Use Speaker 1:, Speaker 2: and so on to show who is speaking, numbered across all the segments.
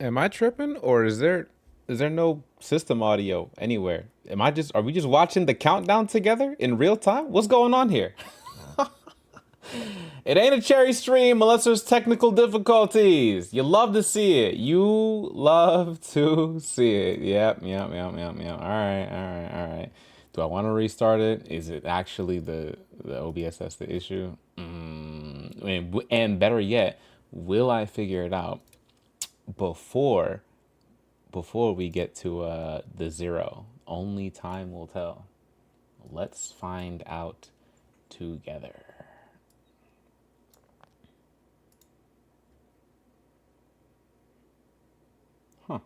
Speaker 1: Am I tripping, or is there no system audio anywhere? Are we just watching the countdown together in real time? What's going on here? It ain't a cherry stream unless there's technical difficulties. You love to see it. You love to see it. Yep. All right, all right, all right. Do I want to restart it? Is it actually the OBS that's the issue? And better yet, will I figure it out before we get to the zero? Only time will tell. Let's find out together. Huh.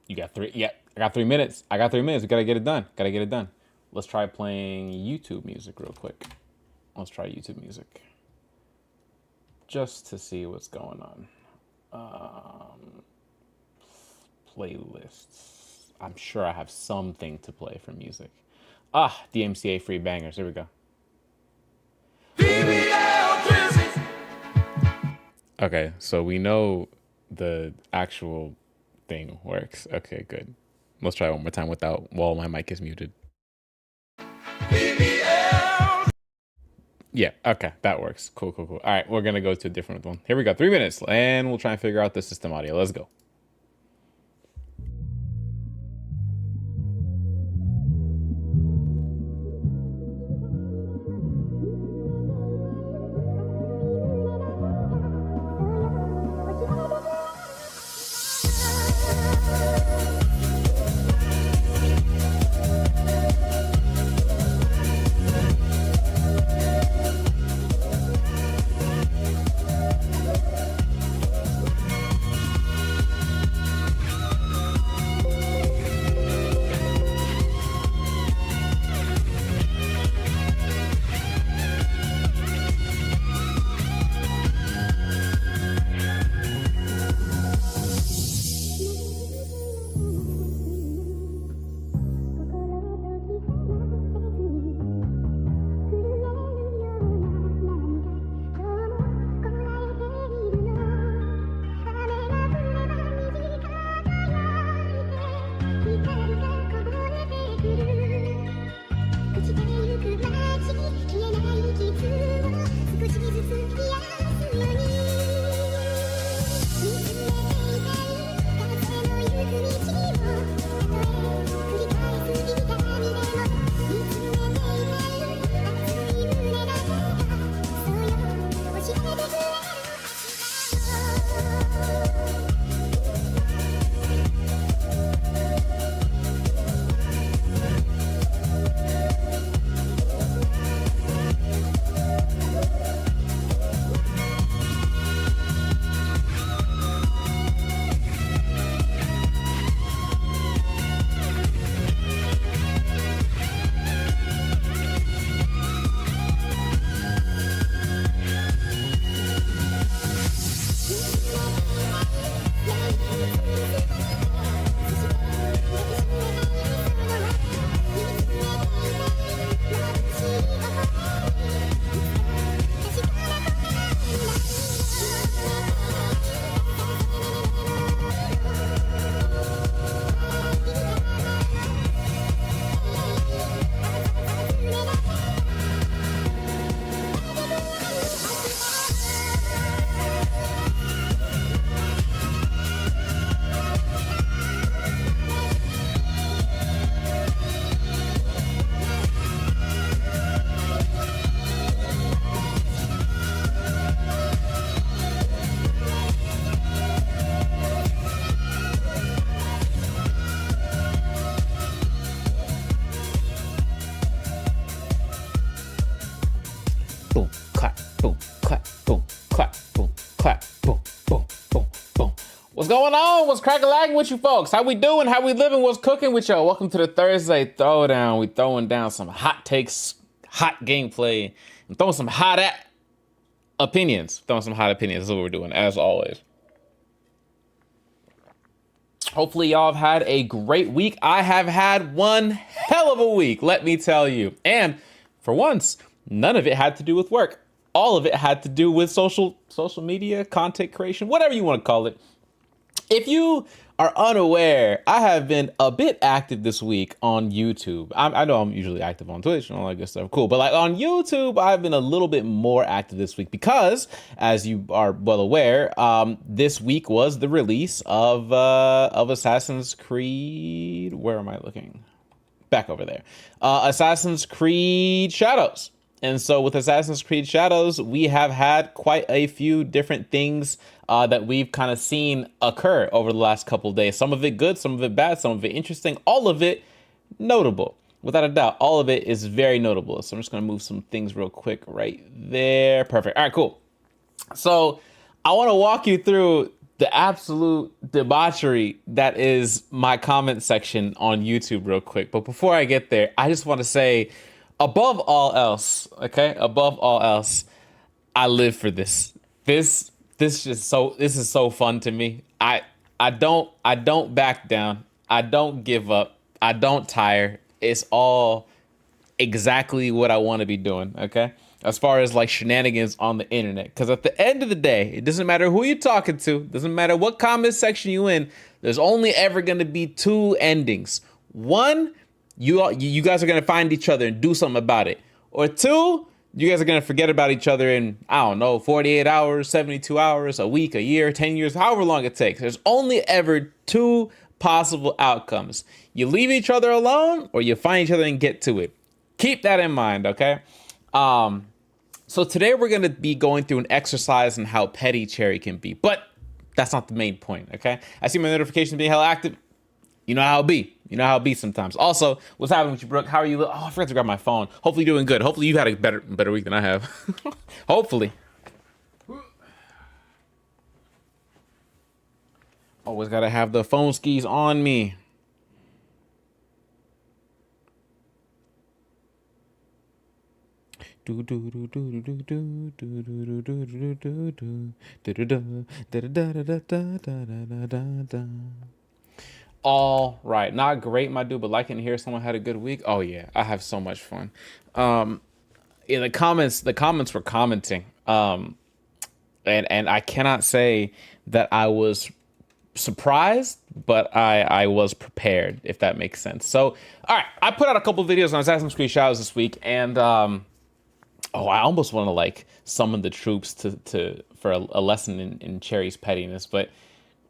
Speaker 1: You got three. Yeah, I got 3 minutes. I got 3 minutes. We gotta get it done. Gotta get it done. Let's try playing YouTube music real quick. Let's try YouTube music just to see what's going on. Playlists. I'm sure I have something to play for music. Ah, DMCA free bangers. Here we go. Okay, so we know the actual thing works. Okay, good. Let's try it one more time without while my mic is muted. Yeah, okay, that works. Cool. All right, we're gonna go to a different one. Here we go, 3 minutes, and we'll try and figure out the system audio. Let's go. Boom, clap, boom, clap, boom, clap, boom, clap, boom, boom, boom, boom. What's going on? What's cracking with you folks? How we doing? How we living? What's cooking with y'all? Welcome to the Thursday Throwdown. We throwing down some hot takes, hot gameplay, and throwing some hot opinions. Throwing some hot opinions. That's what we're doing, as always. Hopefully y'all have had a great week. I have had one hell of a week, let me tell you. And for once, none of it had to do with work. all of it had to do with social media, content creation, whatever you want to call it. If you are unaware, I have been a bit active this week on YouTube. I know I'm usually active on Twitch and all that good stuff. Cool. But like on YouTube, I've been a little bit more active this week because, as you are well aware, this week was the release of Assassin's Creed. Where am I looking? Back over there. Assassin's Creed Shadows. And so with Assassin's Creed Shadows, we have had quite a few different things that we've kind of seen occur over the last couple of days. Some of it good, some of it bad, some of it interesting, all of it notable. Without a doubt, all of it is very notable. So I'm just going to move some things real quick right there. Perfect. All right, cool. So I want to walk you through the absolute debauchery that is my comment section on YouTube real quick. But before I get there, I just want to say, above all else, okay? Above all else, I live for this. This is so fun to me. I don't back down. I don't give up. I don't tire. It's all exactly what I want to be doing, okay? As far as like shenanigans on the internet. Because at the end of the day, it doesn't matter who you're talking to, doesn't matter what comment section you in, there's only ever going to be two endings. One, you guys are going to find each other and do something about it. Or two, you guys are going to forget about each other in, I don't know, 48 hours, 72 hours, a week, a year, 10 years, however long it takes. There's only ever two possible outcomes. You leave each other alone or you find each other and get to it. Keep that in mind, okay? So today we're going to be going through an exercise in how petty Cherry can be. But that's not the main point, okay? I see my notifications being held active. You know how it be. You know how it be sometimes. Also, what's happening with you, Brooke? How are you? Oh, I forgot to grab my phone. Hopefully you're doing good. Hopefully you've had a better week than I have. Hopefully. Always got to have the phone skis on me. All right, not great, my dude, but liking to hear someone had a good week. Oh yeah, I have so much fun. In the comments were commenting, and I cannot say that I was surprised, but I was prepared, if that makes sense. So, all right, I put out a couple videos on Assassin's Creed Shadows this week, and I almost want to like summon the troops for a lesson in Cherry's pettiness, but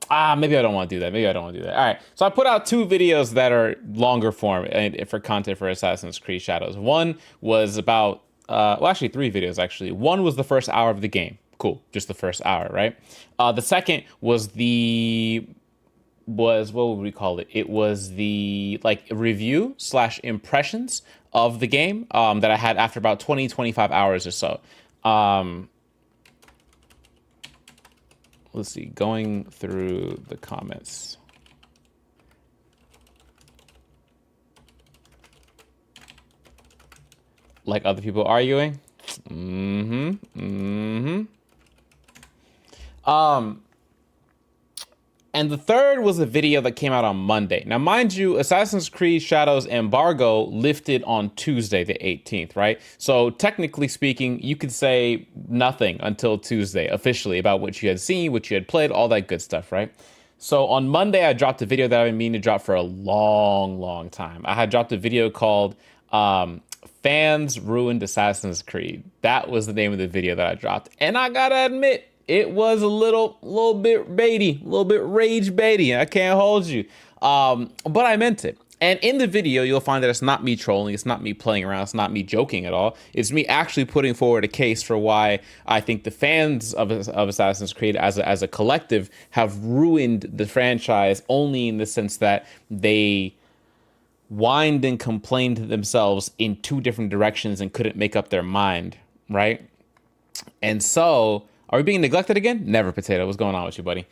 Speaker 1: maybe I don't want to do that. All right, so I put out two videos that are longer form for content for Assassin's Creed Shadows. One was about, actually three videos actually. One was the first hour of the game. Cool, just the first hour, right? The second was what would we call it? It was the like review / impressions of the game that I had after about 25 hours or so. Let's see, going through the comments. Like other people arguing? And the third was a video that came out on Monday. Now, mind you, Assassin's Creed Shadows embargo lifted on Tuesday, the 18th, right? So technically speaking, you could say nothing until Tuesday officially about what you had seen, what you had played, all that good stuff, right? So on Monday, I dropped a video that I've been meaning to drop for a long time. I had dropped a video called Fans Ruined Assassin's Creed. That was the name of the video that I dropped. And I gotta admit, it was a little bit baity, a little bit rage baity. I can't hold you. But I meant it. And in the video, you'll find that it's not me trolling. It's not me playing around. It's not me joking at all. It's me actually putting forward a case for why I think the fans of Assassin's Creed as a collective have ruined the franchise, only in the sense that they whined and complained to themselves in two different directions and couldn't make up their mind, right? And so, are we being neglected again? Never, Potato. What's going on with you, buddy?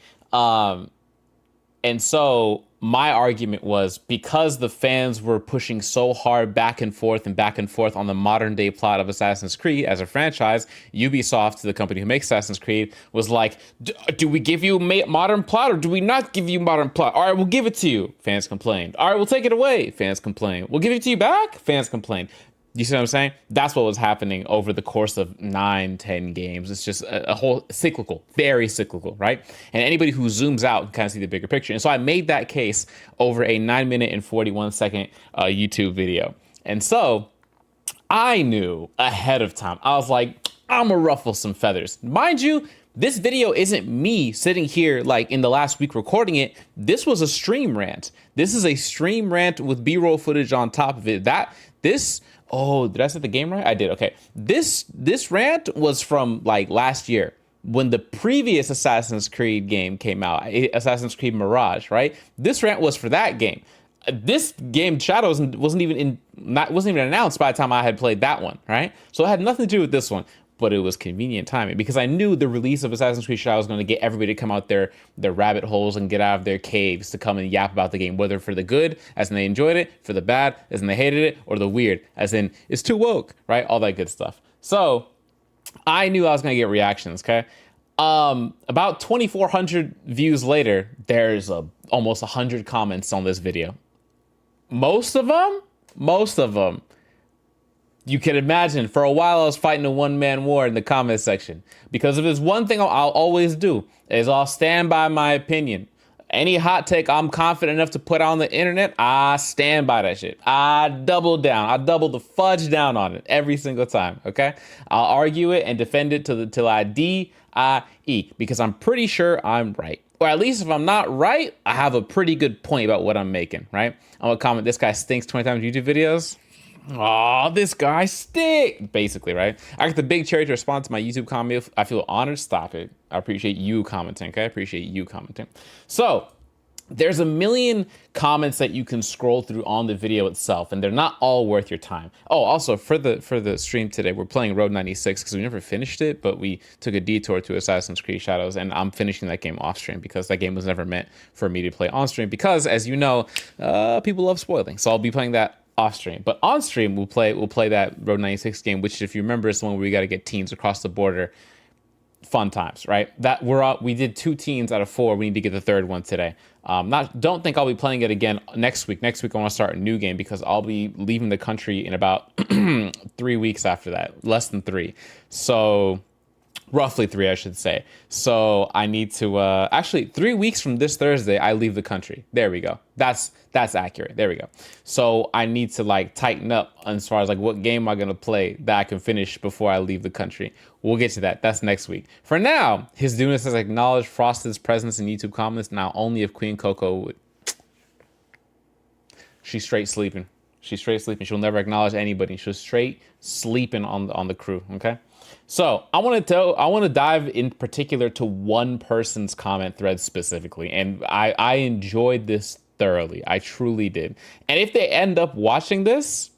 Speaker 1: And so my argument was, because the fans were pushing so hard back and forth on the modern day plot of Assassin's Creed as a franchise, Ubisoft, the company who makes Assassin's Creed, was like, do we give you modern plot or do we not give you modern plot? All right, we'll give it to you. Fans complained. All right, we'll take it away. Fans complained. We'll give it to you back. Fans complained. You see what I'm saying? That's what was happening over the course of 9, 10 games. It's just a whole cyclical, very cyclical, right? And anybody who zooms out can kind of see the bigger picture. And so I made that case over a 9 minute and 41 second YouTube video. And so I knew ahead of time. I was like, I'm gonna ruffle some feathers. Mind you, this video isn't me sitting here like in the last week recording it. This was a stream rant. This is a stream rant with B-roll footage on top of it. Oh, did I set the game right? I did. Okay. This rant was from like last year when the previous Assassin's Creed game came out, Assassin's Creed Mirage, right? This rant was for that game. This game Shadows wasn't even announced by the time I had played that one, right? So it had nothing to do with this one. But it was convenient timing because I knew the release of Assassin's Creed Shadows was going to get everybody to come out their rabbit holes and get out of their caves to come and yap about the game, whether for the good, as in they enjoyed it, for the bad, as in they hated it, or the weird, as in it's too woke, right? All that good stuff. So I knew I was going to get reactions, okay? About 2,400 views later, there's almost 100 comments on this video. Most of them, you can imagine, for a while I was fighting a one-man war in the comment section. Because if there's one thing I'll always do, is I'll stand by my opinion. Any hot take I'm confident enough to put on the internet, I stand by that shit. I double down. I double the fudge down on it every single time, okay? I'll argue it and defend it till I die, because I'm pretty sure I'm right. Or at least if I'm not right, I have a pretty good point about what I'm making, right? I'm gonna comment, this guy stinks 20 times YouTube videos. Oh, this guy stick, basically, right? I got the big cherry to respond to my YouTube comment. I feel honored. Stop it. I appreciate you commenting, okay? I appreciate you commenting. So there's a million comments that you can scroll through on the video itself, and they're not all worth your time. Oh, also for the stream today, we're playing Road 96 because we never finished it, but we took a detour to Assassin's Creed Shadows, and I'm finishing that game off stream because that game was never meant for me to play on stream because, as you know, people love spoiling. So I'll be playing that off stream, but on stream we'll play that Road 96 game, which, if you remember, is the one where we got to get teens across the border. Fun times, right? That we did 2 teens out of 4. We need to get the third one today. Don't think I'll be playing it again next week. Next week I want to start a new game because I'll be leaving the country in about 3 weeks after that, less than 3. So roughly 3, I should say. So I need to actually 3 weeks from this Thursday, I leave the country. There we go. That's accurate. There we go. So I need to like tighten up as far as like what game am I gonna play that I can finish before I leave the country. We'll get to that. That's next week. For now, His Dudeness has acknowledged Frosted's presence in YouTube comments. Now only if Queen Coco would. She's straight sleeping. She's straight sleeping. She'll never acknowledge anybody. She's straight sleeping on the crew. Okay. So I want to dive in particular to one person's comment thread specifically, and I enjoyed this thoroughly. I truly did. And if they end up watching this,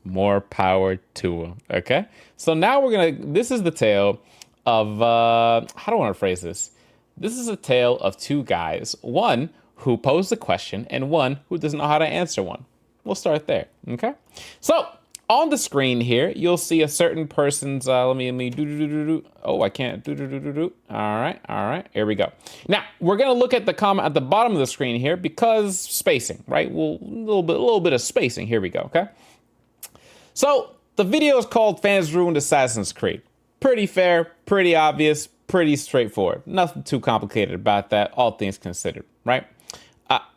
Speaker 1: more power to them. Okay. So now this is the tale of, how do I want to phrase this? This is a tale of 2 guys, one who posed a question and one who doesn't know how to answer one. We'll start there. Okay. So on the screen here, you'll see a certain person's, let me do. Oh, I can't do. All right, here we go. Now, we're going to look at the comment at the bottom of the screen here because spacing, right? Well, a little bit of spacing. Here we go, okay? So, the video is called Fans Ruined Assassin's Creed. Pretty fair, pretty obvious, pretty straightforward. Nothing too complicated about that, all things considered, right?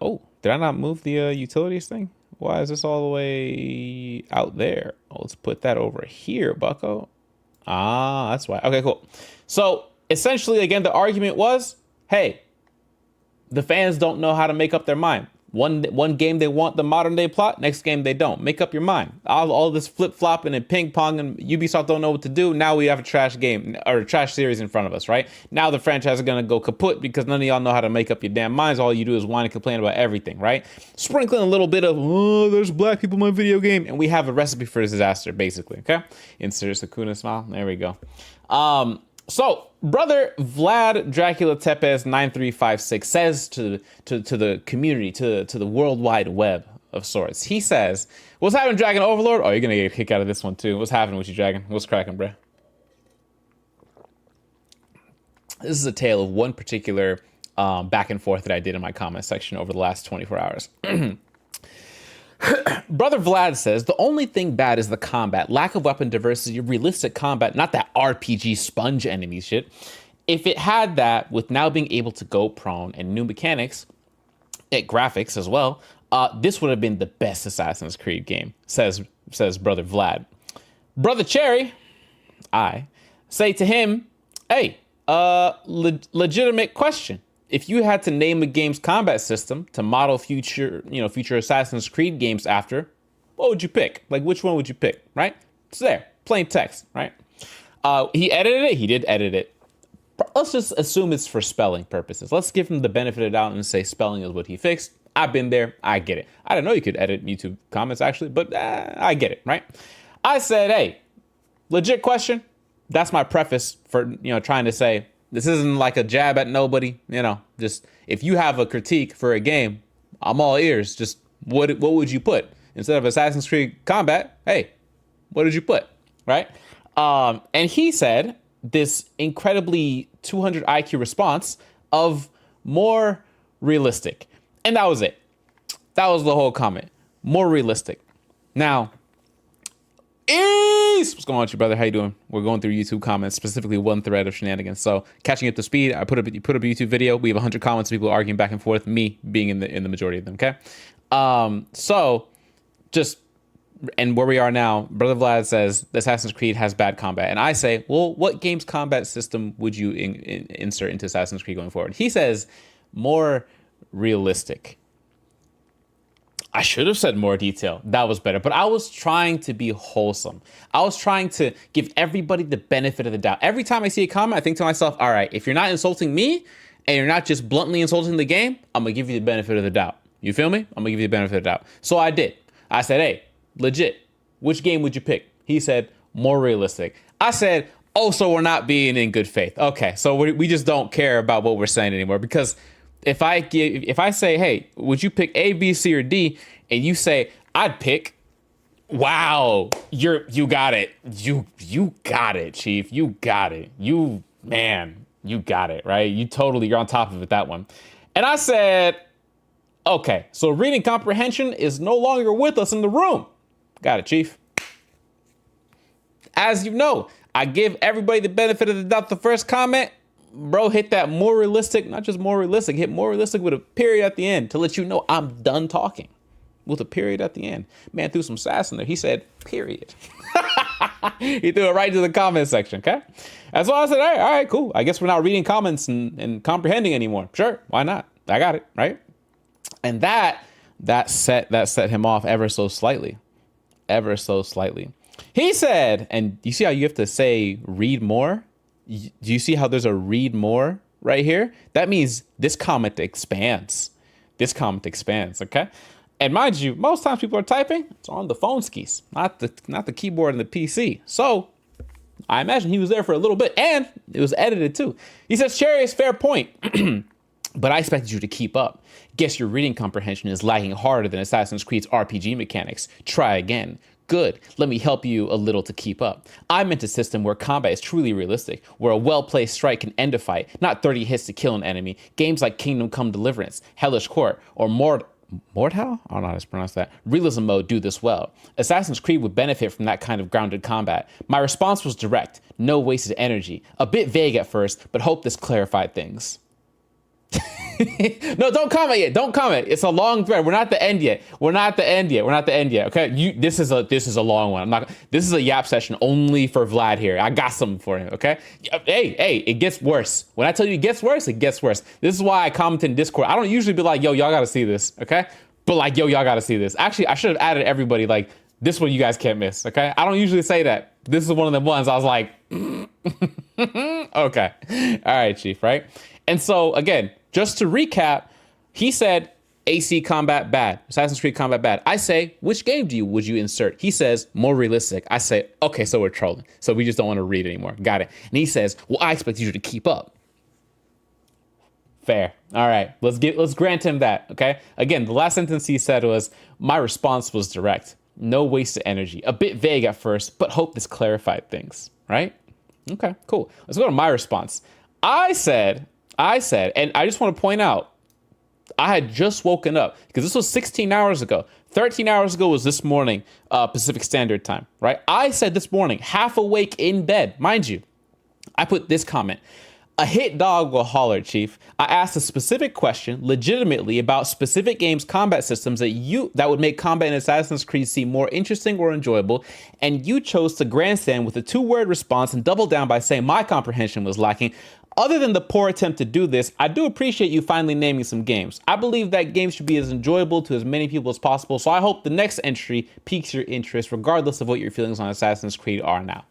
Speaker 1: Oh, did I not move the utilities thing? Why is this all the way out there? Oh, let's put that over here, bucko. Ah, that's why. Okay, cool. So essentially, again, the argument was, hey, the fans don't know how to make up their mind. One game they want the modern day plot, next game they don't. Make up your mind. All this flip flopping and ping pong, and Ubisoft don't know what to do. Now we have a trash game or a trash series in front of us, right? Now the franchise is gonna go kaput because none of y'all know how to make up your damn minds. All you do is whine and complain about everything, right? Sprinkling a little bit of, oh, there's black people in my video game, and we have a recipe for disaster, basically. Okay, insert Sakuna smile. There we go. So, brother Vlad Dracula Tepes 9356 says to the community, to the World Wide Web of sorts. He says, "What's happening, Dragon Overlord? Oh, you're gonna get a kick out of this one too. What's happening with you, Dragon? What's cracking, bruh?" This is a tale of one particular back and forth that I did in my comment section over the last 24 hours. Brother Vlad says, the only thing bad is the combat. Lack of weapon diversity, realistic combat, not that RPG sponge enemy shit. If it had that, with now being able to go prone and new mechanics, graphics as well, this would have been the best Assassin's Creed game, says Brother Vlad. Brother Cherry, I say to him, hey, legitimate question. If you had to name a game's combat system to model future Assassin's Creed games after, what would you pick? Like, which one would you pick, right? It's there, plain text, right? He edited it. He did edit it. Let's just assume it's for spelling purposes. Let's give him the benefit of the doubt and say spelling is what he fixed. I've been there. I get it. I didn't know you could edit YouTube comments, actually, but I get it, right? I said, hey, legit question. That's my preface for, trying to say, this isn't like a jab at nobody, just if you have a critique for a game, I'm all ears. Just what would you put? Instead of Assassin's Creed Combat, hey, what did you put, right? And he said this incredibly 200 IQ response of more realistic. And that was it. That was the whole comment. More realistic. Now, what's going on with you, brother? How you doing? We're going through YouTube comments, specifically one thread of shenanigans. So catching up to speed, you put up a YouTube video. We have 100 comments, people arguing back and forth, me being in the majority of them, okay? And where we are now, Brother Vlad says Assassin's Creed has bad combat. And I say, well, what game's combat system would you insert into Assassin's Creed going forward? He says more realistic. I should have said more detail. That was better. But I was trying to be wholesome. I was trying to give everybody the benefit of the doubt. Every time I see a comment, I think to myself, all right, if you're not insulting me and you're not just bluntly insulting the game, I'm going to give you the benefit of the doubt. You feel me? I'm going to give you the benefit of the doubt. So I did. I said, hey, legit, which game would you pick? He said, more realistic. I said, oh, so we're not being in good faith. Okay, so we just don't care about what we're saying anymore, because if I say, hey, would you pick A, B, C, or D, and you say, I'd pick, wow, you got it. You got it, Chief. You got it. You got it, right? You're on top of it, that one. And I said, okay, so reading comprehension is no longer with us in the room. Got it, Chief. As you know, I give everybody the benefit of the doubt. The first comment, bro, hit that more realistic, not just more realistic, hit more realistic with a period at the end to let you know I'm done talking. With a period at the end. Man threw some sass in there. He said, period. He threw it right into the comment section, okay? And so I said, all right, cool. I guess we're not reading comments and comprehending anymore. Sure, why not? I got it, right? And that set him off ever so slightly. Ever so slightly. He said, and you see how you have to say read more? Do you see how there's a read more right here? That means this comment expands. This comment expands, okay? And mind you, most times people are typing, it's on the phone skis, not the keyboard and the PC. So I imagine he was there for a little bit, and it was edited too. He says, Cherry is fair point, but I expected you to keep up. Guess your reading comprehension is lagging harder than Assassin's Creed's RPG mechanics. Try again. Good. Let me help you a little to keep up. I meant a system where combat is truly realistic, where a well-placed strike can end a fight, not 30 hits to kill an enemy. Games like Kingdom Come Deliverance, Hellish Court, or Mordhau? I don't know how to pronounce that. Realism mode do this well. Assassin's Creed would benefit from that kind of grounded combat. My response was direct, no wasted energy. A bit vague at first, but hope this clarified things. No, don't comment yet. Don't comment. It's a long thread. We're not at the end yet. Okay. This is a long one. This is a yap session only for Vlad here. I got something for him. Okay. Hey, it gets worse. When I tell you it gets worse, it gets worse. This is why I comment in Discord. I don't usually be like, yo, y'all got to see this. Okay. But like, yo, y'all got to see this. Actually, I should have added everybody like this one you guys can't miss. Okay. I don't usually say that. This is one of the ones I was like, okay. All right, Chief. Right. And so again, just to recap, he said AC combat bad, Assassin's Creed combat bad. I say, which game would you insert? He says, more realistic. I say, okay, so we're trolling. So we just don't want to read anymore. Got it. And he says, well, I expect you to keep up. Fair. All right, let's grant him that, okay? Again, the last sentence he said was, my response was direct. No wasted energy. A bit vague at first, but hope this clarified things, right? Okay, cool. Let's go to my response. I said, and I just want to point out, I had just woken up because this was 16 hours ago. 13 hours ago was this morning, Pacific Standard Time, right? I said this morning, half awake in bed, mind you. I put this comment. A hit dog will holler, Chief. I asked a specific question, legitimately, about specific games' combat systems that would make combat in Assassin's Creed seem more interesting or enjoyable, and you chose to grandstand with a 2-word response and double down by saying my comprehension was lacking. Other than the poor attempt to do this, I do appreciate you finally naming some games. I believe that games should be as enjoyable to as many people as possible, so I hope the next entry piques your interest, regardless of what your feelings on Assassin's Creed are now.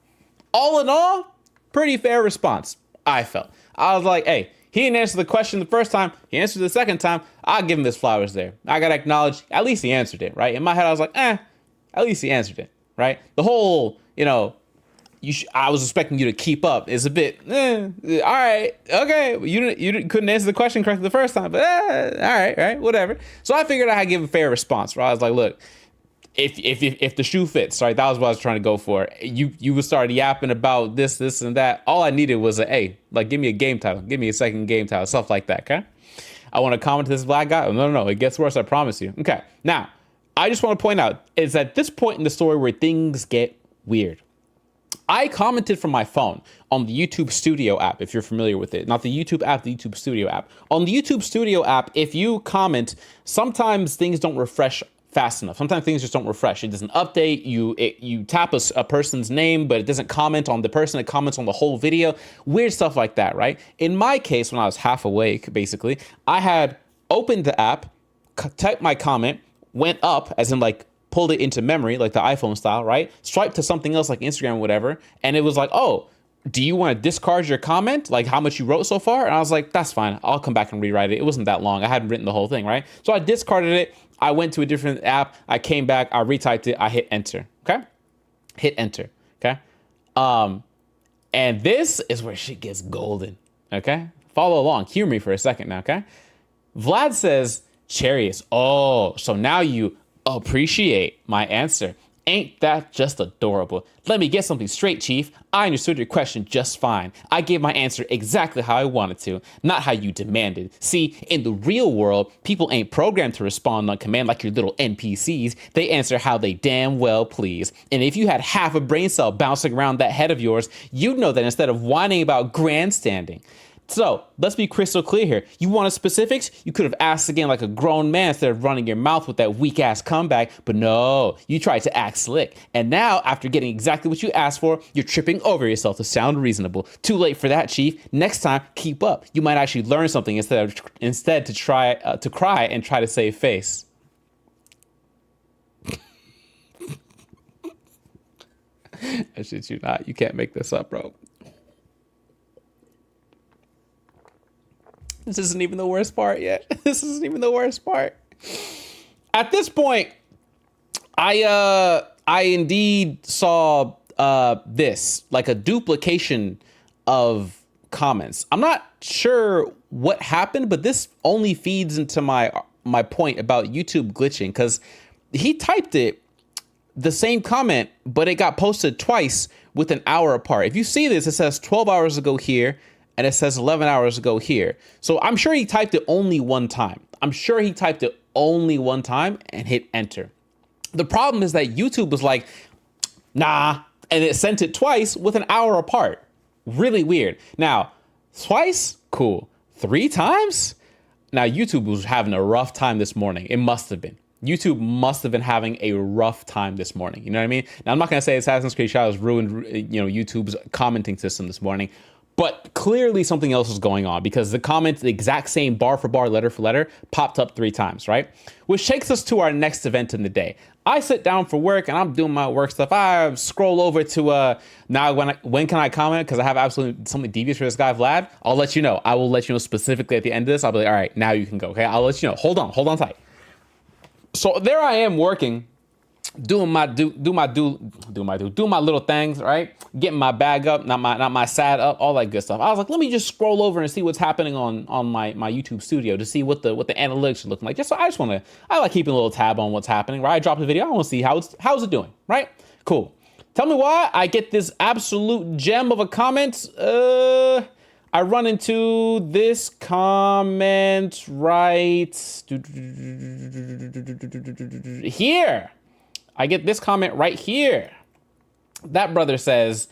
Speaker 1: All in all, pretty fair response, I felt. I was like, hey, he didn't answer the question the first time. He answered the second time. I'll give him his flowers there. I got to acknowledge, at least he answered it, right? In my head, I was like, at least he answered it, right? The whole, I was expecting you to keep up is a bit, all right, okay. You couldn't answer the question correctly the first time, but all right, whatever. So I figured I had to give a fair response, right? I was like, look, if the shoe fits, right? That was what I was trying to go for. You would start yapping about this, and that. All I needed was give me a game title. Give me a second game title, stuff like that, okay? I want to comment to this black guy. No, it gets worse, I promise you. Okay, now, I just want to point out, is at this point in the story where things get weird. I commented from my phone on the YouTube Studio app, if you're familiar with it. Not the YouTube app, the YouTube Studio app. On the YouTube Studio app, if you comment, sometimes things don't refresh fast enough. Sometimes things just don't refresh. It doesn't update. You tap a person's name, but it doesn't comment on the person. It comments on the whole video. Weird stuff like that, right? In my case, when I was half awake, basically, I had opened the app, typed my comment, went up, as in pulled it into memory, like the iPhone style, right? Swiped to something else like Instagram or whatever. And it was like, oh, do you want to discard your comment? Like how much you wrote so far? And I was like, that's fine. I'll come back and rewrite it. It wasn't that long. I hadn't written the whole thing, right? So I discarded it. I went to a different app. I came back. I retyped it. I hit enter. Okay. Hit enter. Okay. And this is where shit gets golden. Okay. Follow along. Hear me for a second now. Okay. Vlad says, Charius. Oh, so now you appreciate my answer. Ain't that just adorable? Let me get something straight, Chief. I understood your question just fine. I gave my answer exactly how I wanted to, not how you demanded. See, in the real world, people ain't programmed to respond on command like your little NPCs. They answer how they damn well please. And if you had half a brain cell bouncing around that head of yours, you'd know that instead of whining about grandstanding. So let's be crystal clear here. You wanted specifics? You could have asked again like a grown man instead of running your mouth with that weak ass comeback. But no, you tried to act slick. And now, after getting exactly what you asked for, you're tripping over yourself to sound reasonable. Too late for that, Chief. Next time, keep up. You might actually learn something instead to try to cry and try to save face. I shit you not. You can't make this up, bro. This isn't even the worst part yet. This isn't even the worst part. At this point, I indeed saw this, like a duplication of comments. I'm not sure what happened, but this only feeds into my point about YouTube glitching, because he typed it, the same comment, but it got posted twice with an hour apart. If you see this, it says 12 hours ago here, and it says 11 hours ago here. So I'm sure he typed it only one time. I'm sure he typed it only one time and hit enter. The problem is that YouTube was like, nah, and it sent it twice with an hour apart. Really weird. Now, twice, cool. 3 times? Now, YouTube was having a rough time this morning. It must have been. YouTube must have been having a rough time this morning. You know what I mean? Now, I'm not going to say Assassin's Creed Shadows ruined, YouTube's commenting system this morning. But clearly something else was going on, because the comment, the exact same bar for bar, letter for letter, popped up 3 times, right? Which takes us to our next event in the day. I sit down for work and I'm doing my work stuff. I scroll over to now when can I comment? Because I have absolutely something devious for this guy, Vlad. I'll let you know. I will let you know specifically at the end of this. I'll be like, all right, now you can go. Okay, I'll let you know. Hold on tight. So there I am working, doing my little things, right? Getting my bag up, not my sad up, all that good stuff. I was like, let me just scroll over and see what's happening on my YouTube studio to see what the analytics are looking like. I like keeping a little tab on what's happening, right? I dropped a video, I want to see how's it doing, right? Cool. Tell me why I get this absolute gem of a comment. I run into this comment right here. I get this comment right here. That brother says,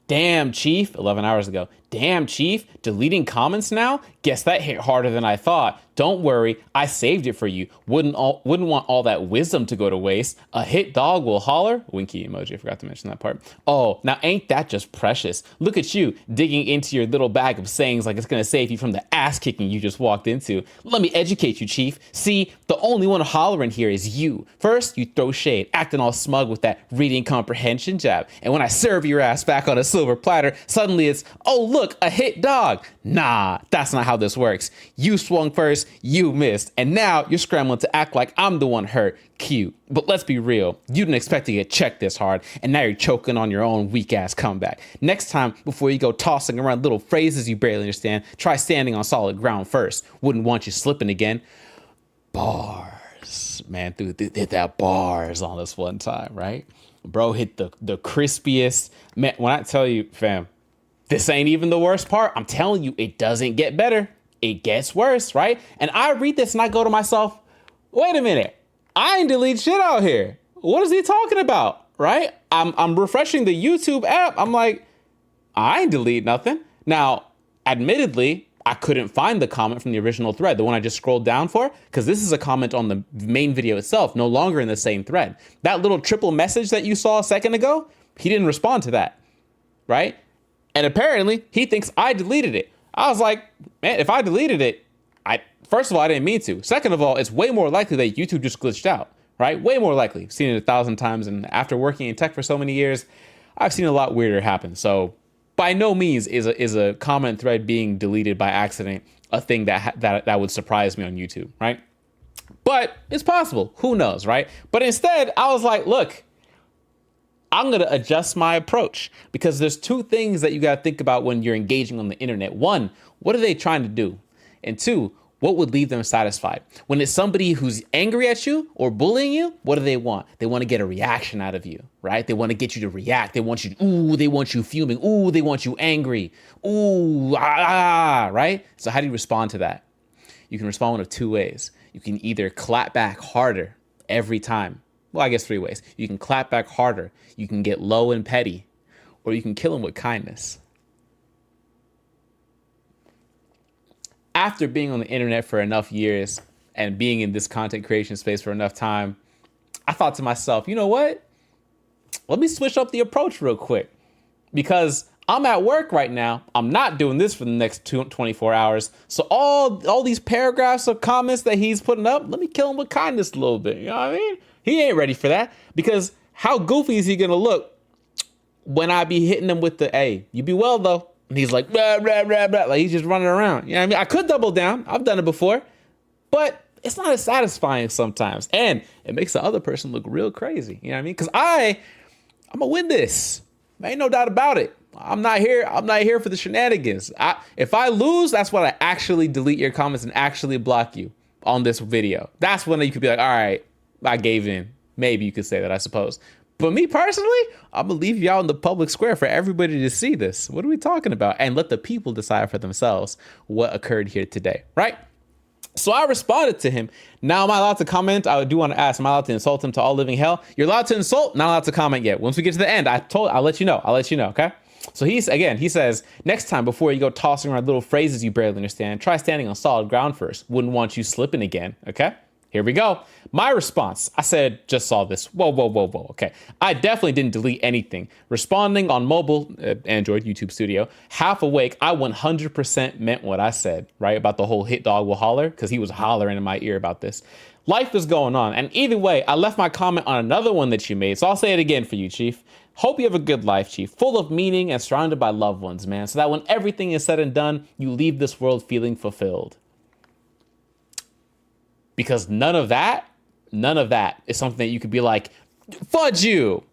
Speaker 1: damn, Chief, 11 hours ago. Damn, Chief, deleting comments now? Guess that hit harder than I thought. Don't worry, I saved it for you. Wouldn't want all that wisdom to go to waste. A hit dog will holler. Winky emoji, I forgot to mention that part. Oh, now ain't that just precious? Look at you, digging into your little bag of sayings like it's gonna save you from the ass kicking you just walked into. Let me educate you, Chief. See, the only one hollering here is you. First, you throw shade, acting all smug with that reading comprehension jab. And when I serve your ass back on a silver platter, suddenly it's, oh look, a hit dog. Nah, that's not how this works. You swung first, you missed, and now you're scrambling to act like I'm the one hurt. Cute. But let's be real, you didn't expect to get checked this hard, and now you're choking on your own weak-ass comeback. Next time, before you go tossing around little phrases you barely understand, try standing on solid ground first. Wouldn't want you slipping again. Bars. Man, dude, hit that bars on this one time, right? Bro hit the crispiest. Man, when I tell you, fam, this ain't even the worst part. I'm telling you, it doesn't get better. It gets worse, right? And I read this and I go to myself, wait a minute. I ain't delete shit out here. What is he talking about, right? I'm refreshing the YouTube app. I'm like, I ain't delete nothing. Now, admittedly, I couldn't find the comment from the original thread, the one I just scrolled down for, because this is a comment on the main video itself, no longer in the same thread. That little triple message that you saw a second ago, he didn't respond to that, right? And apparently, he thinks I deleted it. I was like, man, if I deleted it, first of all, I didn't mean to. Second of all, it's way more likely that YouTube just glitched out, right? Way more likely. I've seen it 1,000 times, and after working in tech for so many years, I've seen a lot weirder happen. So by no means is a comment thread being deleted by accident a thing that would surprise me on YouTube, right? But it's possible. Who knows, right? But instead, I was like, look, I'm going to adjust my approach, because there's two things that you got to think about when you're engaging on the internet. One, what are they trying to do? And two, what would leave them satisfied? When it's somebody who's angry at you or bullying you, what do they want? They want to get a reaction out of you, right? They want to get you to react. They want you, ooh, they want you fuming. Ooh, they want you angry. Ooh, right? So how do you respond to that? You can respond one of two ways. You can either clap back harder every time. Well, I guess three ways. You can clap back harder, you can get low and petty, or you can kill them with kindness. After being on the internet for enough years and being in this content creation space for enough time, I thought to myself, you know what? Let me switch up the approach real quick, because I'm at work right now. I'm not doing this for the next 24 hours. So all these paragraphs of comments that he's putting up, let me kill him with kindness a little bit. You know what I mean? He ain't ready for that, because how goofy is he gonna look when I be hitting him with the, hey, you be well though. And he's like, blah, blah, blah, blah. Like he's just running around. You know what I mean? I could double down. I've done it before, but it's not as satisfying sometimes. And it makes the other person look real crazy. You know what I mean? Because I'm gonna win this. Ain't no doubt about it. I'm not here for the shenanigans. If I lose, that's when I actually delete your comments and actually block you on this video. That's when you could be like, all right, I gave in. Maybe you could say that, I suppose. But me personally, I'm gonna leave you out in the public square for everybody to see this. What are we talking about? And let the people decide for themselves what occurred here today, right? So I responded to him. Now, am I allowed to comment? I do want to ask, am I allowed to insult him to all living hell? You're allowed to insult, not allowed to comment yet. Once we get to the end, I'll let you know, okay? So he says, next time before you go tossing around little phrases you barely understand, try standing on solid ground first. Wouldn't want you slipping again, okay? Here we go. My response, I said, just saw this. Whoa. Okay. I definitely didn't delete anything. Responding on mobile, Android, YouTube Studio, half awake, I 100% meant what I said, right? About the whole hit dog will holler, because he was hollering in my ear about this. Life is going on. And either way, I left my comment on another one that you made. So I'll say it again for you, Chief. Hope you have a good life, Chief, full of meaning and surrounded by loved ones, man. So that when everything is said and done, you leave this world feeling fulfilled. Because none of that is something that you could be like, fudge you.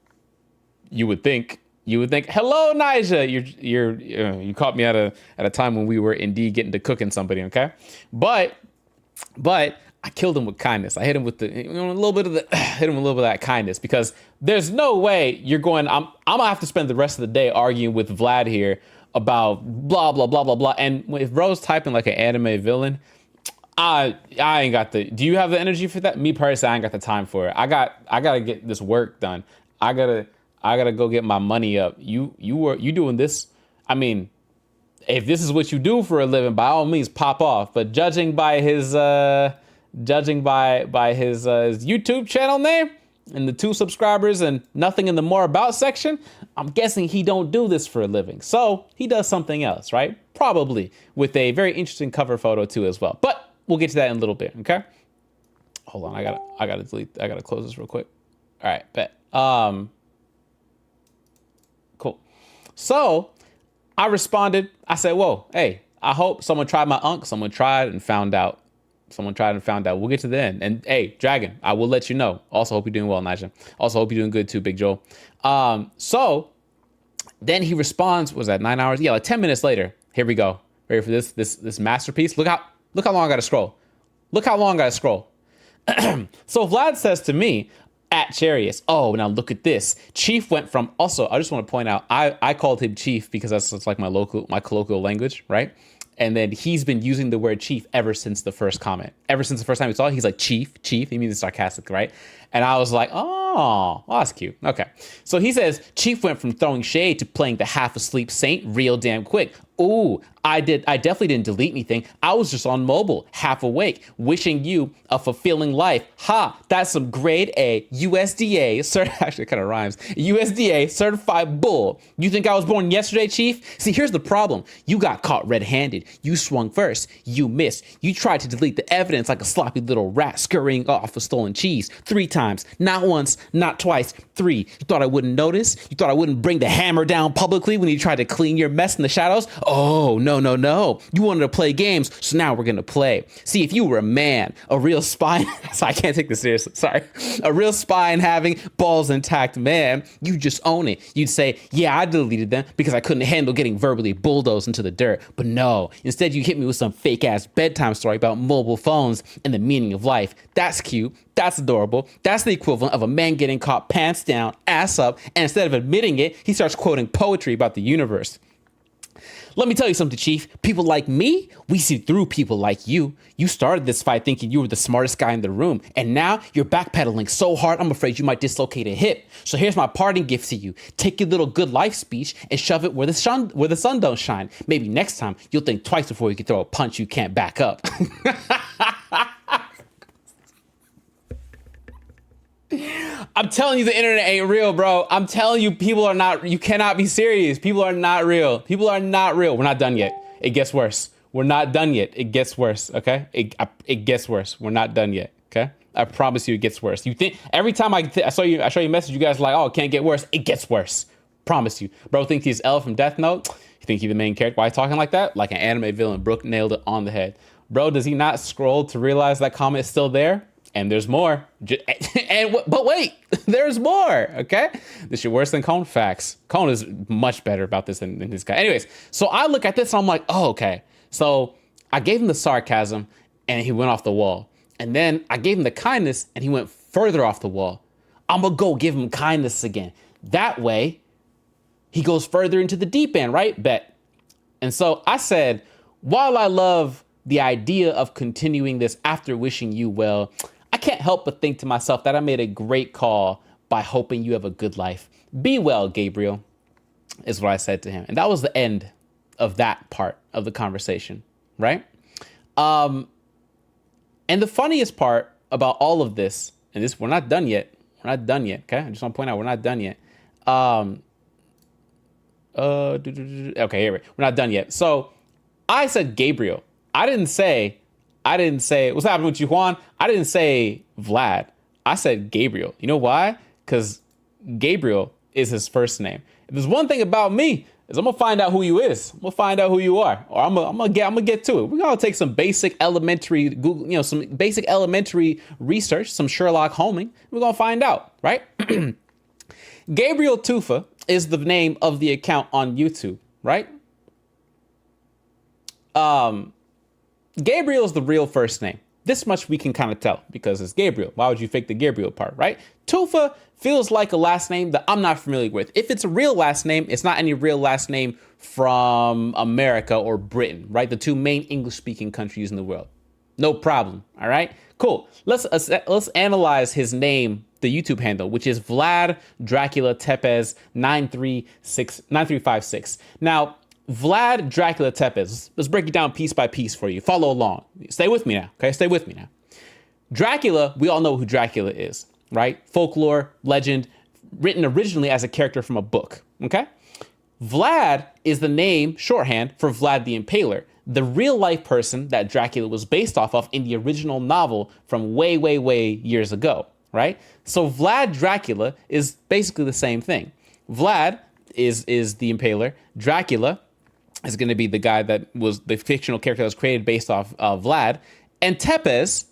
Speaker 1: You would think, hello, Nija. You caught me at a time when we were indeed getting to cooking somebody, okay? But I killed him with kindness. I hit him with hit him with a little bit of that kindness, because there's no way you're going, I'm gonna have to spend the rest of the day arguing with Vlad here about blah blah blah blah blah. And if bro's typing like an anime villain, I ain't got the. Do you have the energy for that? Me personally, I ain't got the time for it. I gotta get this work done. I gotta go get my money up. You doing this? I mean, if this is what you do for a living, by all means, pop off. But judging by his YouTube channel name and the 2 subscribers and nothing in the more about section, I'm guessing he don't do this for a living. So he does something else, right? Probably with a very interesting cover photo too as well. But we'll get to that in a little bit, okay? Hold on, I gotta close this real quick. All right, bet. Cool. So I responded. I said, whoa, hey, I hope someone tried my unk. Someone tried and found out. We'll get to the end. And hey, Dragon, I will let you know. Also hope you're doing well, Nigel. Also hope you're doing good too, Big Joel. So then he responds, was that 9 hours? Yeah, like 10 minutes later. Here we go. Ready for this masterpiece? Look how long I gotta scroll. So Vlad says to me, at Charius, oh, now look at this. Chief went from, also, I just want to point out, I called him Chief because that's like my colloquial language, right? And then he's been using the word chief ever since the first comment. Ever since the first time he saw it, he's like, chief. He means it's sarcastic, right? And I was like, oh, well, that's cute. Okay. So he says, Chief went from throwing shade to playing the half asleep saint real damn quick. Ooh, I definitely didn't delete anything. I was just on mobile, half awake, wishing you a fulfilling life. Ha, that's some grade A USDA, actually it kind of rhymes, USDA certified bull. You think I was born yesterday, Chief? See, here's the problem. You got caught red-handed. You swung first. You missed. You tried to delete the evidence like a sloppy little rat scurrying off of stolen cheese 3 times. Not once, not twice, 3. You thought I wouldn't notice? You thought I wouldn't bring the hammer down publicly when you tried to clean your mess in the shadows? Oh, no. You wanted to play games, so now we're going to play. See, if you were a man, a real spine, so I can't take this seriously, sorry, a real spine-having, balls intact man, you just own it. You'd say, yeah, I deleted them because I couldn't handle getting verbally bulldozed into the dirt. But no, instead you hit me with some fake-ass bedtime story about mobile phones and the meaning of life. That's cute. That's adorable. That's the equivalent of a man getting caught pants down, ass up, and instead of admitting it, he starts quoting poetry about the universe. Let me tell you something, Chief. People like me, we see through people like you. You started this fight thinking you were the smartest guy in the room, and now you're backpedaling so hard, I'm afraid you might dislocate a hip. So here's my parting gift to you. Take your little good life speech and shove it where the sun don't shine. Maybe next time you'll think twice before you can throw a punch you can't back up. I'm telling you, the internet ain't real, bro. I'm telling you, you cannot be serious. People are not real. We're not done yet. It gets worse. We're not done yet. It gets worse, okay? It gets worse. We're not done yet, okay? I promise you it gets worse. You think, every time I show you a message, you guys are like, oh, it can't get worse. It gets worse. Promise you. Bro thinks he's L from Death Note. You think he's the main character? Why talking like that? Like an anime villain. Brooke nailed it on the head. Bro, does he not scroll to realize that comment is still there? And there's more. But wait, there's more, okay? This shit worse than Cone? Facts. Cone is much better about this than this guy. Anyways, so I look at this and I'm like, oh, okay. So I gave him the sarcasm and he went off the wall. And then I gave him the kindness and he went further off the wall. I'm gonna go give him kindness again. That way, he goes further into the deep end, right? Bet. And so I said, while I love the idea of continuing this after wishing you well, I can't help but think to myself that I made a great call by hoping you have a good life. Be well, Gabriel, is what I said to him. And that was the end of that part of the conversation, right? And the funniest part about all of this, and this, we're not done yet, okay? I just want to point out, we're not done yet. Okay, here we go. We're not done yet. So I said Gabriel. I didn't say, what's happening with you, Juan? I didn't say Vlad. I said Gabriel. You know why? Because Gabriel is his first name. If there's one thing about me, is I'm gonna find out who you is. I'm gonna find out who you are, or I'm gonna get to it. We're gonna take some basic elementary Google, some basic elementary research, some Sherlock Holming. We're gonna find out, right? Gabriel Tufa is the name of the account on YouTube, right? Gabriel is the real first name. This much we can kind of tell because it's Gabriel. Why would you fake the Gabriel part, right? Tufa feels like a last name that I'm not familiar with. If it's a real last name, it's not any real last name from America or Britain, right? The two main English-speaking countries in the world. No problem, all right? Cool. Let's analyze his name, the YouTube handle, which is Vlad Dracula Tepes 9356. Now, Vlad Dracula Tepes. Let's break it down piece by piece for you. Follow along. Stay with me now, okay? Stay with me now. Dracula, we all know who Dracula is, right? Folklore, legend, written originally as a character from a book, okay? Vlad is the name, shorthand, for Vlad the Impaler, the real-life person that Dracula was based off of in the original novel from way, way, way years ago, right? So Vlad Dracula is basically the same thing. Vlad is the Impaler. Dracula is going to be the guy that was the fictional character that was created based off Vlad. And Tepes,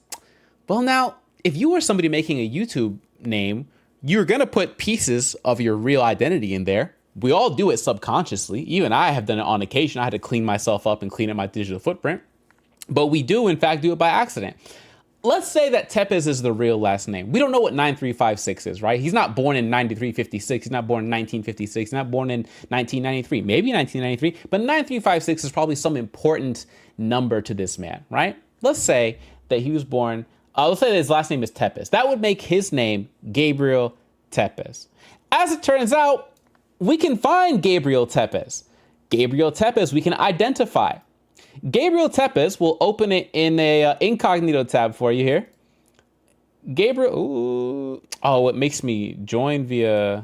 Speaker 1: well, now, if you were somebody making a YouTube name, you're going to put pieces of your real identity in there. We all do it subconsciously. Even I have done it on occasion. I had to clean myself up and clean up my digital footprint. But we do, in fact, do it by accident. Let's say that Tepes is the real last name. We don't know what 9356 is, right? He's not born in 9356. He's not born in 1956. He's not born in 1993. Maybe 1993. But 9356 is probably some important number to this man, right? Let's say that he was born... let's say that his last name is Tepes. That would make his name Gabriel Tepes. As it turns out, we can find Gabriel Tepes. Gabriel Tepes we can identify. Gabriel Tepes, we'll open it in a incognito tab for you here. Gabriel, ooh, oh, it makes me join via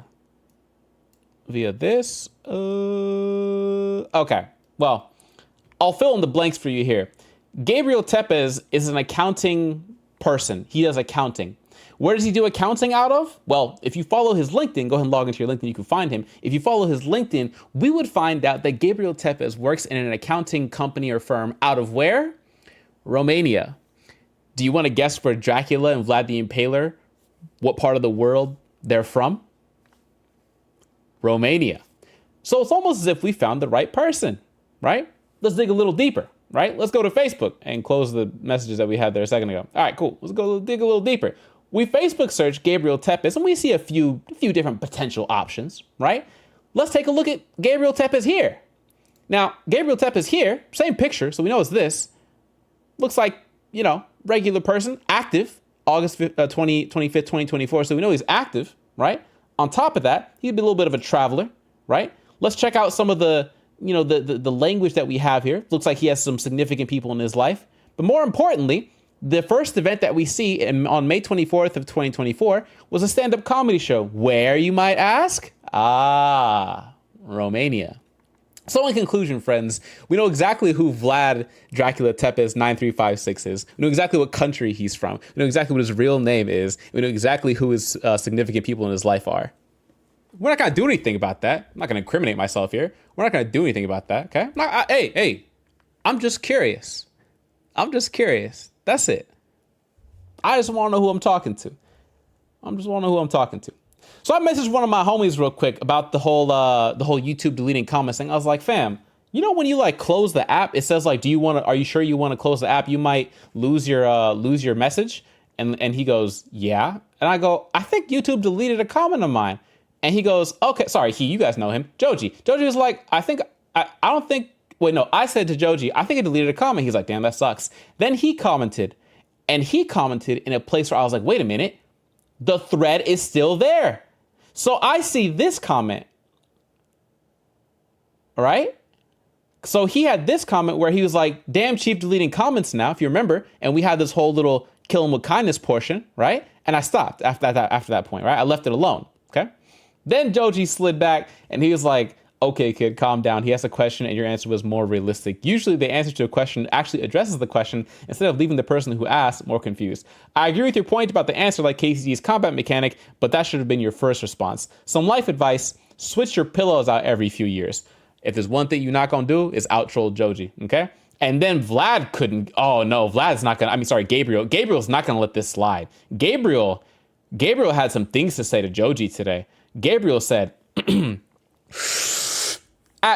Speaker 1: this. Okay, well, I'll fill in the blanks for you here. Gabriel Tepes is an accounting person. He does accounting. Where does he do accounting out of? Well, if you follow his LinkedIn, go ahead and log into your LinkedIn, you can find him. If you follow his LinkedIn, we would find out that Gabriel Tepes works in an accounting company or firm out of where? Romania. Do you want to guess where Dracula and Vlad the Impaler, what part of the world they're from? Romania. So it's almost as if we found the right person, right? Let's dig a little deeper, right? Let's go to Facebook and close the messages that we had there a second ago. All right, cool. Let's go dig a little deeper. We Facebook search Gabriel Tepes and we see a few different potential options, right? Let's take a look at Gabriel Tepes here. Now, Gabriel Tepes here, same picture, so we know it's this. Looks like, regular person, active, August 25th, 2024, so we know he's active, right? On top of that, he'd be a little bit of a traveler, right? Let's check out some of the language that we have here. Looks like he has some significant people in his life. But more importantly, the first event that we see on May 24th of 2024 was a stand-up comedy show. Where, you might ask? Romania. So in conclusion, friends, we know exactly who Vlad Dracula Tepes 9356 is. We know exactly what country he's from. We know exactly what his real name is. We know exactly who his significant people in his life are. We're not going to do anything about that. I'm not going to incriminate myself here. We're not going to do anything about that, okay? Hey, I'm just curious. That's it. I just want to know who I'm talking to. So I messaged one of my homies real quick about the whole YouTube deleting comments thing. I was like, fam, when you close the app, it says are you sure you want to close the app? You might lose your message. And he goes, yeah. And I go, I think YouTube deleted a comment of mine. And he goes, okay, sorry, you guys know him, Joji. Joji was like, I said to Joji, I think I deleted a comment. He's like, damn, that sucks. Then he commented, and he commented in a place where I was like, wait a minute, the thread is still there. So I see this comment, all right? So he had this comment where he was like, damn, Chief deleting comments now, if you remember. And we had this whole little kill him with kindness portion, right? And I stopped after that point, right? I left it alone, okay? Then Joji slid back and he was like, okay, kid, calm down. He asked a question and your answer was more realistic. Usually the answer to a question actually addresses the question instead of leaving the person who asked more confused. I agree with your point about the answer like KCD's combat mechanic, but that should have been your first response. Some life advice, switch your pillows out every few years. If there's one thing you're not going to do is out-troll Joji, okay? And then Vlad couldn't, Gabriel. Gabriel's not going to let this slide. Gabriel had some things to say to Joji today. Gabriel said,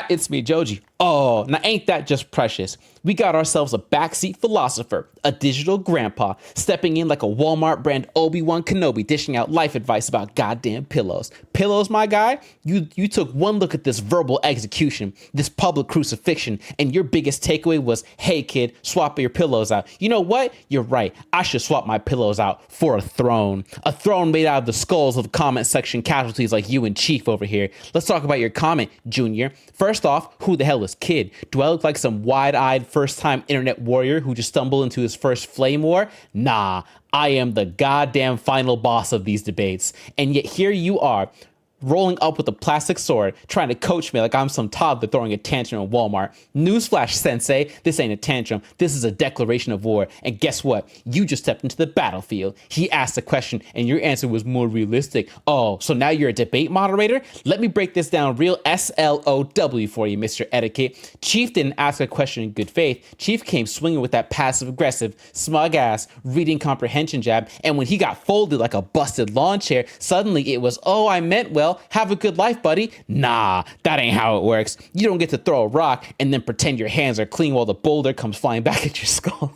Speaker 1: it's me, Joji.
Speaker 2: Oh, now ain't that just precious? We got ourselves a backseat philosopher, a digital grandpa, stepping in like a Walmart brand Obi-Wan Kenobi, dishing out life advice about goddamn pillows. Pillows, my guy? You took one look at this verbal execution, this public crucifixion, and your biggest takeaway was, hey kid, swap your pillows out. You know what? You're right. I should swap my pillows out for a throne. A throne made out of the skulls of comment section casualties like you and Chief over here. Let's talk about your comment, Junior. First off, who the hell is Kid? Do I look like some wide-eyed first-time internet warrior who just stumbled into his first flame war? Nah, I am the goddamn final boss of these debates. And yet here you are, rolling up with a plastic sword, trying to coach me like I'm some toddler throwing a tantrum at Walmart. Newsflash, sensei, this ain't a tantrum. This is a declaration of war. And guess what? You just stepped into the battlefield. He asked a question and your answer was more realistic. Oh, so now you're a debate moderator? Let me break this down real SLOW for you, Mr. Etiquette. Chief didn't ask a question in good faith. Chief came swinging with that passive-aggressive, smug-ass, reading comprehension jab. And when he got folded like a busted lawn chair, suddenly it was, oh, I meant well, have a good life, buddy. Nah, that ain't how it works. You don't get to throw a rock and then pretend your hands are clean while the boulder comes flying back at your skull.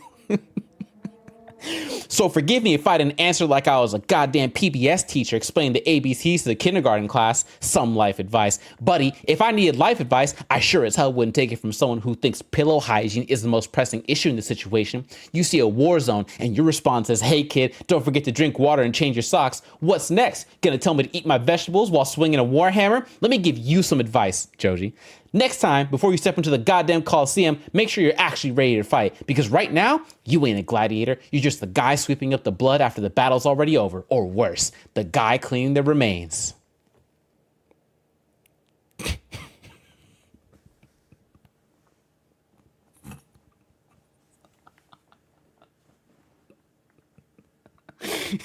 Speaker 2: So forgive me if I didn't answer like I was a goddamn PBS teacher explaining the ABCs to the kindergarten class. Some life advice. Buddy, if I needed life advice, I sure as hell wouldn't take it from someone who thinks pillow hygiene is the most pressing issue in the situation. You see a war zone and your response is, hey kid, don't forget to drink water and change your socks. What's next? Gonna tell me to eat my vegetables while swinging a warhammer? Let me give you some advice, Joji. Next time, before you step into the goddamn Coliseum, make sure you're actually ready to fight. Because right now, you ain't a gladiator. You're just the guy sweeping up the blood after the battle's already over. Or worse, the guy cleaning the remains.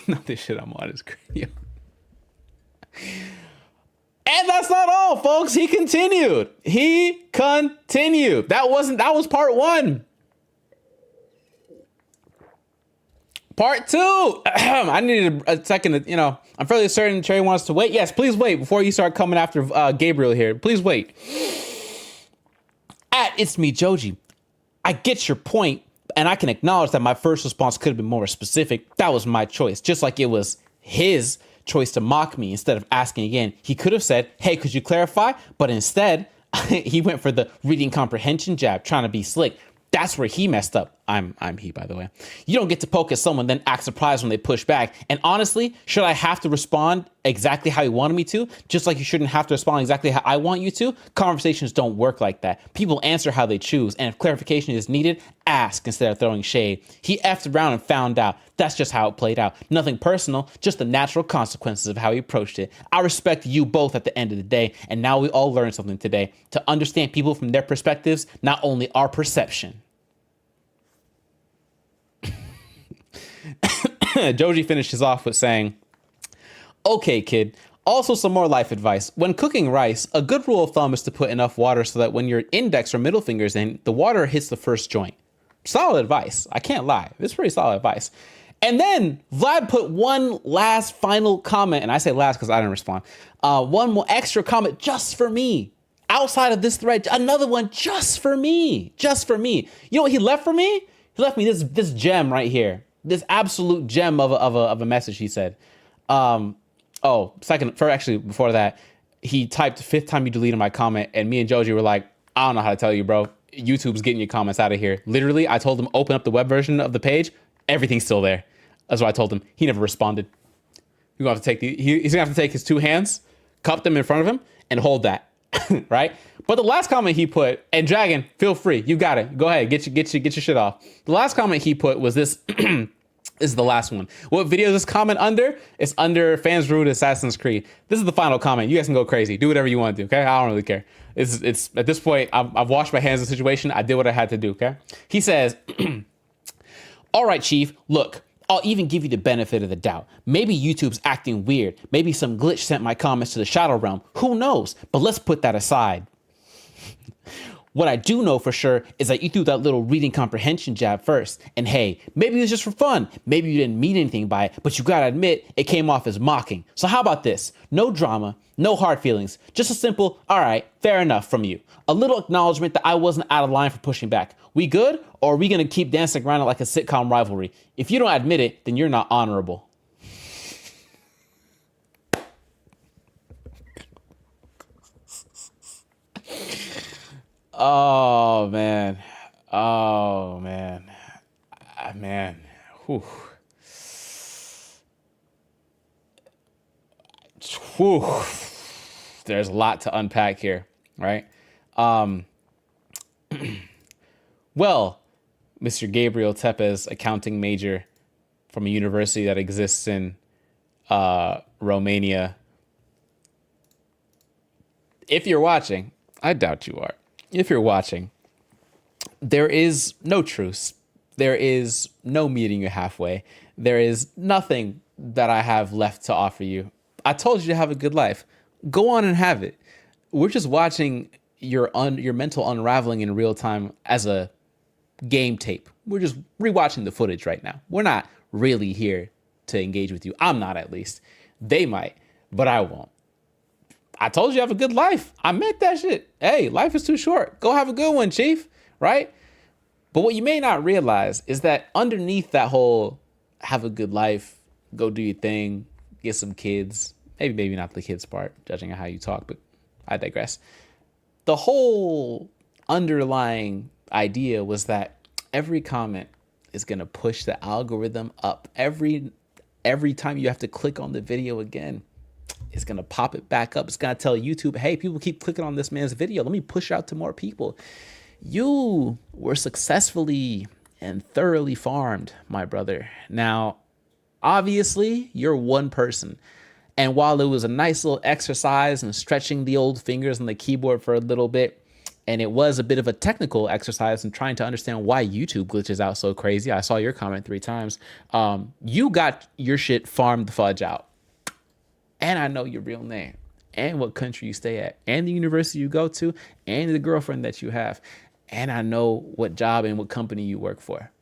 Speaker 1: Not this shit I'm on is crazy. And that's not all, folks. He continued. That was part one. Part two. I needed a second to, I'm fairly certain Trey wants to wait. Yes, please wait before you start coming after Gabriel here. Please wait. It's me, Joji. I get your point, and I can acknowledge that my first response could have been more specific. That was my choice, just like it was his choice to mock me instead of asking again. He could have said, hey, could you clarify? But instead, he went for the reading comprehension jab, trying to be slick. That's where he messed up. I'm he, by the way. You don't get to poke at someone, then act surprised when they push back. And honestly, should I have to respond exactly how he wanted me to? Just like you shouldn't have to respond exactly how I want you to? Conversations don't work like that. People answer how they choose. And if clarification is needed, ask instead of throwing shade. He effed around and found out. That's just how it played out. Nothing personal, just the natural consequences of how he approached it. I respect you both at the end of the day. And now we all learned something today. To understand people from their perspectives, not only our perception. Joji finishes off with saying, okay, kid, also some more life advice. When cooking rice, a good rule of thumb is to put enough water so that when your index or middle finger's in, the water hits the first joint. Solid advice. I can't lie. It's pretty solid advice. And then Vlad put one last final comment, and I say last because I didn't respond. One more extra comment just for me. Outside of this thread, another one just for me. Just for me. You know what he left for me? He left me this gem right here. This absolute gem of a message, he said. Before that, he typed, fifth time you deleted my comment, and me and Joji were like, I don't know how to tell you, bro. YouTube's getting your comments out of here. Literally, I told him, open up the web version of the page. Everything's still there. That's what I told him. He never responded. He's gonna have to take his two hands, cup them in front of him, and hold that. Right? But the last comment he put, and Dragon, feel free. You got it. Go ahead. Get your shit off. The last comment he put was this. This is the last one. What video is this comment under? It's under Fans Rude Assassin's Creed. This is the final comment. You guys can go crazy. Do whatever you want to do, okay? I don't really care. It's at this point, I've washed my hands of the situation. I did what I had to do, okay? He says, all right, Chief, look, I'll even give you the benefit of the doubt. Maybe YouTube's acting weird. Maybe some glitch sent my comments to the Shadow Realm. Who knows? But let's put that aside.
Speaker 2: What I do know for sure is that you threw that little reading comprehension jab first. And hey, maybe it was just for fun. Maybe you didn't mean anything by it, but you gotta admit it came off as mocking. So how about this? No drama, no hard feelings, just a simple, all right, fair enough from you. A little acknowledgement that I wasn't out of line for pushing back. We good? Or are we gonna keep dancing around it like a sitcom rivalry? If you don't admit it, then you're not honorable. Oh, man. Oh, man. Man. Whew. Whew. There's a lot to unpack here, right? Well, Mr. Gabriel Tepes, accounting major from a university that exists in Romania. If you're watching, I doubt you are. If you're watching, there is no truce. There is no meeting you halfway. There is nothing that I have left to offer you. I told you to have a good life. Go on and have it. We're just watching your mental unraveling in real time as a game tape. We're just rewatching the footage right now. We're not really here to engage with you. I'm not, at least. They might, but I won't. I told you have a good life. I meant that shit. Hey, life is too short. Go have a good one, chief. Right? But what you may not realize is that underneath that whole have a good life, go do your thing, get some kids, maybe not the kids part, judging on how you talk, but I digress. The whole underlying idea was that every comment is going to push the algorithm up. Every time you have to click on the video again, it's going to pop it back up. It's going to tell YouTube, hey, people keep clicking on this man's video. Let me push out to more people. You were successfully and thoroughly farmed, my brother. Now, obviously, you're one person. And while it was a nice little exercise and stretching the old fingers on the keyboard for a little bit, and it was a bit of a technical exercise in trying to understand why YouTube glitches out so crazy. I saw your comment 3 times. You got your shit farmed the fudge out. And I know your real name and what country you stay at and the university you go to and the girlfriend that you have. And I know what job and what company you work for.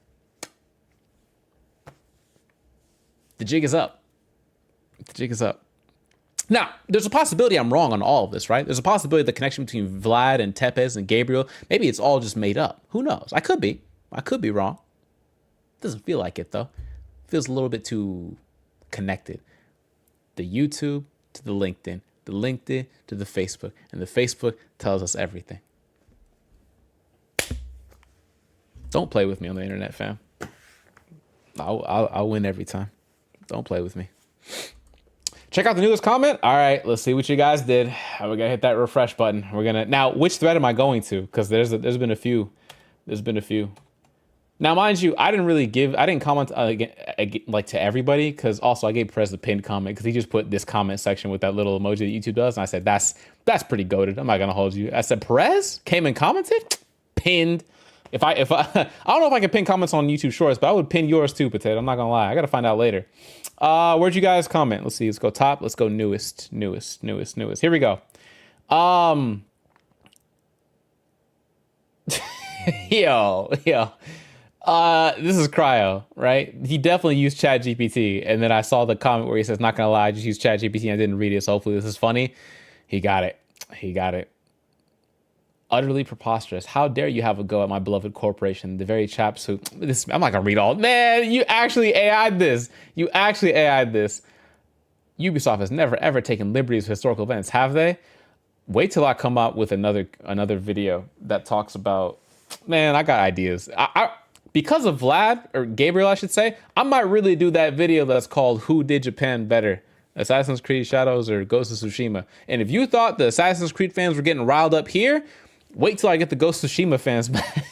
Speaker 2: The jig is up. The jig is up. Now, there's a possibility I'm wrong on all of this, right? There's a possibility the connection between Vlad and Tepes and Gabriel, maybe it's all just made up. Who knows? I could be wrong. Doesn't feel like it, though. Feels a little bit too connected. The YouTube to the LinkedIn to the Facebook, and the Facebook tells us everything. Don't play with me on the internet, fam. I'll win every time. Don't play with me. Check out the newest comment. All right, let's see what you guys did. We're gonna hit that refresh button. We're gonna now. Which thread am I going to? Because there's been a few. There's been a few. Now, mind you, I didn't comment like to everybody, because also I gave Perez the pinned comment because he just put this comment section with that little emoji that YouTube does, and I said that's pretty goated. I'm not gonna hold you. I said Perez came and commented, pinned. If I I don't know if I can pin comments on YouTube Shorts, but I would pin yours too, Potato. I'm not gonna lie. I gotta find out later. Where'd you guys comment? Let's see. Let's go top. Let's go newest. Here we go. Yo. This is Cryo, right? He definitely used ChatGPT, and then I saw the comment where he says, "Not gonna lie, I just used ChatGPT and I didn't read it, so hopefully this is funny." He got it. Utterly preposterous. How dare you have a go at my beloved corporation? The very chaps who I'm not gonna read all. Man, you actually AI'd this. Ubisoft has never ever taken liberties with historical events, have they? Wait till I come out with another video that talks about. Man, I got ideas. Because of Vlad, or Gabriel, I should say, I might really do that video that's called "Who Did Japan Better? Assassin's Creed Shadows or Ghost of Tsushima?" And if you thought the Assassin's Creed fans were getting riled up here, wait till I get the Ghost of Tsushima fans back.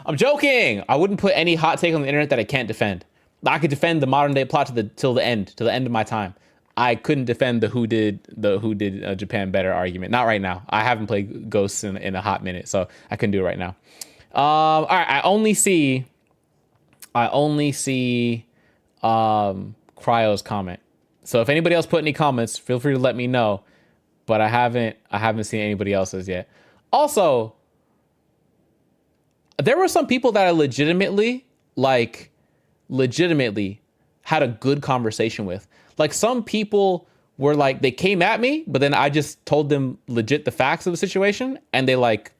Speaker 2: I'm joking. I wouldn't put any hot take on the internet that I can't defend. I could defend the modern day plot till the end of my time. I couldn't defend the who did Japan better argument. Not right now. I haven't played Ghosts in a hot minute, so I couldn't do it right now. All right. I only see Cryo's comment. So if anybody else put any comments, feel free to let me know.
Speaker 1: but I haven't seen anybody else's yet. Also, there were some people that I legitimately had a good conversation with. Like some people were like, they came at me, but then I just told them legit the facts of the situation and they like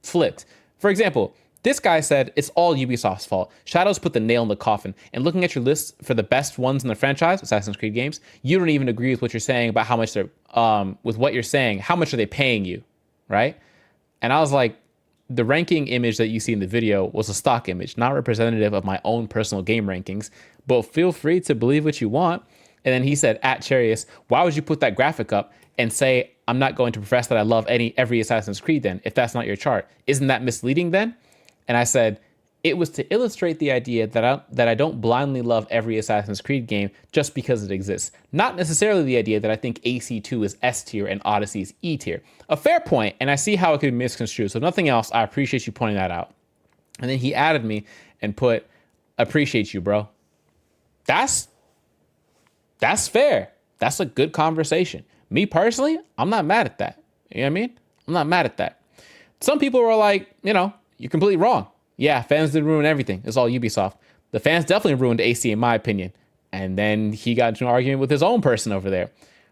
Speaker 1: flipped. For example, this guy said it's all Ubisoft's fault. Shadows put the nail in the coffin. And looking at your list for the best ones in the franchise, Assassin's Creed games, you don't even agree with what you're saying about how much they're with what you're saying. How much are they paying you, right? And I was like, the ranking image that you see in the video was a stock image, not representative of my own personal game rankings, but feel free to believe what you want. And then he said, at Charius, why would you put that graphic up and say, I'm not going to profess that I love every Assassin's Creed then, if that's not your chart? Isn't that misleading then? And I said, it was to illustrate the idea that I don't blindly love every Assassin's Creed game just because it exists. Not necessarily the idea that I think AC2 is S tier and Odyssey is E tier. A fair point, and I see how it could be misconstrued. So nothing else, I appreciate you pointing that out. And then he added me and put, appreciate you, bro. That's fair. That's a good conversation. Me personally, I'm not mad at that. You know what I mean? I'm not mad at that. Some people were like, you're completely wrong. Yeah, fans did ruin everything. It's all Ubisoft. The fans definitely ruined AC, in my opinion. And then he got into an argument with his own person over there.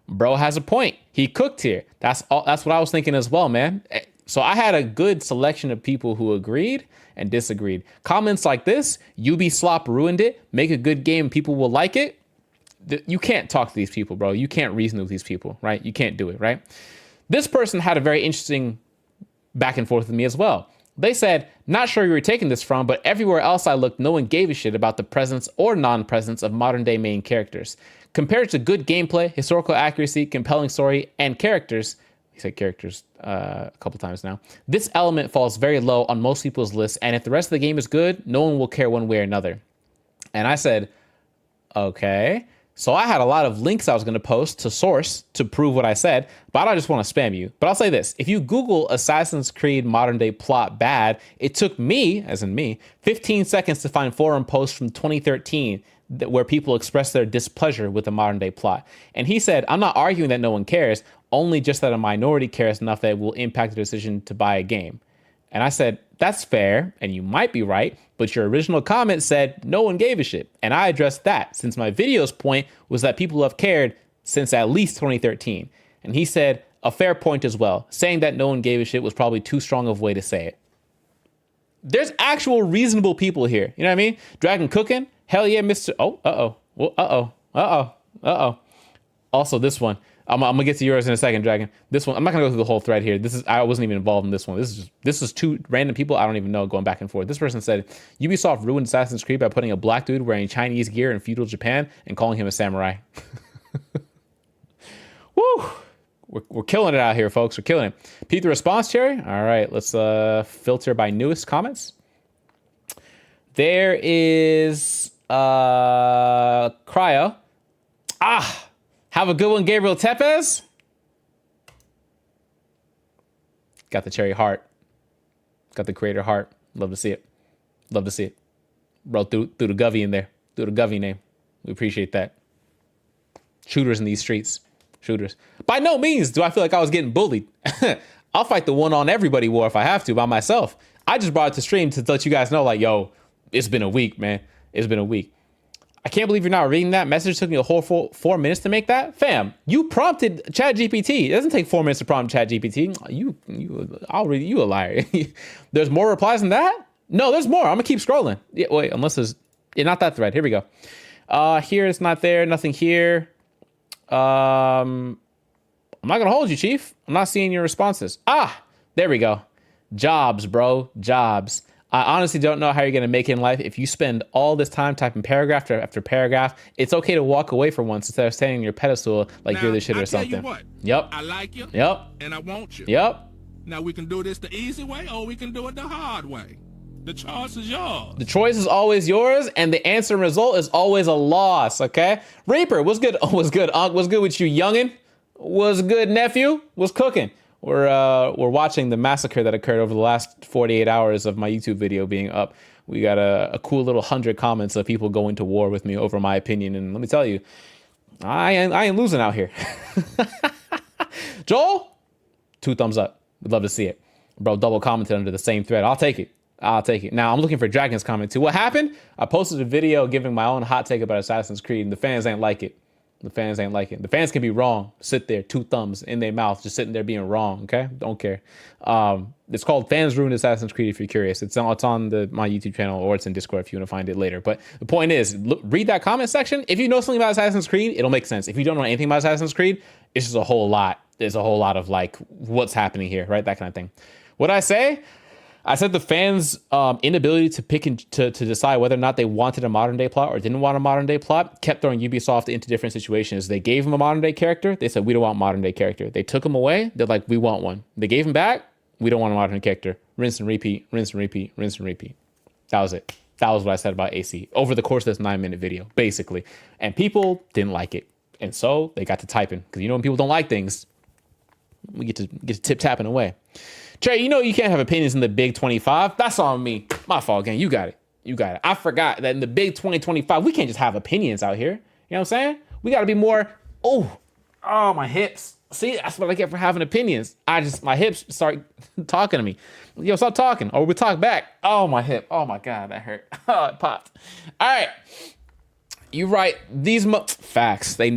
Speaker 1: Bro has a point. He cooked here. That's what I was thinking as well, man. So I had a good selection of people who agreed and disagreed. Comments like this, Ubisoft ruined it, make a good game, people will like it. You can't talk to these people, bro. You can't reason with these people, right? You can't do it, right? This person had a very interesting back and forth with me as well. They said, not sure you were taking this from, but everywhere else I looked, no one gave a shit about the presence or non-presence of modern-day main characters. Compared to good gameplay, historical accuracy, compelling story, and characters, he said characters a couple times now, this element falls very low on most people's lists, and if the rest of the game is good, no one will care one way or another. And I said, okay. So I had a lot of links I was going to post to source to prove what I said, but I don't just want to spam you. But I'll say this. If you Google Assassin's Creed modern day plot bad, it took me, as in me, 15 seconds to find forum posts from 2013 where people expressed their displeasure with the modern day plot. And he said, I'm not arguing that no one cares, only just that a minority cares enough that it will impact the decision to buy a game. And I said, that's fair, and you might be right, but your original comment said no one gave a shit. And I addressed that, since my video's point was that people have cared since at least 2013. And he said, a fair point as well. Saying that no one gave a shit was probably too strong of a way to say it. There's actual reasonable people here. You know what I mean? Dragon Cooking, hell yeah, Mr. Oh, uh-oh. Well, uh-oh. Also, this one. I'm gonna get to yours in a second, Dragon. This one, I'm not gonna go through the whole thread here. I wasn't even involved in this one. This is two random people I don't even know going back and forth. This person said, Ubisoft ruined Assassin's Creed by putting a black dude wearing Chinese gear in feudal Japan and calling him a samurai. Woo! We're killing it out here, folks. We're killing it. Peep the response, Cherry. All right, let's filter by newest comments. There is Cryo. Have a good one, Gabriel Tepes. Got the cherry heart. Got the creator heart. Love to see it. Love to see it. Bro, threw the Govy in there. Threw the Govy name. We appreciate that. Shooters in these streets. Shooters. By no means do I feel like I was getting bullied. I'll fight the one on everybody war if I have to by myself. I just brought it to stream to let you guys know, like, yo, it's been a week, man. It's been a week. I can't believe you're not reading that message. It took me a whole 4 minutes to make that. Fam, you prompted ChatGPT. It doesn't take 4 minutes to prompt ChatGPT. You a liar. There's more replies than that? No, there's more. I'm gonna keep scrolling. Yeah, wait, unless there's not that thread. Here we go. Here it's not there. Nothing here. I'm not gonna hold you, Chief. I'm not seeing your responses. There we go. Jobs, bro. Jobs. I honestly don't know how you're going to make it in life if you spend all this time typing paragraph after paragraph. It's okay to walk away for once instead of standing on your pedestal like
Speaker 3: now,
Speaker 1: you're the shit or
Speaker 3: I tell
Speaker 1: something.
Speaker 3: You what,
Speaker 1: yep.
Speaker 3: I like you.
Speaker 1: Yep.
Speaker 3: And I want you.
Speaker 1: Yep.
Speaker 3: Now we can do this the easy way or we can do it the hard way. The choice is yours.
Speaker 1: The choice is always yours, and the answer and result is always a loss, okay? Reaper, what's good? What's good, Unc? What's good with you, youngin'? What's good, nephew? What's cooking? We're watching the massacre that occurred over the last 48 hours of my YouTube video being up. We got a cool little 100 comments of people going to war with me over my opinion, and let me tell you, I ain't losing out here. Joel,
Speaker 2: 2 thumbs up. We'd love to see it. Bro, double commented under the same thread. I'll take it. I'll take it. Now, I'm looking for Dragon's comment too. What happened? I posted a video giving my own hot take about Assassin's Creed, and the fans ain't like it. The fans ain't like it. The fans can be wrong. Sit there, 2 thumbs in their mouth, just sitting there being wrong, okay? Don't care. It's called Fans Ruined Assassin's Creed if you're curious. It's on my YouTube channel, or it's in Discord if you want to find it later. But the point is, read that comment section. If you know something about Assassin's Creed, it'll make sense. If you don't know anything about Assassin's Creed, it's just a whole lot. There's a whole lot of like, what's happening here, right? That kind of thing. What I say? I said the fans' inability to pick and to decide whether or not they wanted a modern day plot or didn't want a modern day plot kept throwing Ubisoft into different situations. They gave him a modern day character. They said, we don't want modern day character. They took him away. They're like, we want one. They gave him back. We don't want a modern character. Rinse and repeat, rinse and repeat, rinse and repeat. That was it. That was what I said about AC over the course of this 9-minute video, basically. And people didn't like it. And so they got to typing, because you know when people don't like things, we get to tip tapping away. Trey, you know you can't have opinions in the Big 25. That's on me. My fault, gang. You got it. You got it. I forgot that in the Big 2025, we can't just have opinions out here. You know what I'm saying? We got to be more, oh, my hips. See, that's what I get for having opinions. My hips start talking to me. Yo, stop talking, or we talk back. Oh, my hip. Oh, my God, that hurt. Oh, it popped. All right. You right. These facts. They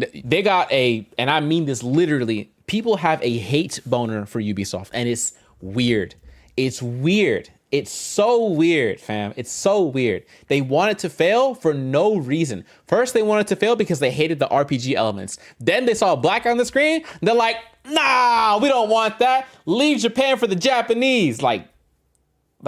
Speaker 2: got and I mean this literally, people have a hate boner for Ubisoft, and it's weird. It's weird. It's so weird, fam. It's so weird. They wanted to fail for no reason. First, they wanted to fail because they hated the RPG elements. Then they saw black on the screen. They're like, nah, we don't want that. Leave Japan for the Japanese. Like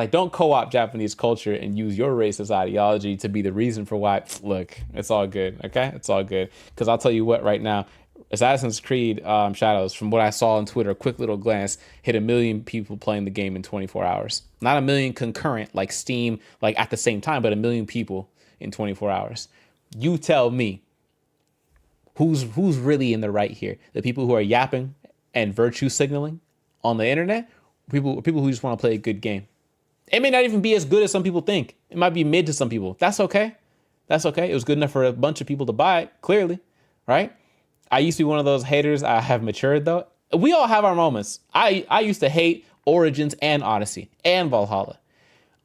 Speaker 2: don't co-opt Japanese culture and use your racist ideology to be the reason for why. Look, it's all good, okay? It's all good. Because I'll tell you what right now, Assassin's Creed Shadows, from what I saw on Twitter, a quick little glance, hit 1 million people playing the game in 24 hours. Not 1 million concurrent like Steam, like at the same time, but 1 million people in 24 hours. You tell me, who's really in the right here? The people who are yapping and virtue signaling on the internet? People who just want to play a good game. It may not even be as good as some people think. It might be mid to some people. That's okay. That's okay. It was good enough for a bunch of people to buy it, clearly, right? I used to be one of those haters. I have matured, though. We all have our moments. I used to hate Origins and Odyssey and Valhalla.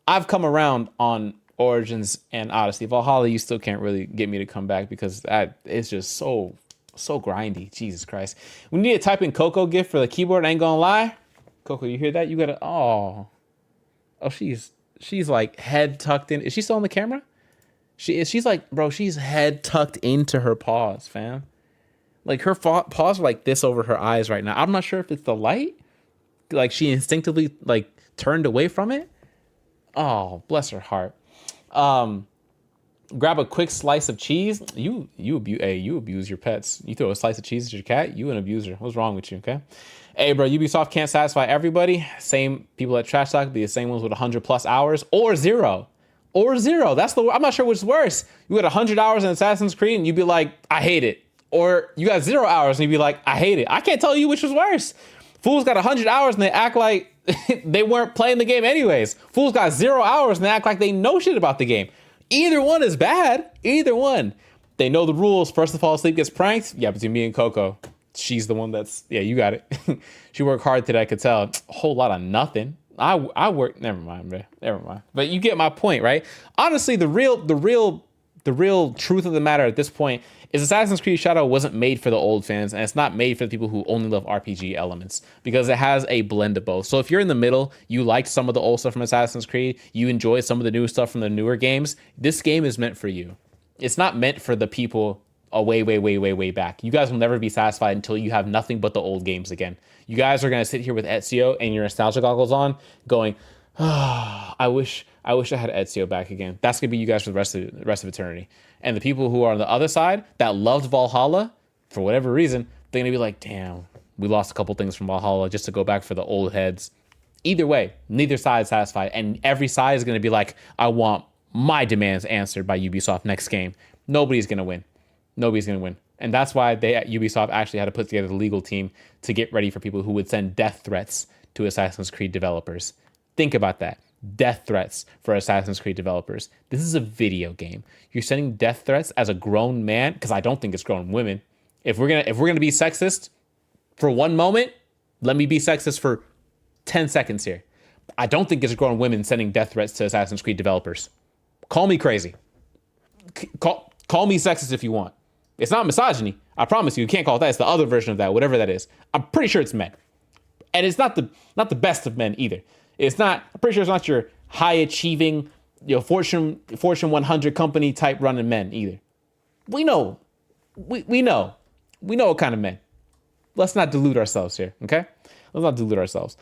Speaker 2: I've come around on Origins and Odyssey. Valhalla, you still can't really get me to come back because it's just so grindy. Jesus Christ. We need to type in Coco gift for the keyboard. I ain't gonna lie. Coco, you hear that? You gotta, oh, she's like head tucked in. Is she still on the camera? She's like, bro, she's head tucked into her paws, fam. Like her paws are like this over her eyes right now. I'm not sure if it's the light. Like she instinctively like turned away from it. Oh, bless her heart. Grab a quick slice of cheese. You abuse your pets. You throw a slice of cheese at your cat, you an abuser. What's wrong with you, okay? Hey, bro, Ubisoft can't satisfy everybody. Same people at Trash Talk be the same ones with 100+ hours or zero. That's I'm not sure which is worse. You had 100 hours in Assassin's Creed and you'd be like, I hate it. Or you got 0 hours and you'd be like, I hate it. I can't tell you which was worse. Fools got 100 hours and they act like they weren't playing the game anyways. Fools got 0 hours and they act like they know shit about the game. Either one is bad. Either one. They know the rules. First to fall asleep gets pranked. Yeah, between me and Coco. She's the one that's, yeah, you got it. She worked hard today, I could tell. A whole lot of nothing. I work, never mind, bro. Never mind. But you get my point, right? Honestly, the real truth of the matter at this point is Assassin's Creed Shadow wasn't made for the old fans, and it's not made for the people who only love RPG elements, because it has a blend of both. So if you're in the middle, you liked some of the old stuff from Assassin's Creed, you enjoy some of the new stuff from the newer games, this game is meant for you. It's not meant for the people way back. You guys will never be satisfied until you have nothing but the old games again. You guys are going to sit here with Ezio and your nostalgia goggles on going, oh, I wish I had Ezio back again. That's going to be you guys for the rest of eternity. And the people who are on the other side that loved Valhalla, for whatever reason, they're going to be like, damn, we lost a couple things from Valhalla just to go back for the old heads. Either way, neither side is satisfied. And every side is going to be like, I want my demands answered by Ubisoft next game. Nobody's going to win. Nobody's going to win. And that's why they at Ubisoft actually had to put together the legal team to get ready for people who would send death threats to Assassin's Creed developers. Think about that. Death threats for Assassin's Creed developers. This is a video game. You're sending death threats as a grown man, because I don't think it's grown women. If we're gonna be sexist for one moment, Let me be sexist for 10 seconds here. I don't think it's grown women sending death threats to Assassin's Creed developers. Call me crazy. Call me sexist if you want. It's not misogyny. I promise you can't call it that. It's the other version of that, whatever that is. I'm pretty sure it's men. And it's not the best of men either. It's not, I'm pretty sure it's not your high achieving, Fortune 100 company type running men either. We know. We know what kind of men. Let's not delude ourselves here, okay? Let's not delude ourselves.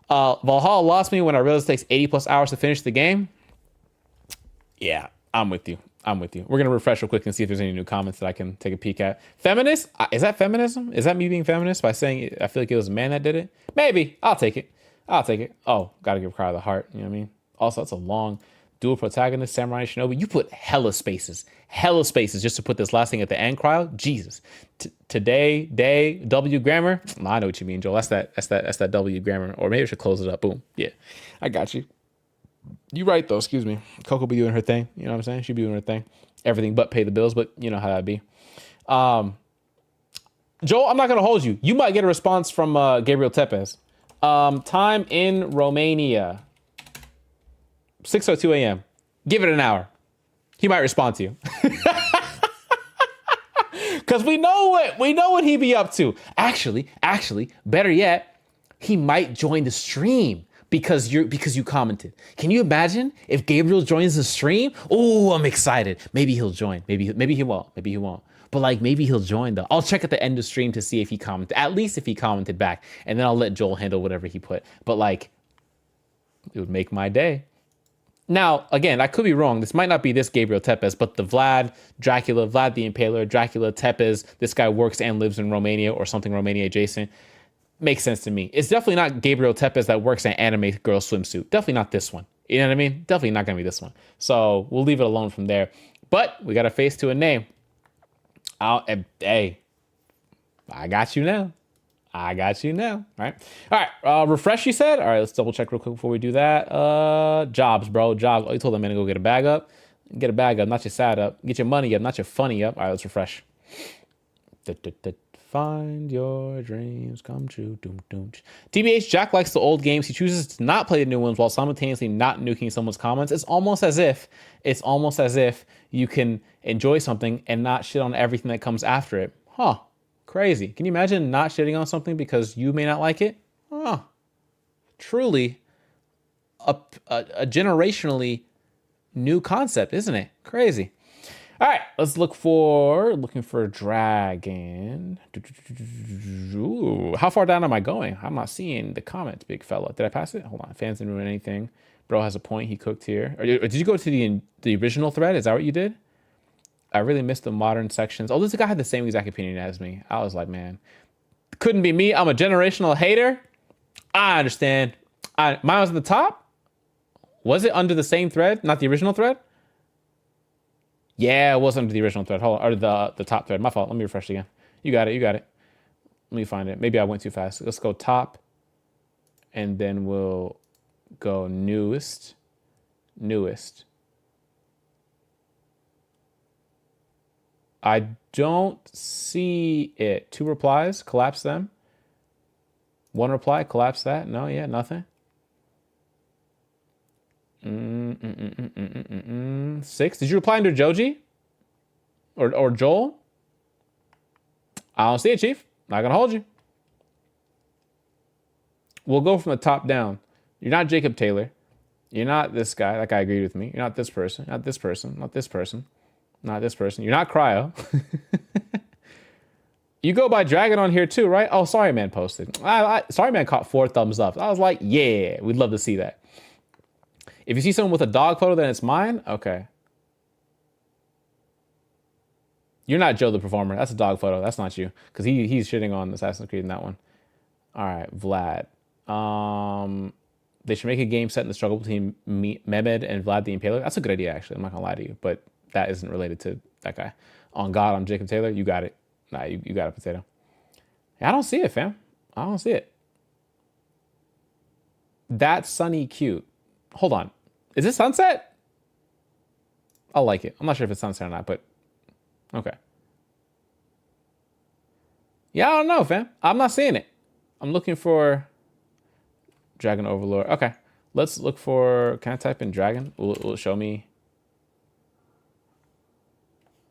Speaker 2: Valhalla lost me when I realized it takes 80 plus hours to finish the game. Yeah, I'm with you. We're going to refresh real quick and see if there's any new comments that I can take a peek at. Feminist? Is that feminism? Is that me being feminist by saying I feel like it was a man that did it? Maybe. I'll take it. Oh, got to give Cry the heart. You know what I mean? Also, it's a long dual protagonist, Samurai Shinobi. You put hella spaces just to put this last thing at the end, Cryo. Jesus. Today, day, W grammar. I know what you mean, Joel. That's that W grammar. Or maybe I should close it up. Boom. Yeah, I got you. You right though, excuse me. Coco be doing her thing. You know what I'm saying? She be doing her thing. Everything but pay the bills, but you know how that be. Joel, I'm not gonna hold you. You might get a response from Gabriel Tepes. Time in Romania. 6:02 a.m. Give it an hour. He might respond to you. Cause we know what he be up to. Actually, better yet, he might join the stream. Because you commented. Can you imagine if Gabriel joins the stream? Oh, I'm excited. Maybe he'll join. Maybe he won't. But like maybe he'll join though. I'll check at the end of stream to see if he commented. At least if he commented back, and then I'll let Joel handle whatever he put. But like, it would make my day. Now, again, I could be wrong. This might not be this Gabriel Tepes, but the Vlad the Impaler, Dracula Tepes. This guy works and lives in Romania or something Romania adjacent. Makes sense to me. It's definitely not Gabriel Tepes that works in anime girl swimsuit. Definitely not this one. You know what I mean? Definitely not going to be this one. So we'll leave it alone from there. But we got a face to a name. Hey, I got you now. All right. Refresh, you said? All right, let's double check real quick before we do that. Jobs, bro. Jobs. Oh, you told that man to go get a bag up. Get a bag up, not your sad up. Get your money up, not your funny up. All right, let's refresh. Find your dreams come true. Doom, doom. TBH, Jack likes the old games. He chooses to not play the new ones while simultaneously not nuking someone's comments. It's almost as if you can enjoy something and not shit on everything that comes after it. Huh. Crazy. Can you imagine not shitting on something because you may not like it? Huh. Truly a generationally new concept, isn't it? Crazy. All right, let's looking for a dragon. Ooh, how far down am I going? I'm not seeing the comments, big fella. Did I pass it? Hold on. Fans didn't ruin anything. Bro has a point. He cooked here. Or did you go to the original thread? Is that what you did? I really missed the modern sections. Oh, this guy had the same exact opinion as me. I was like, man, couldn't be me. I'm a generational hater. I understand. Mine was at the top. Was it under the same thread, not the original thread? Yeah, it was under the original thread. Hold on, or the top thread. My fault. Let me refresh again. You got it. Let me find it. Maybe I went too fast. Let's go top, and then we'll go newest. I don't see it. 2 replies. Collapse them. 1 reply. Collapse that. No, yeah, nothing. 6. Did you reply under Joji? Or Joel? I don't see it, Chief. Not gonna hold you. We'll go from the top down. You're not Jacob Taylor. You're not this guy. That guy agreed with me. You're not this person. Not this person. Not this person. Not this person. You're not Cryo. You go by Dragon on here too, right? Oh, Sorry Man posted. Sorry Man caught 4 thumbs up. I was like, yeah, we'd love to see that. If you see someone with a dog photo, then it's mine? Okay. You're not Joe the Performer. That's a dog photo. That's not you. Because he's shitting on Assassin's Creed in that one. All right, Vlad. They should make a game set in the struggle between Mehmed and Vlad the Impaler. That's a good idea, actually. I'm not going to lie to you. But that isn't related to that guy. On God, I'm Jacob Taylor. You got it. Nah, you got a potato. I don't see it, fam. I don't see it. That's Sunny cute. Hold on. Is this sunset? I'll like it. I'm not sure if it's sunset or not, but okay. Yeah, I don't know, fam. I'm not seeing it.
Speaker 1: I'm looking for Dragon Overlord. Okay, let's look for. Can I type in dragon? Will it show me?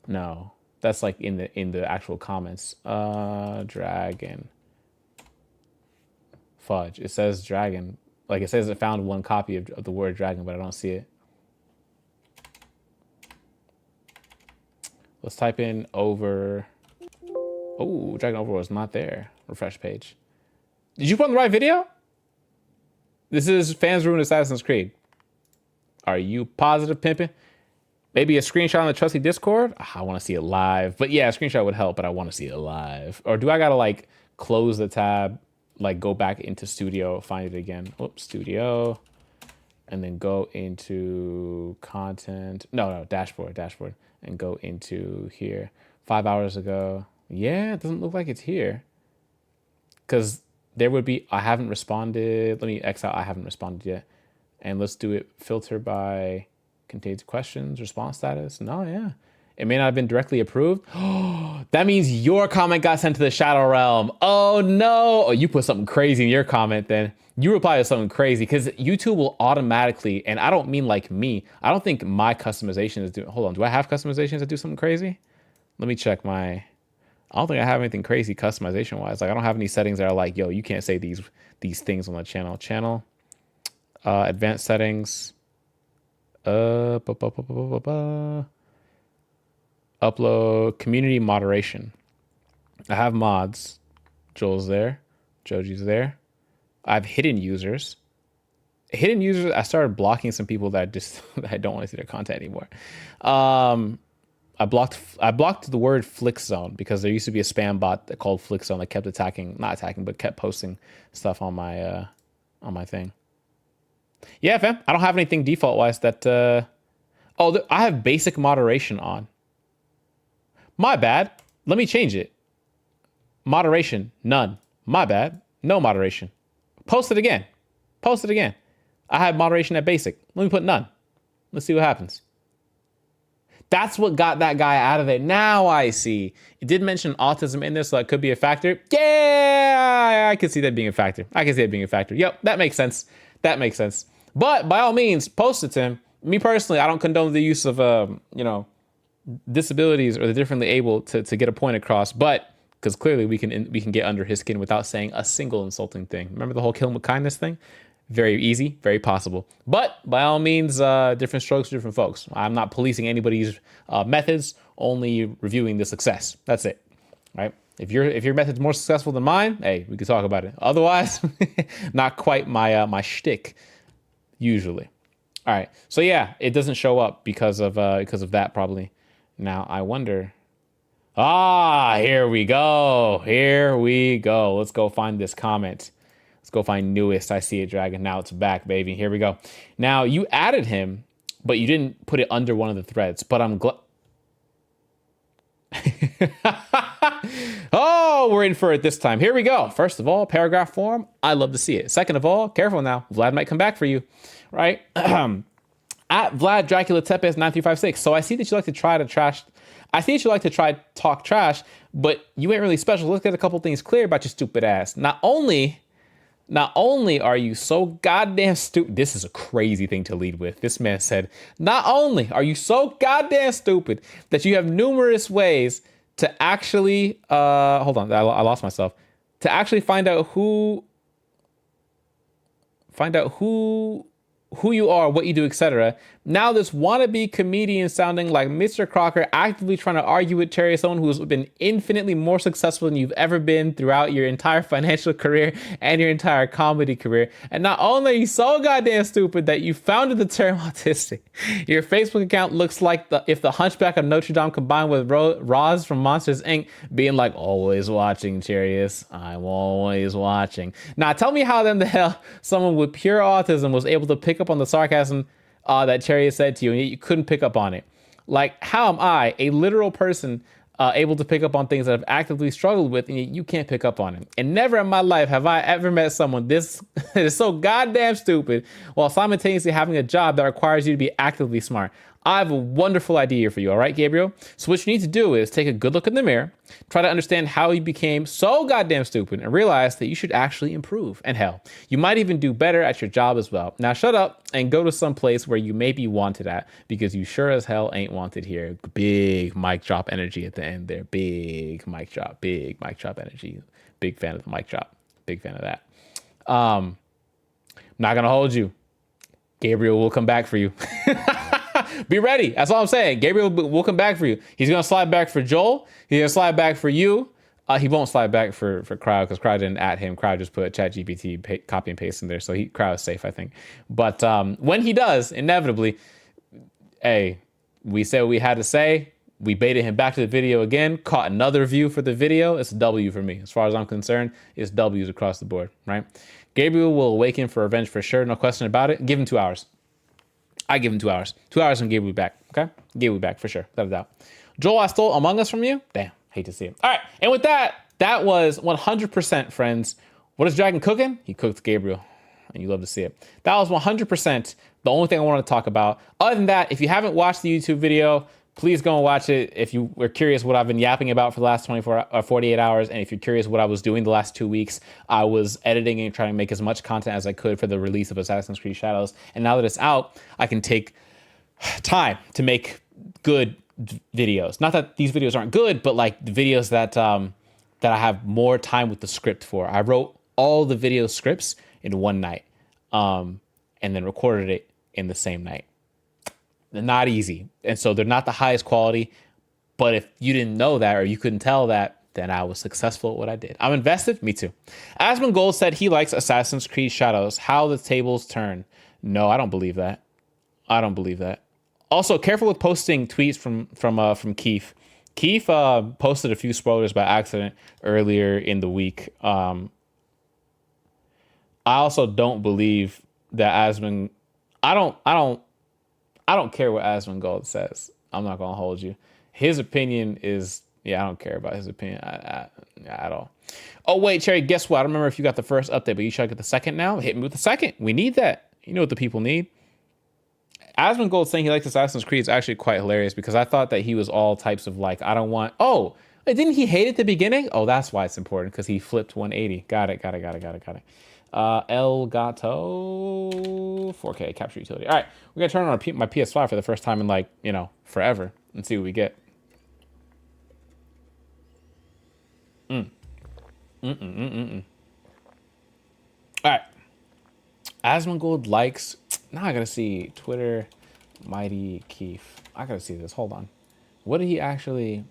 Speaker 1: No, that's like in the actual comments. Dragon. Fudge. It says dragon. Like it says it found one copy of the word dragon, but I don't see it. Let's type in over. Oh, Dragon Overlord is not there. Refresh page. Did you put on the right video? This is fans ruin Assassin's Creed. Are you positive, pimping? Maybe a screenshot on the trusty Discord? I want to see it live. But yeah, a screenshot would help, but I want to see it live. Or do I gotta like close the tab, like go back into studio, find it again? Oops, studio. And then go into content. No, dashboard. And go into here. 5 hours ago. Yeah, it doesn't look like it's here. Because there would be, I haven't responded. Let me X out, I haven't responded yet. And let's do it filter by contains questions, response status. No, yeah. It may not have been directly approved. That means your comment got sent to the Shadow Realm. Oh no. Oh, you put something crazy in your comment then. You reply to something crazy because YouTube will automatically, and I don't mean like me. I don't think my customization is doing, hold on. Do I have customizations that do something crazy? Let me check my, I don't think I have anything crazy customization wise. Like I don't have any settings that are like, yo, you can't say these things on the channel. Advanced settings. Upload community moderation. I have mods. Joel's there. Joji's there. I have hidden users. Hidden users, I started blocking some people that that I don't want to see their content anymore. I blocked the word Flick Zone because there used to be a spam bot called Flick Zone that kept kept posting stuff on my thing. Yeah, fam. I don't have anything default wise that I have basic moderation on. My bad. Let me change it. Moderation, none. My bad. No moderation. Post it again. I have moderation at basic. Let me put none. Let's see what happens. That's what got that guy out of it. Now I see. It did mention autism in there, so that could be a factor. Yeah, I could see that being a factor. Yep, that makes sense. But by all means, post it to him. Me personally, I don't condone the use of, disabilities or the differently able to get a point across, but because clearly we can get under his skin without saying a single insulting thing. Remember the whole kill him with kindness thing? Very easy, very possible. But by all means, different strokes for different folks. I'm not policing anybody's methods, only reviewing the success. That's it, right? If your method's more successful than mine, hey, we can talk about it. Otherwise, not quite my shtick, usually. All right, so yeah, it doesn't show up because of that probably. Now I wonder. Here we go. Let's go find this comment. Let's go find newest. I see it, Dragon. Now it's back, baby. Here we go. Now you added him, but you didn't put it under one of the threads. But I'm glad. Oh, we're in for it this time. Here we go. First of all, paragraph form. I love to see it. Second of all, careful now. Vlad might come back for you, right? At Vlad Dracula Tepes 9356. So I see that you like to try to trash. I see that you like to try talk trash, but you ain't really special. Let's get a couple things clear about your stupid ass. Not only are you so goddamn stupid. This is a crazy thing to lead with. This man said, not only are you so goddamn stupid that you have numerous ways to actually, hold on, I lost myself. To actually find out who you are, what you do, etc. Now this wannabe comedian sounding like Mr. Crocker actively trying to argue with Terry, someone who's been infinitely more successful than you've ever been throughout your entire financial career and your entire comedy career. And not only are you so goddamn stupid that you founded the term autistic, your Facebook account looks like if the Hunchback of Notre Dame combined with Roz from Monsters Inc. being like, always watching, Charius. I'm always watching. Now tell me how then the hell someone with pure autism was able to pick up on the sarcasm that Chariot said to you, and yet you couldn't pick up on it. Like, how am I, a literal person, able to pick up on things that I've actively struggled with, and yet you can't pick up on it? And never in my life have I ever met someone this is so goddamn stupid while simultaneously having a job that requires you to be actively smart.
Speaker 2: I have a wonderful idea for you, all right, Gabriel? So what you need to do is take a good look in the mirror, try to understand how you became so goddamn stupid, and realize that you should actually improve. And hell, you might even do better at your job as well. Now shut up and go to some place where you may be wanted at, because you sure as hell ain't wanted here. Big mic drop energy at the end there. Big mic drop energy. Big fan of the mic drop. Big fan of that. Not gonna hold you. Gabriel will come back for you. Be ready. That's all I'm saying. Gabriel will come back for you. He's going to slide back for Joel. He's going to slide back for you. He won't slide back for Crowd, because Crowd didn't at him. Crowd just put ChatGPT copy and paste in there. So Crowd is safe, I think. But when he does, inevitably, hey, we said what we had to say. We baited him back to the video again, caught another view for the video. It's a W for me. As far as I'm concerned, it's W's across the board, right? Gabriel will awaken for revenge for sure. No question about it. Give him 2 hours. I give him 2 hours. 2 hours and Gabriel back. Okay? Gabriel back for sure. Without a doubt. Joel, I stole Among Us from you? Damn. Hate to see it. All right. And with that, that was 100%, friends. What is Dragon cooking? He cooked Gabriel. And you love to see it. That was 100% the only thing I wanted to talk about. Other than that, if you haven't watched the YouTube video, please go and watch it. If you were curious what I've been yapping about for the last 48 hours, and if you're curious what I was doing the last 2 weeks, I was editing and trying to make as much content as I could for the release of Assassin's Creed Shadows. And now that it's out, I can take time to make good videos. Not that these videos aren't good, but like the videos that I have more time with the script for. I wrote all the video scripts in one night, and then recorded it in the same night. They're not easy. And so they're not the highest quality. But if you didn't know that, or you couldn't tell that, then I was successful at what I did. I'm invested. Me too. Asmund Gold said he likes Assassin's Creed Shadows. How the tables turn. No, I don't believe that. I don't believe that. Also, careful with posting tweets from Keith. Keith posted a few spoilers by accident earlier in the week. I also don't believe that Asmund. I don't care what Asmund Gold says. I'm not gonna hold you. His opinion is, I don't care about his opinion at all. Oh wait, Cherry, guess what? I don't remember if you got the first update, but you should get the second now. Hit me with the second. We need that. You know what the people need. Asmund Gold saying he likes Assassin's Creed is actually quite hilarious, because I thought that he was all types of like, I don't want. Oh, didn't he hate at the beginning? Oh, that's why it's important, because he flipped 180. Got it. El Gato 4K capture utility. All right, we're gonna turn on my PS5 for the first time in like, forever, and see what we get. All right, Asmund Gold likes. Now I gotta see Twitter. Mighty Keith. I gotta see this. Hold on. What did he actually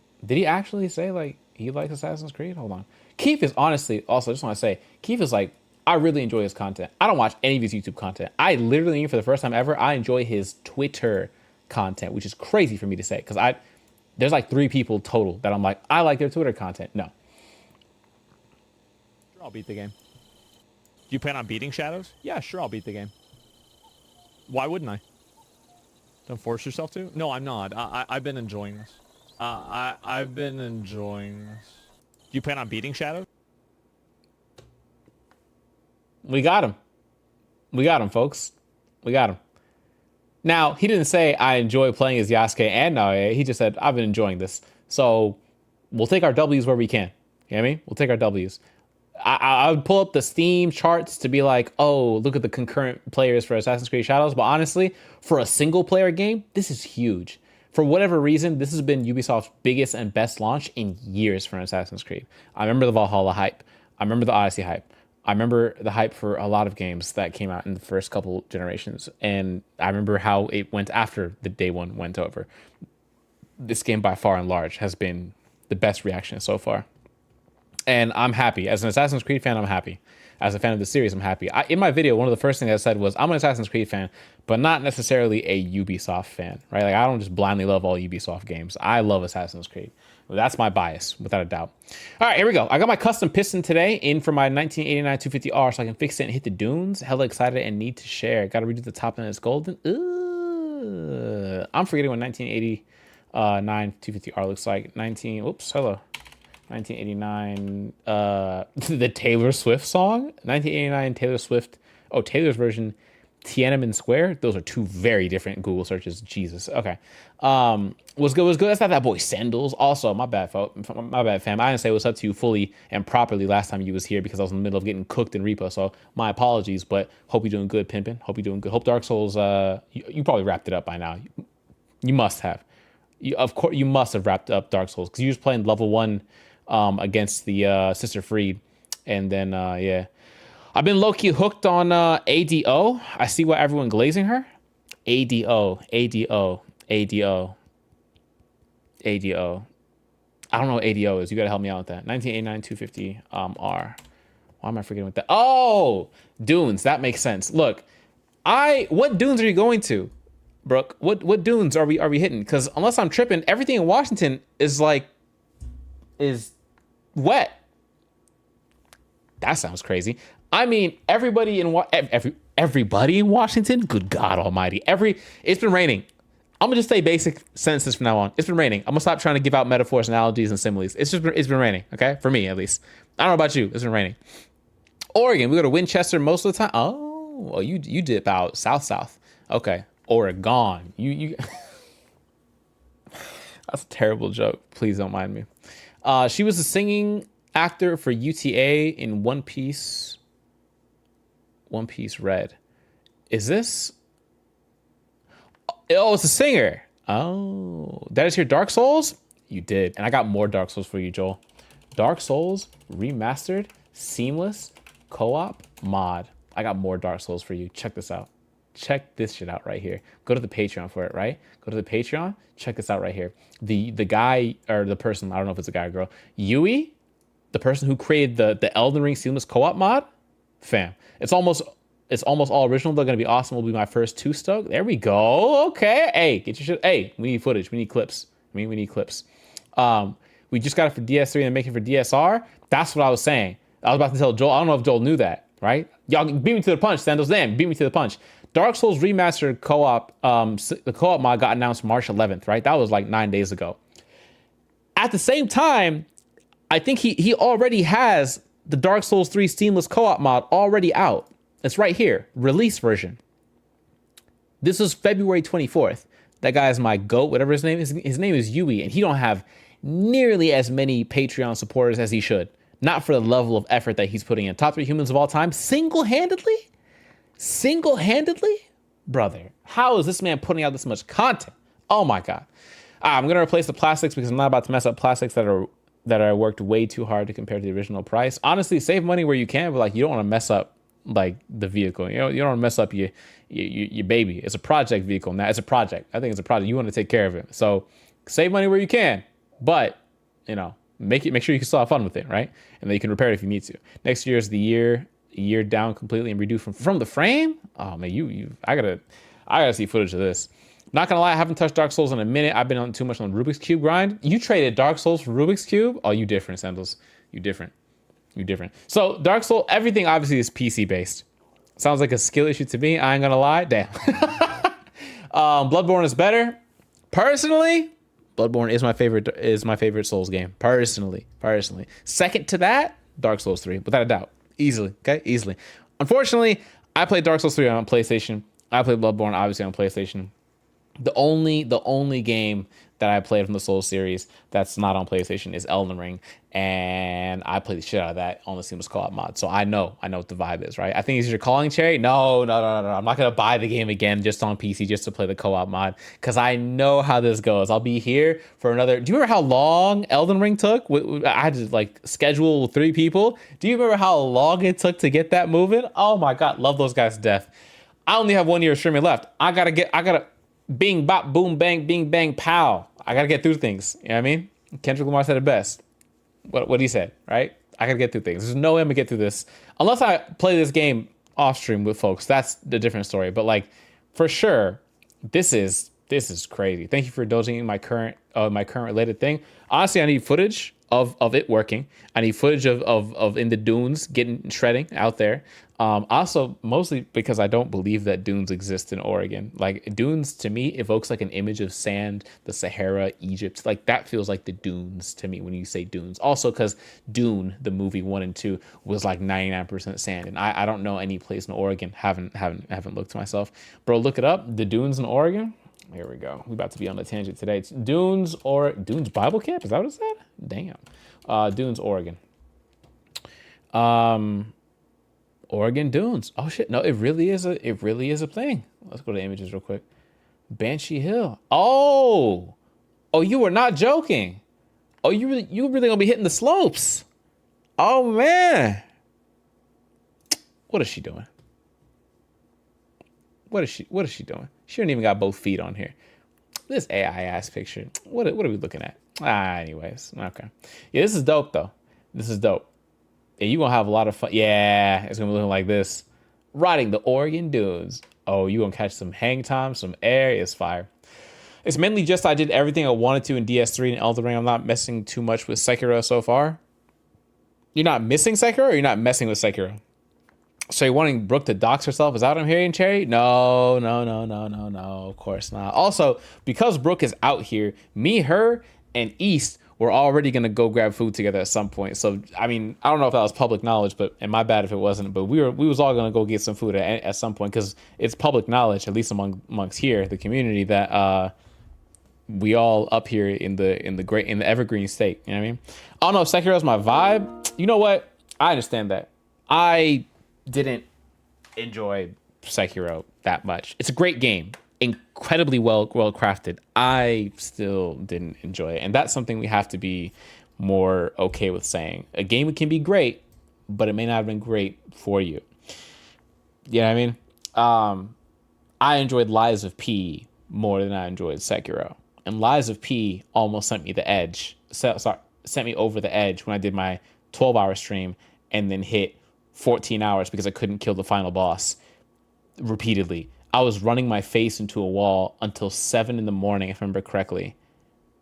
Speaker 2: say? Like, he likes Assassin's Creed? Hold on. Keith is honestly, also, I just want to say, Keith is like, I really enjoy his content. I don't watch any of his YouTube content. I literally, for the first time ever, I enjoy his Twitter content, which is crazy for me to say, because there's like 3 people total that I'm like, I like their Twitter content. No.
Speaker 4: Sure, I'll beat the game. Do you plan on beating Shadows? Yeah, sure, I'll beat the game. Why wouldn't I? Don't force yourself to? No, I'm not. I've been enjoying this. I've been enjoying this. Do you plan on beating Shadows?
Speaker 2: We got him, folks. We got him. Now, he didn't say, I enjoy playing as Yasuke and Naoya. He just said, I've been enjoying this. So we'll take our W's where we can. You know what I mean? We'll take our W's. I would pull up the Steam charts to be like, oh, look at the concurrent players for Assassin's Creed Shadows. But honestly, for a single player game, this is huge. For whatever reason, this has been Ubisoft's biggest and best launch in years for Assassin's Creed. I remember the Valhalla hype. I remember the Odyssey hype. I remember the hype for a lot of games that came out in the first couple generations. And I remember how it went after the day one went over. This game, by far and large, has been the best reaction so far. And I'm happy. As an Assassin's Creed fan, I'm happy. As a fan of the series, I'm happy. In my video, one of the first things I said was, I'm an Assassin's Creed fan, but not necessarily a Ubisoft fan, right? Like, I don't just blindly love all Ubisoft games. I love Assassin's Creed. That's my bias, without a doubt. All right, here we go. I got my custom piston today in for my 1989 250R so I can fix it and hit the dunes. Hella excited and need to share. Got to redo the top and it's golden. Ooh. I'm forgetting what 1989 250R looks like. 1989, the Taylor Swift song? 1989 Taylor Swift. Oh, Taylor's version. Tiananmen Square. Those are two very different Google searches. Jesus. Okay. Was good. Was good. That's not that boy Sandals. Also, my bad, my bad, fam. I didn't say what's up to you fully and properly last time you was here because I was in the middle of getting cooked in repo. So my apologies, but hope you're doing good, pimping. Hope you're doing good. Hope Dark Souls. You probably wrapped it up by now. You must have. Of course, you must have wrapped up Dark Souls because you was playing level 1 against the Sister Freed, and then yeah. I've been low-key hooked on ADO. I see why everyone glazing her. ADO. I don't know what ADO is. You gotta help me out with that. 1989 250 R. Why am I forgetting what that? Oh, Dunes. That makes sense. Look, what dunes are you going to, Brooke? What dunes are we hitting? Because unless I'm tripping, everything in Washington is wet. That sounds crazy. I mean, everybody in Washington. Good God Almighty! It's been raining. I'm gonna just say basic sentences from now on. It's been raining. I'm gonna stop trying to give out metaphors, analogies, and similes. It's been raining. Okay, for me at least. I don't know about you. It's been raining. Oregon. We go to Winchester most of the time. Oh, well, you dip out south. Okay, Oregon. You. That's a terrible joke. Please don't mind me. She was a singing actor for UTA in One Piece Red. Is this? Oh, it's a singer. Oh, that is your Dark Souls? You did. And I got more Dark Souls for you, Joel. Dark Souls remastered, seamless, co-op mod. I got more Dark Souls for you. Check this out. Check this shit out right here. Go to the Patreon for it, right? Go to the Patreon. Check this out right here. The guy or the person, I don't know if it's a guy or girl, Yui, the person who created the Elden Ring seamless co-op mod, fam. It's almost all original. They're gonna be awesome. Will be my first 2 stoke. There we go. Okay. Hey, get your shit. Hey, we need footage. We need clips. We need clips. We just got it for DS3 and making it for DSR. That's what I was saying. I was about to tell Joel. I don't know if Joel knew that, right? Y'all beat me to the punch, Sandals. Damn, beat me to the punch. Dark Souls Remastered co-op, the co-op mod got announced March 11th, right? That was like 9 days ago. At the same time, I think he already has the Dark Souls 3 Seamless co-op mod already out. It's right here, release version. This was February 24th. That guy is my GOAT, whatever his name is. His name is Yui, and he don't have nearly as many Patreon supporters as he should. Not for the level of effort that he's putting in. Top 3 humans of all time, single-handedly? Brother, how is this man putting out this much content? Oh my God. I'm going to replace the plastics because I'm not about to mess up plastics that I worked way too hard to compare to the original price. Honestly, save money where you can, but like you don't want to mess up like the vehicle. You know, you don't want to mess up your baby. It's a project vehicle. Now it's a project. I think it's a project. You want to take care of it. So save money where you can, but you know, make sure you can still have fun with it, right? And then you can repair it if you need to. Next year is the year down completely and redo from the frame. Oh man, I gotta see footage of this. Not gonna lie, I haven't touched Dark Souls in a minute. I've been on too much on Rubik's Cube grind. You traded Dark Souls for Rubik's Cube? Oh, you different, Sandals. You different. So Dark Souls, everything obviously is PC based. Sounds like a skill issue to me. I ain't gonna lie. Damn. Bloodborne is better. Personally, Bloodborne is my favorite Souls game. Personally. Second to that, Dark Souls 3, without a doubt. Easily. Okay? Easily. Unfortunately, I played Dark Souls 3 on PlayStation. I played Bloodborne obviously on PlayStation. The only game that I played from the Souls series that's not on PlayStation is Elden Ring, and I played the shit out of that on the Seamless Co-op mod. So I know what the vibe is, right? I think it's your calling, Cherry. No. I'm not gonna buy the game again just on PC just to play the co-op mod because I know how this goes. I'll be here for another. Do you remember how long Elden Ring took? I had to like schedule 3 people. Do you remember how long it took to get that moving? Oh my God, love those guys to death. I only have 1 year of streaming left. I gotta. Bing, bop, boom, bang, bing, bang, pow. I gotta get through things. You know what I mean? Kendrick Lamar said it best. What he said, right? I gotta get through things. There's no way I'm gonna get through this. Unless I play this game off stream with folks. That's the different story. But like, for sure, this is crazy. Thank you for indulging in my current related thing. Honestly, I need footage of it working. I need footage of in the dunes getting shredding out there. Also, mostly because I don't believe that dunes exist in Oregon. Like dunes to me evokes like an image of sand, the Sahara, Egypt. Like that feels like the dunes to me when you say dunes. Also, because Dune, the movie 1 and 2, was like 99% sand, and I don't know any place in Oregon. Haven't looked to myself, bro. Look it up. The dunes in Oregon. Here we go. We about to be on a tangent today. It's Dunes or Dunes Bible Camp. Is that what it said? Damn. Dunes, Oregon. Oregon Dunes. Oh shit. No, it really is a thing. Let's go to images real quick. Banshee Hill. Oh, you were not joking. Oh, you really gonna be hitting the slopes. Oh man. What is she doing? What is she doing? She don't even got both feet on here. This AI ass picture. What are we looking at? Anyways. Okay. Yeah, this is dope though. This is dope. And you gonna have a lot of fun. Yeah, it's gonna be looking like this. Riding the Oregon dunes. Oh, you gonna catch some hang time, some air. It's fire. It's mainly just I did everything I wanted to in DS3 and Elden Ring. I'm not messing too much with Sekiro so far. You're not missing Sekiro, or you're not messing with Sekiro? So you're wanting Brooke to dox herself? Is that what I'm hearing, Cherry? No. Of course not. Also, because Brooke is out here, me, her, and East we're already going to go grab food together at some point. So, I mean, I don't know if that was public knowledge, and my bad if it wasn't, but we was all going to go get some food at some point, because it's public knowledge, at least amongst here, the community, that we all up here in the evergreen state. You know what I mean? I don't know if Sekiro's my vibe. You know what? I understand that. I didn't enjoy Sekiro that much. It's a great game. Incredibly well crafted. I still didn't enjoy it, and that's something we have to be more okay with saying. A game can be great, but it may not have been great for you. You know what I mean? I enjoyed Lies of P more than I enjoyed Sekiro, and Lies of P almost sent me the edge. Sent me over the edge when I did my 12-hour stream and then hit 14 hours because I couldn't kill the final boss repeatedly. I was running my face into a wall until 7 a.m, if I remember correctly.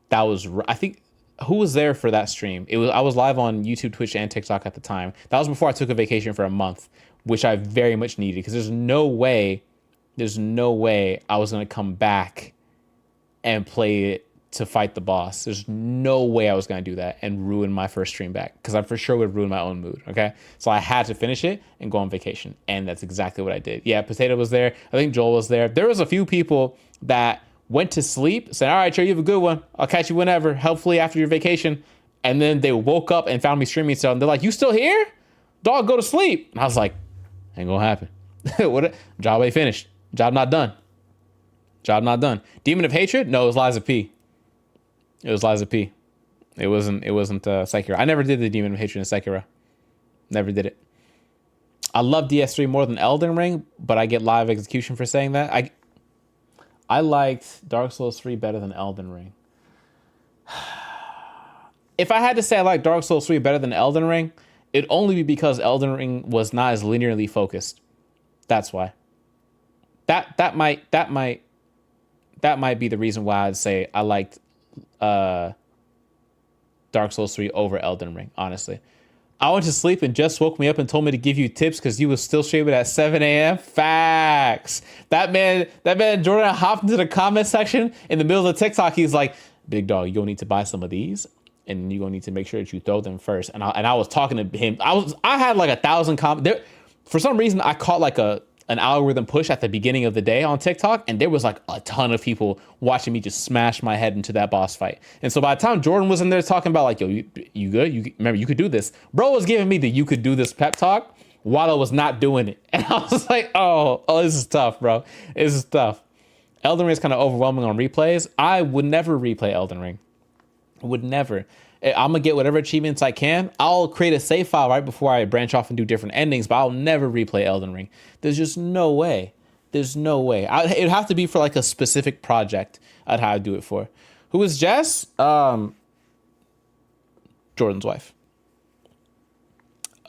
Speaker 2: That was, I think, who was there for that stream? I was live on YouTube, Twitch, and TikTok at the time. That was before I took a vacation for a month, which I very much needed, because there's no way I was going to come back and play it to fight the boss. There's no way I was going to do that and ruin my first stream back, because I for sure would ruin my own mood, okay? So I had to finish it and go on vacation, and that's exactly what I did. Yeah, Potato was there. I think Joel was there. There was a few people that went to sleep, saying, all right, Trey, you have a good one. I'll catch you whenever, hopefully after your vacation. And then they woke up and found me streaming stuff, and they're like, you still here? Dog, go to sleep. And I was like, ain't gonna happen. Job ain't finished. Job not done. Demon of Hatred? No, it was Lies of P. It was Lies of P. It wasn't Sekiro. I never did the Demon of Hatred in Sekiro. Never did it. I love DS3 more than Elden Ring, but I get live execution for saying that. I liked Dark Souls 3 better than Elden Ring. If I had to say I like Dark Souls 3 better than Elden Ring, it'd only be because Elden Ring was not as linearly focused. That's why. That might be the reason why I'd say I liked Dark Souls 3 over Elden Ring, honestly. I went to sleep and Jess woke me up and told me to give you tips because you was still streaming at 7 a.m. Facts. That man Jordan hopped into the comment section in the middle of the TikTok. He's like, big dog, you're gonna need to buy some of these, and you're gonna need to make sure that you throw them first. And I was talking to him. I had like 1,000 comments. There, for some reason, I caught like an algorithm push at the beginning of the day on TikTok, and there was like a ton of people watching me just smash my head into that boss fight. And so by the time Jordan was in there talking about like, yo, you good? Remember, you could do this. Bro was giving me the you could do this pep talk while I was not doing it. And I was like, oh, this is tough, bro. This is tough. Elden Ring is kind of overwhelming on replays. I would never replay Elden Ring. Would never. I'm gonna get whatever achievements I can. I'll create a save file right before I branch off and do different endings, but I'll never replay Elden Ring. There's just no way. There's no way. It'd have to be for like a specific project I'd have to do it for. Who is Jess? Jordan's wife.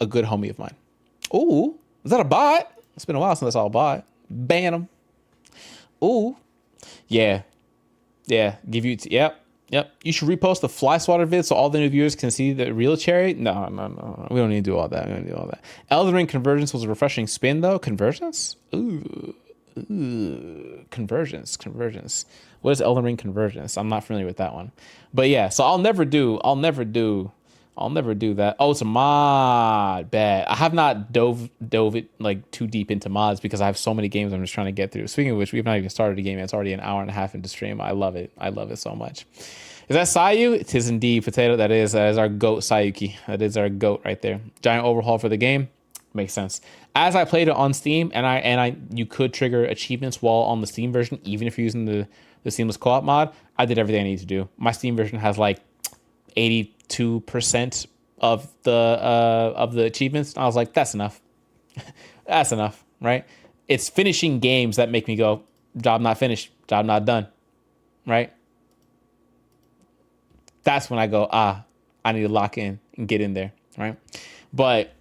Speaker 2: A good homie of mine. Ooh, is that a bot? It's been a while since I saw a bot. Ban him. Ooh. Yeah. Give you, yep. Yep. You should repost the fly swatter vid so all the new viewers can see the real cherry. No. We don't need to do all that. We don't need to do all that. Elden Ring Convergence was a refreshing spin, though. Convergence? Ooh. Convergence. What is Elden Ring Convergence? I'm not familiar with that one. But yeah, so I'll never do that. Oh, it's a mod. Bad. I have not dove it like too deep into mods because I have so many games I'm just trying to get through. Speaking of which, we've not even started a game yet. It's already an hour and a half into stream. I love it. I love it so much. Is that Sayu? It is indeed. Potato. That is our goat, Sayuki. That is our goat right there. Giant overhaul for the game. Makes sense. As I played it on Steam, you could trigger achievements while on the Steam version, even if you're using the seamless co-op mod. I did everything I need to do. My Steam version has like 82% of the achievements. I was like, that's enough. That's enough, right? It's finishing games that make me go, job not finished, job not done, right? That's when I go, I need to lock in and get in there, right? But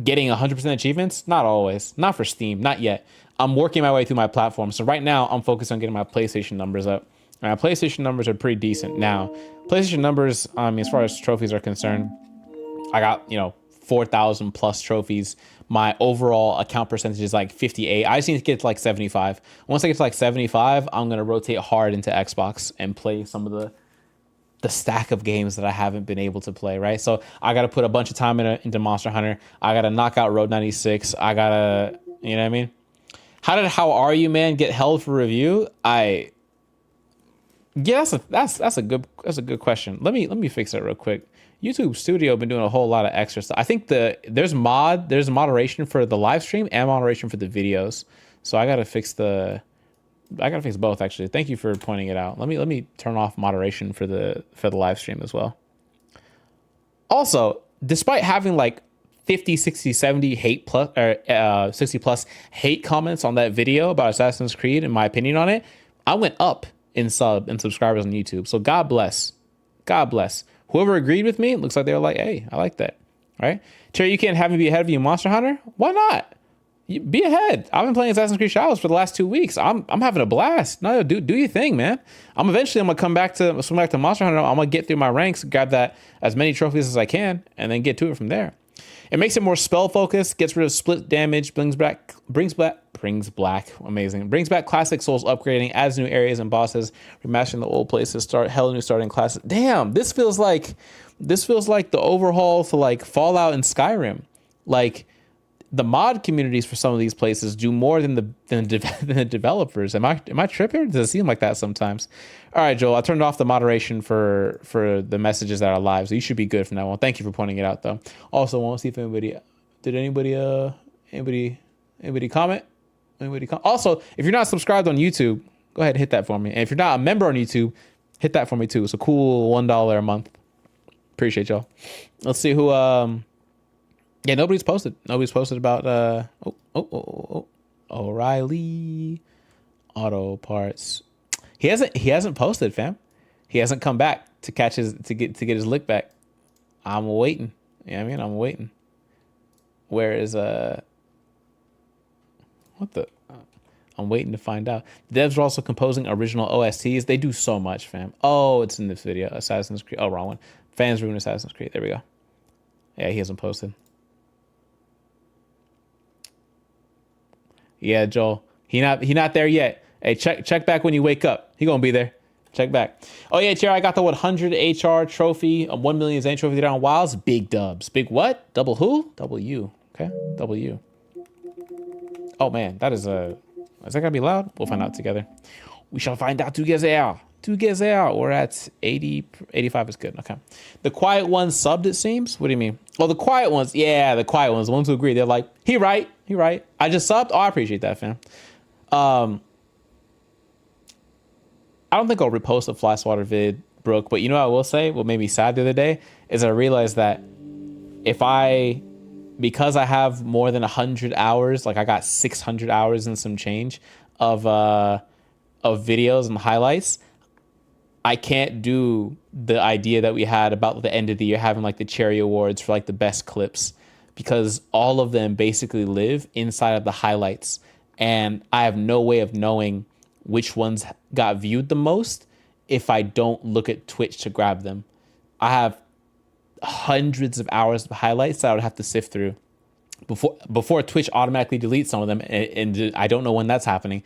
Speaker 2: getting 100% achievements, not always. Not for Steam, not yet. I'm working my way through my platform. So right now, I'm focused on getting my PlayStation numbers up. My PlayStation numbers are pretty decent now. PlayStation numbers, as far as trophies are concerned, I got, 4,000 plus trophies. My overall account percentage is like 58. I just need to get to like 75. Once I get to like 75, I'm going to rotate hard into Xbox and play some of the stack of games that I haven't been able to play, right? So I got to put a bunch of time into Monster Hunter. I got to knock out Road 96. I got to, you know what I mean? How Are You, Man get held for review? Yeah, that's a good question. Let me fix that real quick. YouTube Studio been doing a whole lot of extra stuff. I think there's moderation for the live stream and moderation for the videos. So I gotta fix both actually. Thank you for pointing it out. Let me turn off moderation for the live stream as well. Also, despite having like 50, 60, 70 hate plus or 60 plus hate comments on that video about Assassin's Creed and my opinion on it, I went up in subscribers on YouTube. So God bless. Whoever agreed with me, it looks like they were like, hey, I like that. Right? Terry, you can't have me be ahead of you in Monster Hunter? Why not? Be ahead. I've been playing Assassin's Creed Shadows for the last 2 weeks. I'm having a blast. No, do your thing, man. I'm gonna come back to Monster Hunter. I'm gonna get through my ranks, grab that as many trophies as I can, and then get to it from there. It makes it more spell focused, gets rid of split damage, brings back classic Souls upgrading, adds new areas and bosses, remastering the old places, new starting classes. Damn, this feels like the overhaul to like Fallout and Skyrim. Like the mod communities for some of these places do more than the developers. Am I tripping? Does it seem like that sometimes? All right, Joel, I turned off the moderation for the messages that are live, so you should be good from now on. Thank you for pointing it out, though. Also, I want to see if anybody comment. Also, if you're not subscribed on YouTube, go ahead and hit that for me. And if you're not a member on YouTube, hit that for me too. It's a cool $1 a month. Appreciate y'all. Let's see who. Yeah, nobody's posted. Nobody's posted about O'Reilly Auto Parts. He hasn't posted, fam. He hasn't come back to get his lick back. I'm waiting. Yeah, I'm waiting. Where is what the? I'm waiting to find out. The devs are also composing original OSTs. They do so much, fam. Oh, it's in this video. Assassin's Creed. Oh, wrong one. Fans ruin Assassin's Creed. There we go. Yeah, he hasn't posted. Yeah, Joel. He not there yet. Hey, check back when you wake up. He gonna be there. Check back. Oh yeah, Jerry, I got the 100 HR trophy, 1 million Zane trophy down Wilds. Big dubs. Big what? Double who? Double U. Okay, double U. Oh man, is that gonna be loud? We'll find out together. We shall find out together. We're at 80, 85 is good. Okay. The quiet ones subbed, it seems. What do you mean? Well, the quiet ones. Yeah, the quiet ones. The ones who agree. They're like, he right. I just subbed. Oh, I appreciate that, fam. I don't think I'll repost a fly swatter vid, Brooke, but you know what I will say? What made me sad the other day is I realized that because I have more than 100 hours, like I got 600 hours and some change of videos and highlights, I can't do the idea that we had about the end of the year having like the cherry awards for like the best clips, because all of them basically live inside of the highlights, and I have no way of knowing which ones got viewed the most if I don't look at Twitch to grab them. I have hundreds of hours of highlights that I would have to sift through before Twitch automatically deletes some of them, and I don't know when that's happening.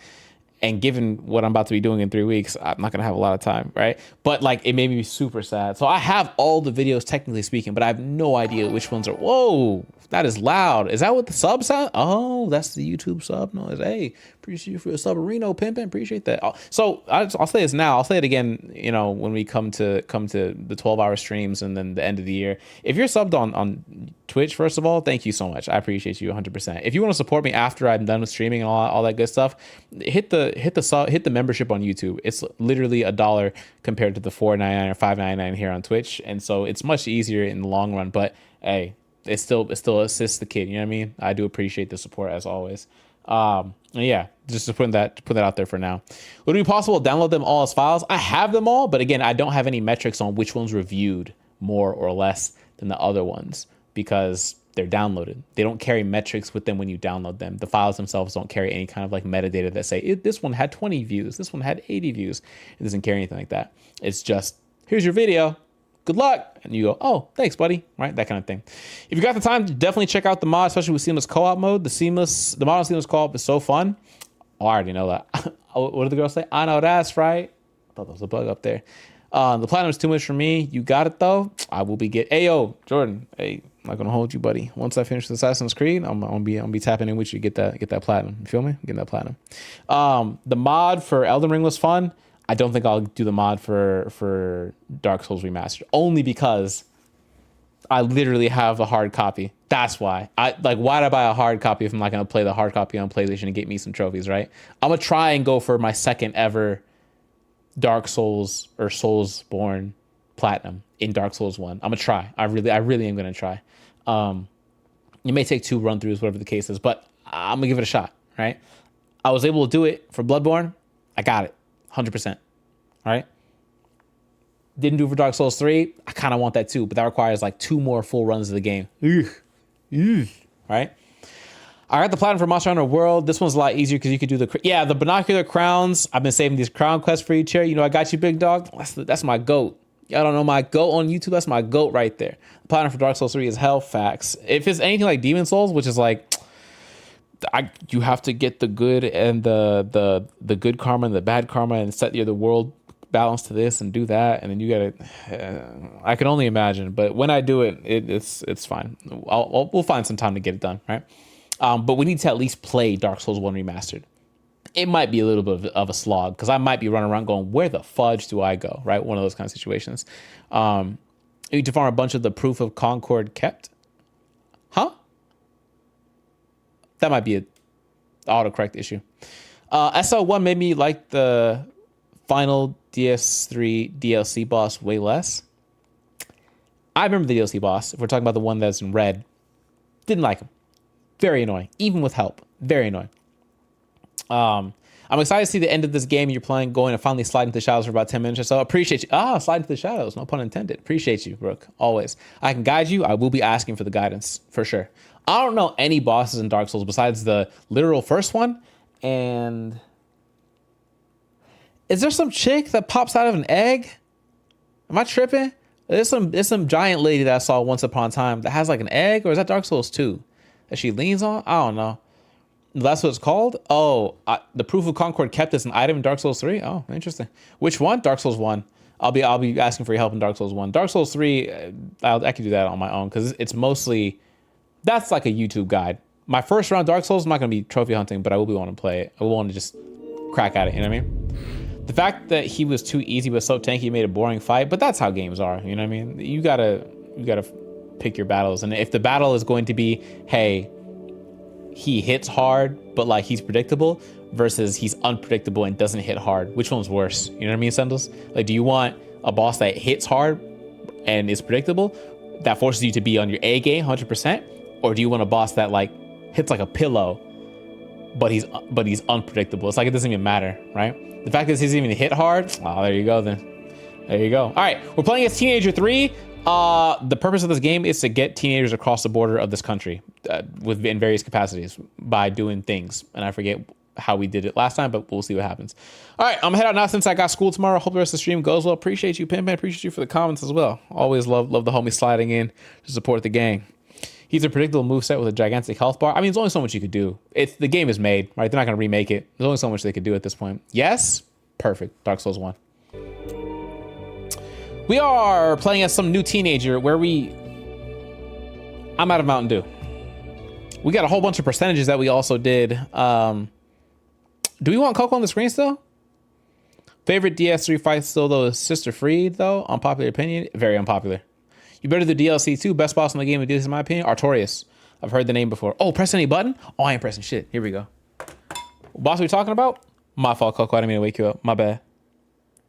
Speaker 2: And given what I'm about to be doing in 3 weeks, I'm not gonna have a lot of time, right? But like, it made me super sad. So I have all the videos technically speaking, but I have no idea which ones are. Whoa, that is loud. Is that what the sub sound? Oh, that's the YouTube sub noise. Hey, appreciate you for your subarino pimping. Appreciate that. So I'll say this now. I'll say it again. You know, when we come to the 12-hour streams and then the end of the year. If you're subbed on Twitch, first of all, thank you so much. I appreciate you 100%. If you want to support me after I'm done with streaming and all that good stuff, hit the membership on YouTube. It's literally $1 compared to the $4.99 or $5.99 here on Twitch, and so it's much easier in the long run. But hey, it still assists the kid. You know what I mean? I do appreciate the support as always. Yeah, just to put that out there for now. Would it be possible to download them all as files? I have them all, but again, I don't have any metrics on which ones reviewed more or less than the other ones because they're downloaded. They don't carry metrics with them when you download them. The files themselves don't carry any kind of like metadata that say this one had 20 views, this one had 80 views. It doesn't carry anything like that. It's just, here's your video. Good luck. And you go, oh, thanks, buddy. Right? That kind of thing. If you got the time, definitely check out the mod, especially with seamless co-op mode. The mod on seamless co-op is so fun. Oh, I already know that. What did the girl say? I know that's right. I thought there was a bug up there. The platinum's too much for me. You got it though. I will be yo, Jordan. Hey, I'm not gonna hold you, buddy. Once I finish the Assassin's Creed, I'm gonna be tapping in with you to get that platinum. You feel me? Getting that platinum. The mod for Elden Ring was fun. I don't think I'll do the mod for Dark Souls Remastered, only because I literally have a hard copy. That's why. Why'd I buy a hard copy if I'm not gonna play the hard copy on PlayStation and get me some trophies, right? I'm gonna try and go for my second ever Dark Souls or Soulsborne platinum in Dark Souls 1. I'm gonna try. I really am gonna try. It may take 2 run-throughs, whatever the case is, but I'm gonna give it a shot, right? I was able to do it for Bloodborne. I got it. 100%. Right? Didn't do it for Dark Souls 3. I kind of want that too, but that requires like 2 more full runs of the game. Right? I got the platinum for Monster Hunter World. This one's a lot easier because you could do the binocular crowns. I've been saving these crown quests for each here. You know, I got you, big dog. That's my goat. Y'all don't know my goat on YouTube. That's my goat right there. The platinum for Dark Souls 3 is hell facts. If it's anything like Demon Souls, which is like, you have to get the good and the good karma and the bad karma and set the world balance to this and do that, and then you gotta. I can only imagine, but when I do it, it's fine. We'll find some time to get it done, right? But we need to at least play Dark Souls 1 Remastered. It might be a little bit of a slog because I might be running around going, where the fudge do I go, right? One of those kind of situations. You need to farm a bunch of the Proof of Concord kept, huh? That might be an autocorrect issue. SL1 made me like the final DS3 DLC boss way less. I remember the DLC boss. If we're talking about the one that's in red, didn't like him. Very annoying, even with help. Very annoying. I'm excited to see the end of this game you're playing, going to finally slide into the shadows for about 10 minutes or so. Appreciate you. Slide into the shadows. No pun intended. Appreciate you, Brooke. Always. I can guide you. I will be asking for the guidance for sure. I don't know any bosses in Dark Souls besides the literal first one. And is there some chick that pops out of an egg? Am I tripping? There's some giant lady that I saw once upon a time that has like an egg, or is that Dark Souls 2 that she leans on? I don't know. That's what it's called? Oh, the Proof of Concord kept as an item in Dark Souls 3? Oh, interesting. Which one? Dark Souls 1. I'll be asking for your help in Dark Souls 1. Dark Souls 3, I can do that on my own because it's mostly, that's like a YouTube guide. My first round Dark Souls, I'm not going to be trophy hunting, but I will be wanting to play it. I will want to just crack at it, you know what I mean? The fact that he was too easy but so tanky made a boring fight, but that's how games are, you know what I mean? You gotta pick your battles. And if the battle is going to be, hey, he hits hard, but like he's predictable, versus he's unpredictable and doesn't hit hard, which one's worse? You know what I mean, Sendles? Like, do you want a boss that hits hard and is predictable, that forces you to be on your A game 100%? Or do you want a boss that like hits like a pillow, but he's unpredictable? It's like it doesn't even matter, right? The fact that he doesn't even hit hard, oh, there you go then. There you go. All right, we're playing as Teenager 3. The purpose of this game is to get teenagers across the border of this country in various capacities by doing things. And I forget how we did it last time, but we'll see what happens. All right, I'm gonna head out now since I got school tomorrow. Hope the rest of the stream goes well. Appreciate you, Pimpin. Appreciate you for the comments as well. Always love the homie sliding in to support the gang. He's a predictable moveset with a gigantic health bar. I mean, there's only so much you could do. The game is made, right? They're not gonna remake it. There's only so much they could do at this point. Yes, perfect. Dark Souls 1. We are playing as some new teenager where I'm out of Mountain Dew. We got a whole bunch of percentages that we also did. Do we want Coco on the screen still? Favorite DS3 fight still though is Sister Freed though. Unpopular opinion, very unpopular. You better do DLC too. Best boss in the game of DLC in my opinion, Artorias. I've heard the name before. Oh, press any button? Oh, I ain't pressing shit. Here we go. What boss are we talking about? My fault, Coco. I didn't mean to wake you up. My bad.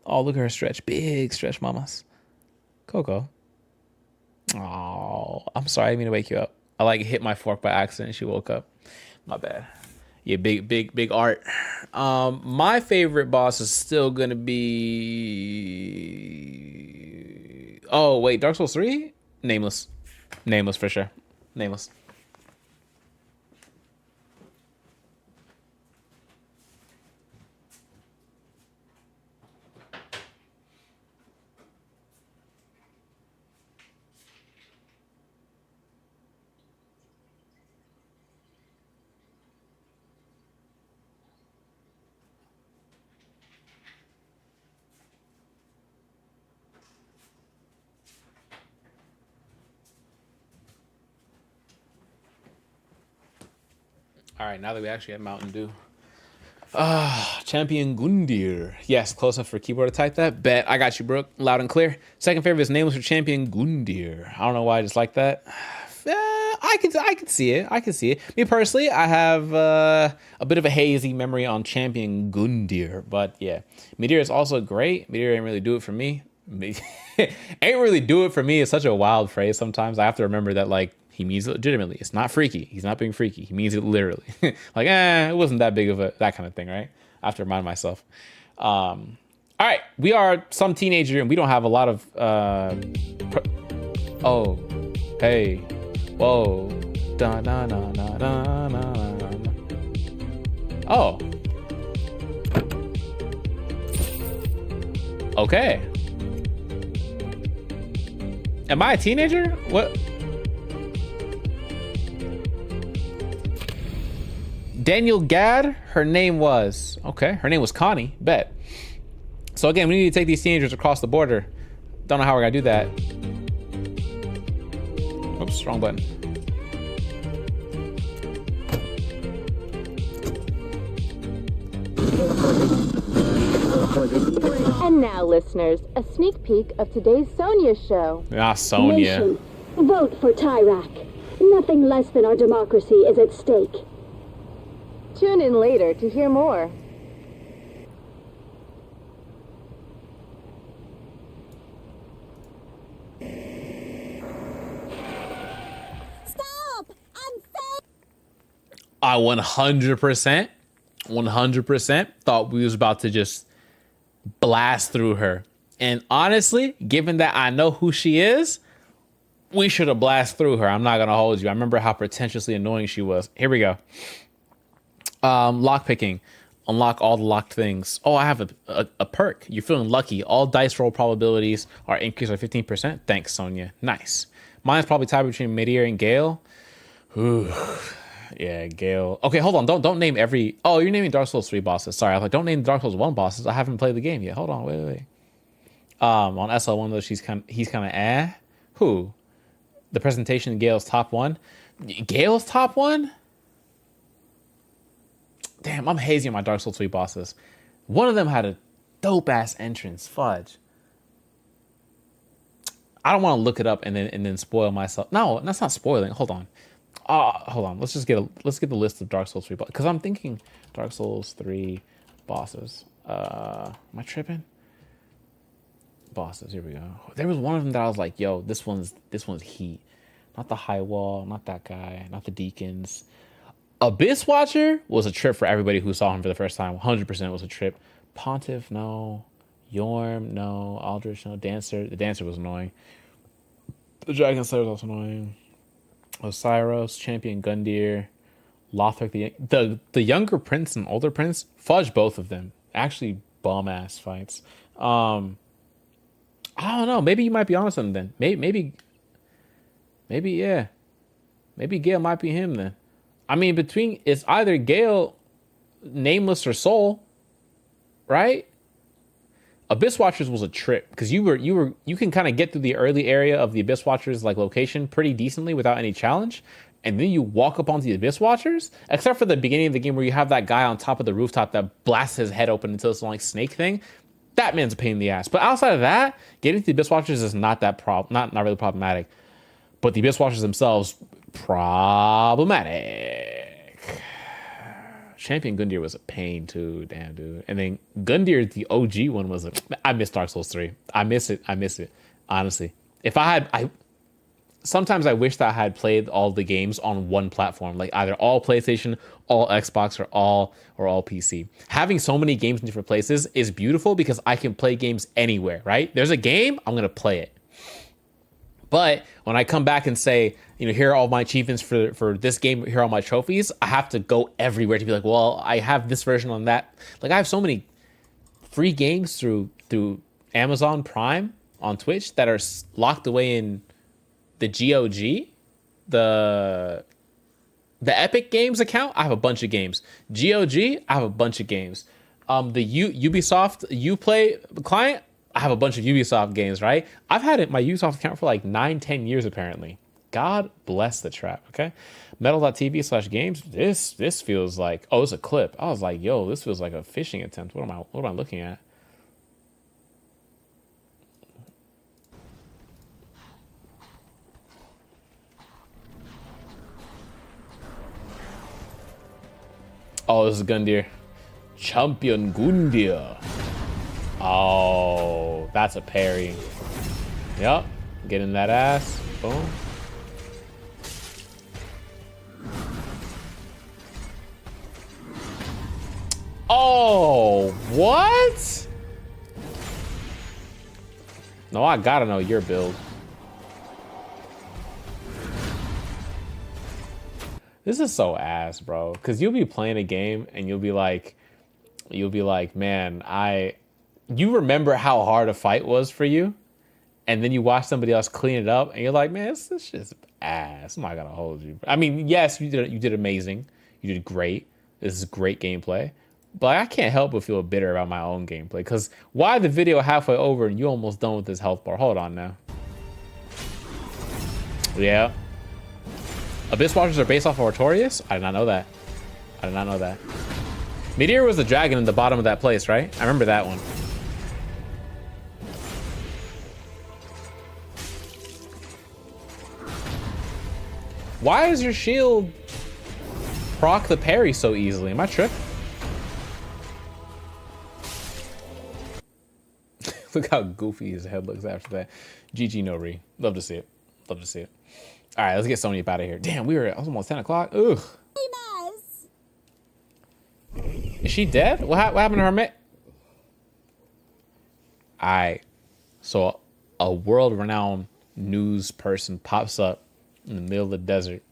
Speaker 2: Oh, look at her stretch. Big stretch, mamas. Coco. Oh, I'm sorry. I didn't mean to wake you up. I like hit my fork by accident. She woke up. My bad. Yeah, big art. My favorite boss is still gonna be. Oh wait, Dark Souls 3? Nameless for sure. Nameless. All right, now that we actually have Mountain Dew. Champion Gundyr. Yes, close enough for keyboard to type that. Bet. I got you, Brooke. Loud and clear. Second favorite is Nameless for Champion Gundyr. I don't know why I just like that. I could see it. I could see it. Me personally, I have a bit of a hazy memory on Champion Gundyr. But yeah, Meteor is also great. Meteor ain't really do it for me. Ain't really do it for me is such a wild phrase sometimes. I have to remember that, like, he means it legitimately. It's not freaky. He's not being freaky. He means it literally. Like, it wasn't that big of that kind of thing, right? I have to remind myself. All right, we are some teenager and we don't have a lot of. Oh, hey, whoa, da da da da da da. Oh, okay. Am I a teenager? What? Daniel Gadd, her name was. Okay, her name was Connie, bet. So again, we need to take these teenagers across the border. Don't know how we're gonna do that. Oops, wrong button.
Speaker 5: And now, listeners, a sneak peek of today's Sonia show.
Speaker 2: Ah, Sonia.
Speaker 6: Nation, vote for Tyrak. Nothing less than our democracy is at stake.
Speaker 5: Tune in later to hear more.
Speaker 6: Stop! I'm
Speaker 2: I 100% thought we was about to just blast through her. And honestly, given that I know who she is, we should have blasted through her. I'm not gonna hold you. I remember how pretentiously annoying she was. Here we go. Lock picking. Unlock all the locked things. Oh, I have a perk. You're feeling lucky. All dice roll probabilities are increased by 15%. Thanks, Sonia. Nice. Mine's probably tied between Midir and Gale. Ooh. Yeah, Gale. Okay, hold on. Don't name every. Oh, you're naming Dark Souls 3 bosses. Sorry, I was like, don't name Dark Souls 1 bosses. I haven't played the game yet. Hold on, wait. On SL1 though, he's kind of Who? The presentation, Gale's top one. Gale's top one? Damn, I'm hazy on my Dark Souls 3 bosses. One of them had a dope ass entrance. Fudge. I don't want to look it up and then spoil myself. No, that's not spoiling. Hold on. Hold on. Let's get the list of Dark Souls 3 bosses. Because I'm thinking Dark Souls 3 bosses. Am I tripping? Bosses. Here we go. There was one of them that I was like, yo, this one's heat. Not the High Wall. Not that guy. Not the Deacons. Abyss Watcher was a trip for everybody who saw him for the first time. 100% was a trip. Pontiff, no. Yorm, no. Aldrich, no. Dancer. The Dancer was annoying. The Dragon Slayer was also annoying. Osiris, Champion Gundyr, Lothric the younger prince and older prince, fudge both of them. Actually, bum ass fights. I don't know. Maybe you might be on something then. Maybe yeah. Maybe Gale might be him then. I mean, between it's either Gale, Nameless, or Soul, right? Abyss Watchers was a trip because you can kind of get through the early area of the Abyss Watchers like location pretty decently without any challenge, and then you walk up onto the Abyss Watchers, except for the beginning of the game where you have that guy on top of the rooftop that blasts his head open until it's like snake thing. That man's a pain in the ass. But outside of that, getting to the Abyss Watchers is not not really problematic. But the Abyss Watchers themselves, problematic. Champion Gundyr was a pain too, damn dude. And then Gundyr, the OG one, was I miss Dark Souls 3. I miss it. Honestly. If I sometimes I wish that I had played all the games on one platform, like either all PlayStation, all Xbox, or all PC. Having so many games in different places is beautiful because I can play games anywhere, right? There's a game, I'm gonna play it. But when I come back and say, here are all my achievements for this game, here are all my trophies, I have to go everywhere to be like, well, I have this version on that. Like, I have so many free games through Amazon Prime on Twitch that are locked away in the GOG, the Epic Games account. I have a bunch of games. GOG, I have a bunch of games. The Ubisoft Uplay client, I have a bunch of Ubisoft games, right? I've had my Ubisoft account for like 9-10 years, apparently. God bless the trap, okay? Metal.tv/games, this feels like, oh, it's a clip. I was like, yo, this feels like a phishing attempt. What am I looking at? Oh, this is Gundyr. Champion Gundyr. Oh, that's a parry. Yep. Get in that ass. Boom. Oh, what? No, I gotta know your build. This is so ass, bro. Because you'll be playing a game and you'll be like, man, you remember how hard a fight was for you, and then you watch somebody else clean it up, and you're like, man, this shit's ass. I'm not gonna hold you. I mean, yes, you did amazing. You did great. This is great gameplay. But I can't help but feel bitter about my own gameplay. Because why the video halfway over and you almost done with this health bar? Hold on now. Yeah. Abyss Watchers are based off of Artorias? I did not know that. Meteor was the dragon in the bottom of that place, right? I remember that one. Why is your shield proc the parry so easily? Am I tripping? Look how goofy his head looks after that. GG no re. Love to see it. All right, let's get Sony up out of here. Damn, we were almost 10 o'clock. Ugh. Is she dead? What happened to her mate? Alright. So a world-renowned news person pops up in the middle of the desert.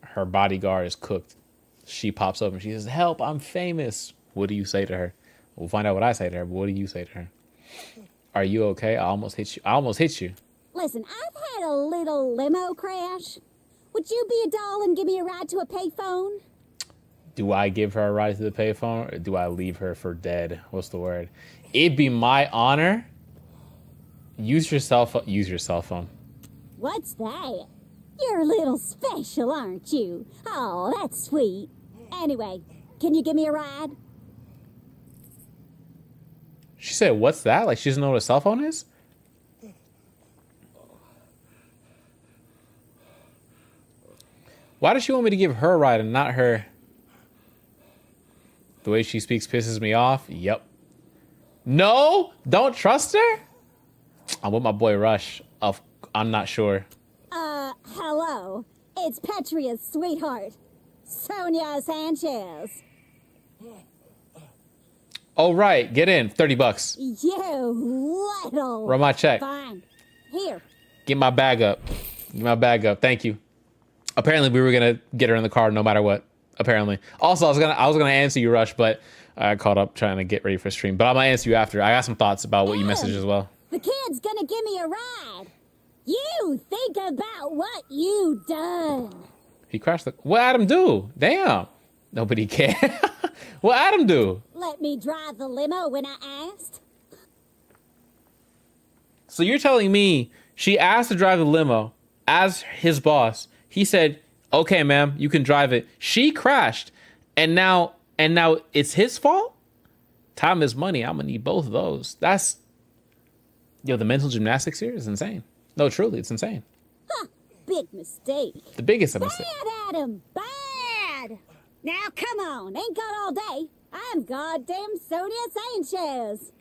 Speaker 2: Her bodyguard is cooked. She pops up and she says, help, I'm famous. What do you say to her? We'll find out what I say to her, but what do you say to her? Are you okay? I almost hit you.
Speaker 6: Listen, I've had a little limo crash. Would you be a doll and give me a ride to a payphone?
Speaker 2: Do I give her a ride to the payphone, or do I leave her for dead? What's the word? It'd be my honor. Use your cell phone.
Speaker 6: What's that? You're a little special, aren't you? Oh, that's sweet. Anyway, can you give me a ride?
Speaker 2: She said, what's that? Like she doesn't know what a cell phone is? Why does she want me to give her a ride and not her? The way she speaks pisses me off. Yep. No, don't trust her. I'm with my boy Rush. I'm not sure.
Speaker 6: Hello. It's Petria's sweetheart, Sonia Sanchez.
Speaker 2: Oh, right. Get in. $30.
Speaker 6: You little.
Speaker 2: Run my check.
Speaker 6: Fine. Here.
Speaker 2: Get my bag up. Thank you. Apparently, we were going to get her in the car no matter what.
Speaker 1: apparently. Also, I was gonna answer you, Rush, but I caught up trying to get ready for stream. But I'm gonna answer you after. I got some thoughts about what you messaged as well.
Speaker 6: The kid's gonna give me a ride. You think about what you done.
Speaker 1: He crashed the. What Adam do? Damn. Nobody cared. What Adam do?
Speaker 6: Let me drive the limo when I asked.
Speaker 1: So you're telling me she asked to drive the limo as his boss. He said, "Okay, ma'am, you can drive it." She crashed, and now it's his fault. Time is money. I'm gonna need both of those. That's the mental gymnastics here is insane. No, truly, it's insane.
Speaker 6: Huh, big mistake.
Speaker 1: The biggest of mistakes.
Speaker 6: Bad, Adam, bad. Now, come on, ain't got all day. I'm goddamn Sonia Sanchez.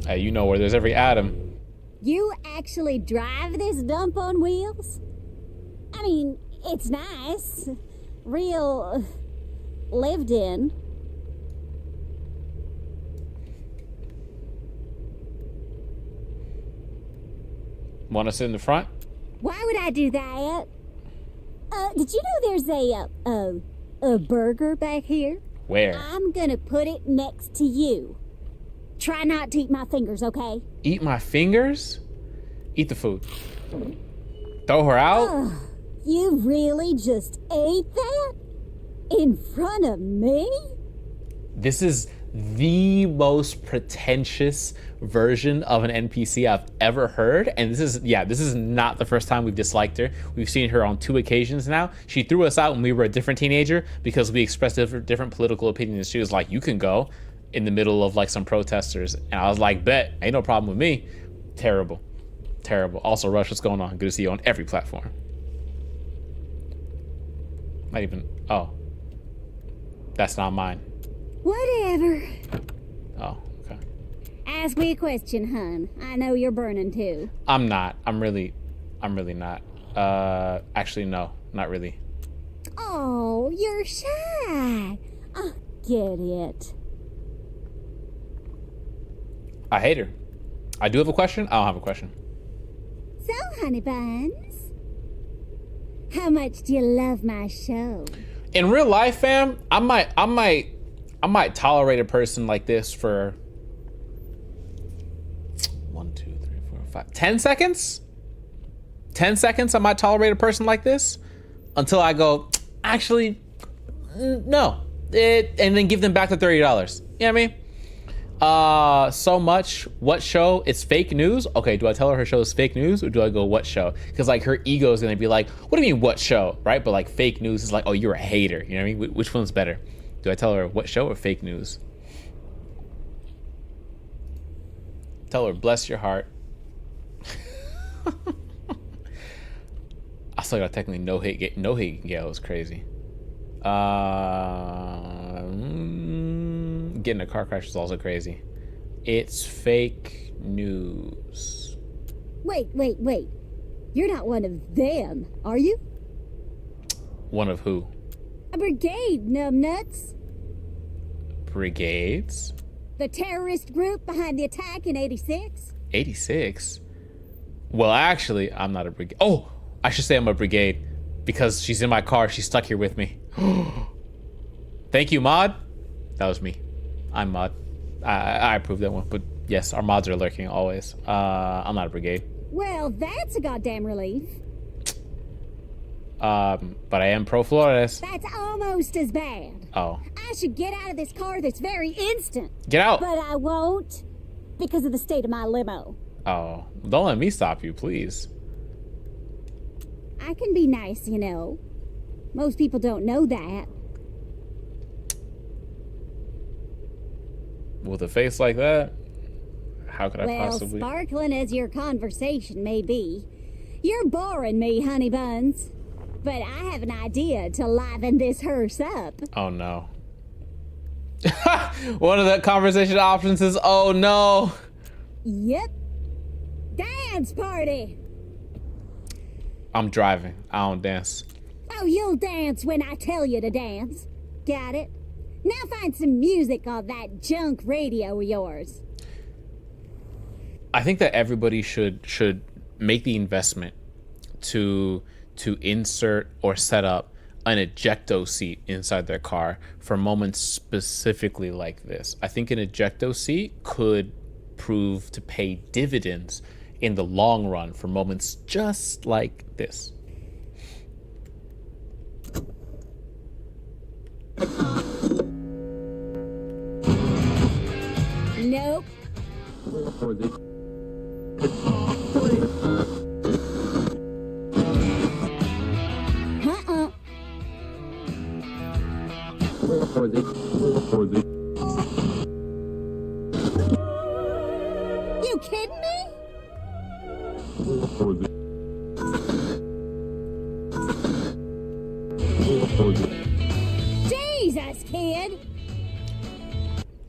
Speaker 1: Hey, you know where there's every Adam.
Speaker 6: You actually drive this dump on wheels? I mean, it's nice. Real lived in.
Speaker 1: Want to sit in the front?
Speaker 6: Why would I do that? Did you know there's a burger back here?
Speaker 1: Where?
Speaker 6: I'm gonna put it next to you. Try not to eat my fingers, okay?
Speaker 1: Eat my fingers? Eat the food. Throw her out?
Speaker 6: You really just ate that? In front of me?
Speaker 1: This is the most pretentious version of an NPC I've ever heard. And this is not the first time we've disliked her. We've seen her on 2 occasions now. She threw us out when we were a different teenager because we expressed different political opinions. She was like, you can go, in the middle of like some protesters. And I was like, bet, ain't no problem with me. Terrible. Terrible. Also, Rush, what's going on? Good to see you on every platform. Not even, oh. That's not mine.
Speaker 6: Whatever.
Speaker 1: Oh, okay.
Speaker 6: Ask me a question, hun. I know you're burning too.
Speaker 1: I'm not. I'm really not. Actually, no, not really.
Speaker 6: Oh, you're shy. I get it.
Speaker 1: I hate her. I do have a question. I don't have a question.
Speaker 6: So, honey buns, how much do you love my show?
Speaker 1: In real life, fam, I might tolerate a person like this for 10 seconds. 10 seconds, I might tolerate a person like this until I go, actually, no. And then give them back the $30. You know what I mean? So much. What show? It's fake news. Okay, do I tell her show is fake news or do I go what show? Because like her ego is gonna be like, what do you mean what show, right? But like fake news is like, oh, you're a hater. You know what I mean? Which one's better? Do I tell her what show or fake news? Tell her bless your heart. I still got technically no hate. No hate Gale is crazy. Getting a car crash is also crazy. It's fake news.
Speaker 6: Wait. You're not one of them, are you?
Speaker 1: One of who?
Speaker 6: A brigade, numbnuts.
Speaker 1: Brigades?
Speaker 6: The terrorist group behind the attack in 86?
Speaker 1: 86? Well, actually, I'm not a brigade. Oh, I should say I'm a brigade because she's in my car. She's stuck here with me. Thank you, Mod. That was me. I'm Mod. I approved that one. But yes, our mods are lurking always. I'm not a brigade.
Speaker 6: Well, that's a goddamn relief.
Speaker 1: But I am pro Flores.
Speaker 6: That's almost as bad.
Speaker 1: Oh.
Speaker 6: I should get out of this car this very instant.
Speaker 1: Get out.
Speaker 6: But I won't because of the state of my limo.
Speaker 1: Oh, don't let me stop you, please.
Speaker 6: I can be nice, you know. Most people don't know that.
Speaker 1: With a face like that, how could I possibly?
Speaker 6: Well, sparkling as your conversation may be, you're boring me, honey buns. But I have an idea to liven this hearse up.
Speaker 1: Oh no. One of the conversation options is, oh no.
Speaker 6: Yep. Dance party.
Speaker 1: I'm driving. I don't dance.
Speaker 6: Oh, you'll dance when I tell you to dance. Got it? Now find some music on that junk radio of yours.
Speaker 1: I think that everybody should make the investment to insert or set up an ejecto seat inside their car for moments specifically like this. I think an ejecto seat could prove to pay dividends in the long run for moments just like this.
Speaker 6: Nope. Uh-uh. You kidding me? Jesus, kid.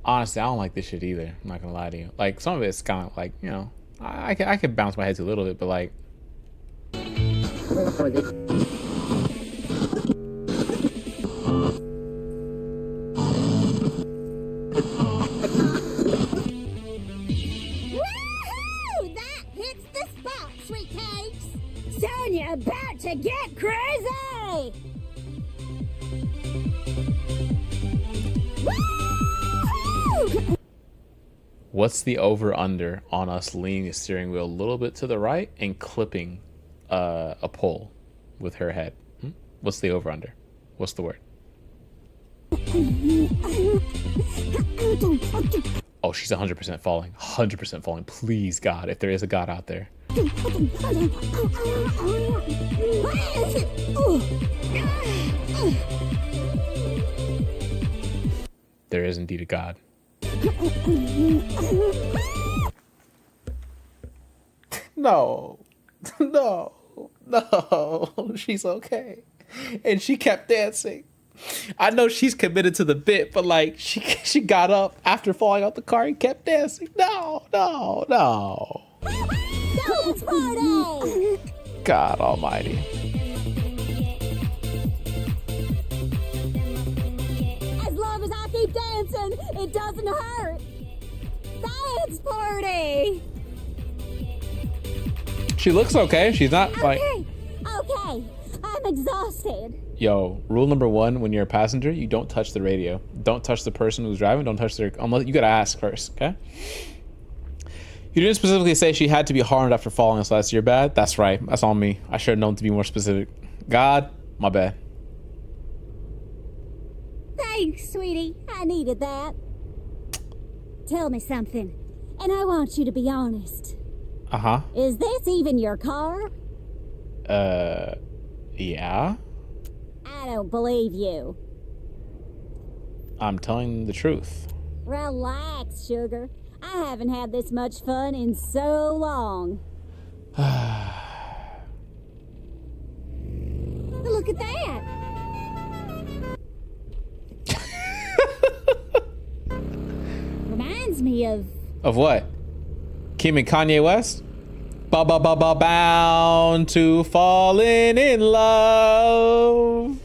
Speaker 1: Honestly, I don't like this shit either. I'm not gonna lie to you. Like, some of it's kind of like, you know, I could bounce my head to a little bit, but like,
Speaker 6: Woohoo! That hits the spot, sweet cakes. Sonia about to get crazy. Woo-hoo!
Speaker 1: what's the over under on us leaning the steering wheel a little bit to the right and clipping a pole with her head? What's the over under? What's the word? Oh, she's 100% falling. 100% falling. Please, God, if there is a God out there. There is indeed a God. No, no, no, she's okay. And she kept dancing. I know she's committed to the bit, but like she got up after falling out the car and kept dancing. No, no, no.
Speaker 6: Dance party!
Speaker 1: God almighty.
Speaker 6: As long as I keep dancing, it doesn't hurt. Dance party!
Speaker 1: She looks okay. She's not like...
Speaker 6: Okay, I'm exhausted.
Speaker 1: Yo, rule number 1 when you're a passenger, you don't touch the radio. Don't touch the person who's driving. Don't touch their... Unless you gotta ask first, okay? You didn't specifically say she had to be harmed after falling, so that's your bad. That's right. That's on me. I should have known to be more specific. God, my bad.
Speaker 6: Thanks, sweetie. I needed that. Tell me something, and I want you to be honest.
Speaker 1: Uh-huh.
Speaker 6: Is this even your car?
Speaker 1: Yeah.
Speaker 6: I don't believe you.
Speaker 1: I'm telling the truth.
Speaker 6: Relax, sugar. I haven't had this much fun in so long. Look at that. Reminds me of...
Speaker 1: Of what? Kim and Kanye West? Bound to falling in love.